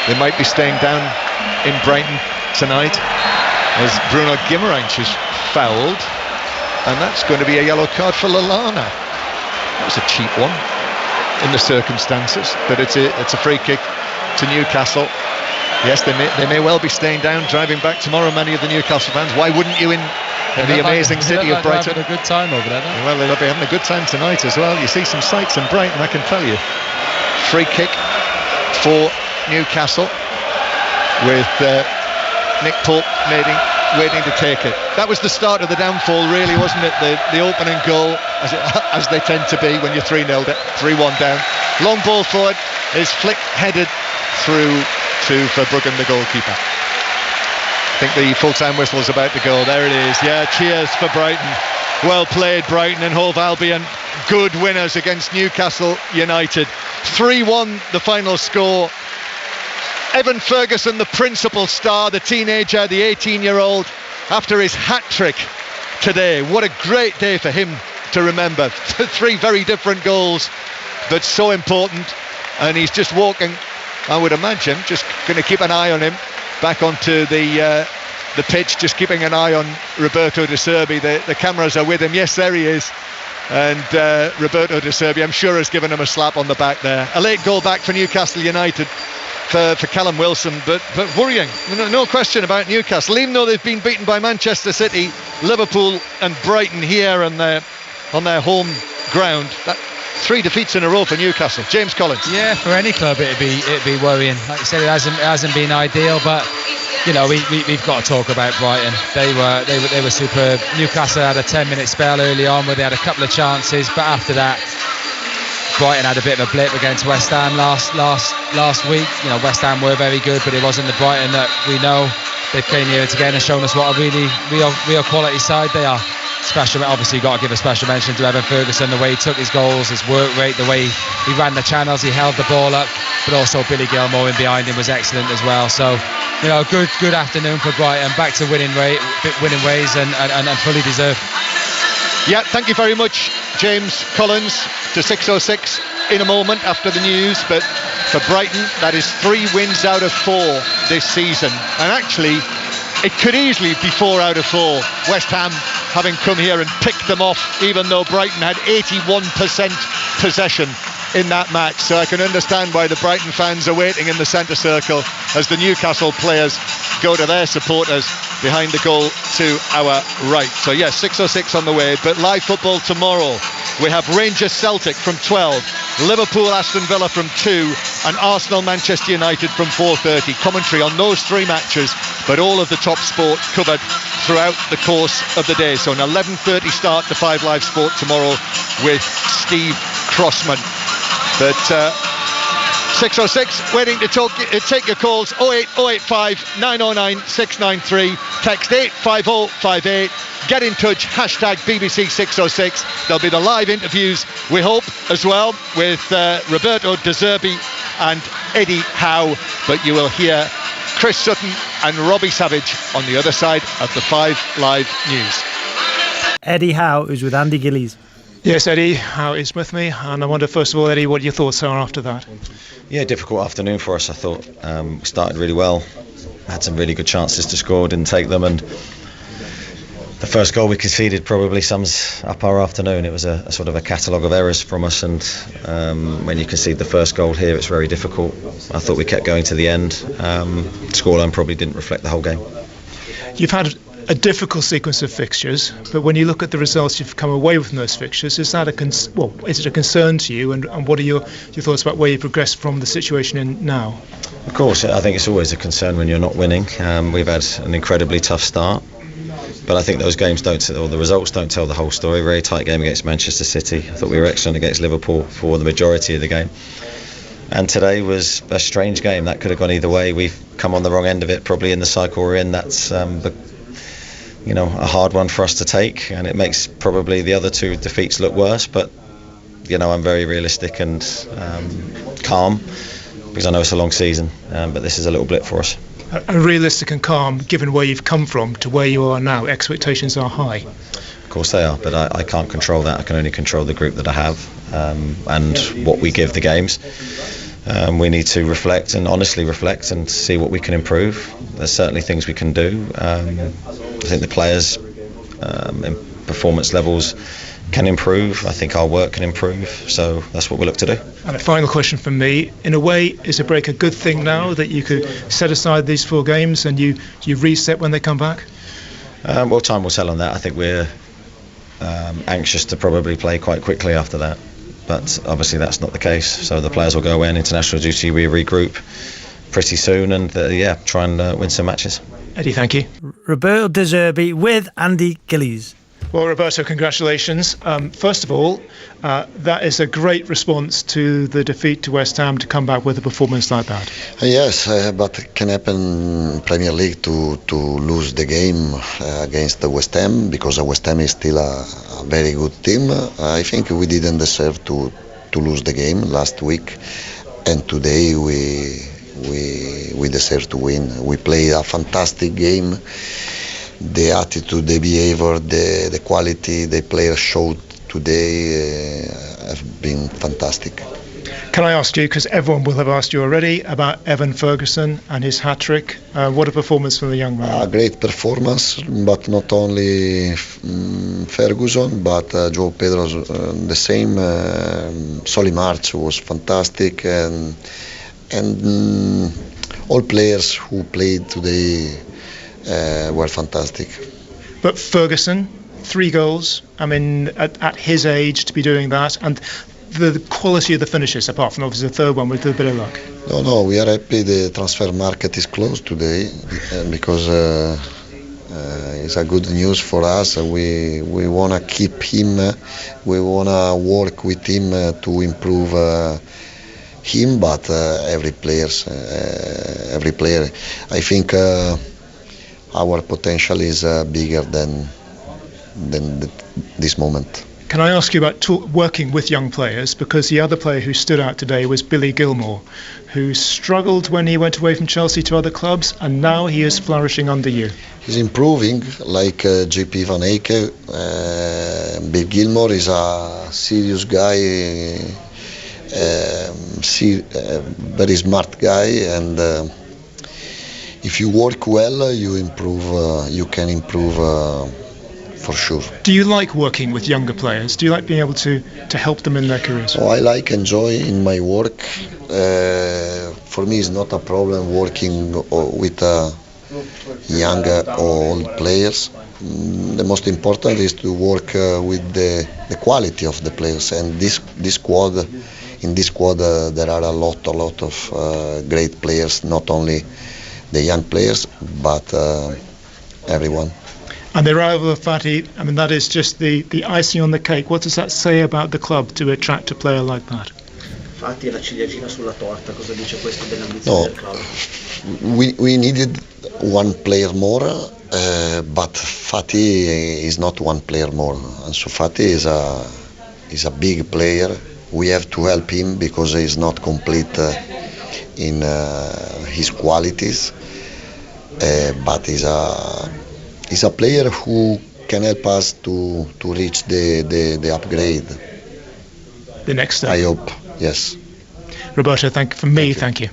They might be staying down in Brighton tonight as Bruno Guimaraes is fouled, and that's going to be a yellow card for Lallana. That was a cheap one in the circumstances, but it's a free kick to Newcastle. Yes, they may well be staying down, driving back tomorrow, many of the Newcastle fans. Why wouldn't you in the amazing city of Brighton? They're having a good time over there. Well, they'll be having a good time tonight as well. You see some sights in Brighton, I can tell you. Free kick for Newcastle with Nick Pope waiting to take it. That was the start of the downfall, really, wasn't it? The opening goal as they tend to be when you're 3-1 down. Long ball forward is headed through to Verbruggen, the goalkeeper. I think the full-time whistle is about to go. There it is. Yeah, cheers for Brighton. Well played, Brighton and Hove Albion. Good winners against Newcastle United. 3-1 the final score. Evan Ferguson, the principal star, the teenager, the 18-year-old, after his hat-trick today. What a great day for him to remember. 3 very different goals, but so important. And he's just walking, I would imagine, just going to keep an eye on him back onto the pitch, just keeping an eye on Roberto De Zerbi. The cameras are with him. Yes, there he is. And Roberto De Zerbi, I'm sure, has given him a slap on the back there. A late goal back for Newcastle United for Callum Wilson, but worrying, no question about Newcastle. Even though they've been beaten by Manchester City, Liverpool and Brighton here on their home ground. 3 defeats in a row for Newcastle. James Collins. Yeah, for any club it'd be worrying. Like you said, it hasn't been ideal, but you know we've got to talk about Brighton. They were superb. Newcastle had a 10-minute spell early on where they had a couple of chances, but after that, Brighton had a bit of a blip against West Ham last week. You know, West Ham were very good, but it wasn't the Brighton that we know. They came here again and shown us what a really real quality side they are. Special, obviously, you've got to give a special mention to Evan Ferguson, the way he took his goals, his work rate, the way he ran the channels, he held the ball up, but also Billy Gilmore in behind him was excellent as well. So, you know, good afternoon for Brighton, back to winning ways and fully deserved. Yeah, thank you very much, James Collins, to 606 in a moment after the news. But for Brighton, that is 3 wins out of 4 this season, and actually it could easily be 4 out of 4. West Ham having come here and picked them off, even though Brighton had 81% possession in that match. So I can understand why the Brighton fans are waiting in the centre circle as the Newcastle players go to their supporters behind the goal to our right. So yes, 606 on the way, but live football tomorrow. We have Rangers Celtic from 12, Liverpool Aston Villa from 2, and Arsenal Manchester United from 4:30. Commentary on those 3 matches, but all of the top sport covered throughout the course of the day. So an 11:30 start to 5 Live Sport tomorrow with Steve Crossman. But 606 waiting to take your calls. 08085 909 693. Text 85058. Get in touch, hashtag BBC 606. There'll be the live interviews, we hope, as well, with Roberto De Zerbi and Eddie Howe. But you will hear Chris Sutton and Robbie Savage on the other side of the 5 Live News. Eddie Howe is with Andy Gillies. Yes, Eddie Howe is with me, and I wonder, first of all, Eddie, what your thoughts are after that. Yeah, difficult afternoon for us, I thought. We started really well, had some really good chances to score, didn't take them, and the first goal we conceded probably sums up our afternoon. It was a sort of a catalogue of errors from us, and when you concede the first goal here, it's very difficult. I thought we kept going to the end. Scoreline probably didn't reflect the whole game. You've had a difficult sequence of fixtures, but when you look at the results you've come away with from those fixtures, is that is it a concern to you, and what are your thoughts about where you progress from the situation in now? Of course, I think it's always a concern when you're not winning. We've had an incredibly tough start, but I think those games the results don't tell the whole story. Very tight game against Manchester City. I thought we were excellent against Liverpool for the majority of the game. And today was a strange game. That could have gone either way. We've come on the wrong end of it, probably in the cycle we're in. That's a hard one for us to take, and it makes probably the other 2 defeats look worse. But I'm very realistic and calm, because I know it's a long season, but this is a little blip for us. And realistic and calm, given where you've come from to where you are now, expectations are high. Of course they are, but I can't control that. I can only control the group that I have, and what we give the games. We need to honestly reflect and see what we can improve. There's certainly things we can do. I think the players' in performance levels can improve. I think our work can improve. So that's what we look to do. And a final question from me. In a way, is a break a good thing now that you could set aside these 4 games and you reset when they come back? Well, time will tell on that. I think we're anxious to probably play quite quickly after that. But obviously that's not the case. So the players will go away on international duty. We regroup pretty soon and try and win some matches. Eddie, thank you. Roberto De Zerbi with Andy Gillies. Well, Roberto, congratulations. First of all, that is a great response to the defeat to West Ham to come back with a performance like that. Yes, but it can happen in Premier League to lose the game against the West Ham, because the West Ham is still a very good team. I think we didn't deserve to lose the game last week, and today we deserve to win. We played a fantastic game. The attitude, the behavior, the quality the players showed today have been fantastic. Can I ask you, because everyone will have asked you already, about Evan Ferguson and his hat-trick? What a performance from the young man. A great performance, but not only Ferguson, but Joe Pedro the same. Solly March was fantastic, and all players who played today were fantastic. But Ferguson, 3 goals. I mean, at his age to be doing that, and the quality of the finishes, apart from obviously the third one with a bit of luck. No, we are happy the transfer market is closed today, because it's a good news for us. We want to keep him. We want to work with him to improve him. But every player, I think. Our potential is bigger than this moment. Can I ask you about working with young players? Because the other player who stood out today was Billy Gilmour, who struggled when he went away from Chelsea to other clubs, and now he is flourishing under you. He's improving, like JP Van Eyck. Bill Gilmour is a serious guy, very smart guy, and if you work well, you improve. You can improve for sure. Do you like working with younger players? Do you like being able to help them in their careers? Oh, I enjoy in my work. For me, it's not a problem working with younger or old players. The most important is to work with the quality of the players, and this squad. In this squad, there are a lot of great players, not only the young players, but everyone. And the arrival of Fati, I mean, that is just the icing on the cake. What does that say about the club to attract a player like that? Fati è la ciliegina sulla torta. Cosa dice questo dell'ambizione del club? We needed one player more, but Fati is not one player more. And so Fati is a big player. We have to help him because he is not complete in his qualities, but he's a player who can help us to reach the upgrade. The next step. I hope, yes. Roberto, thank you.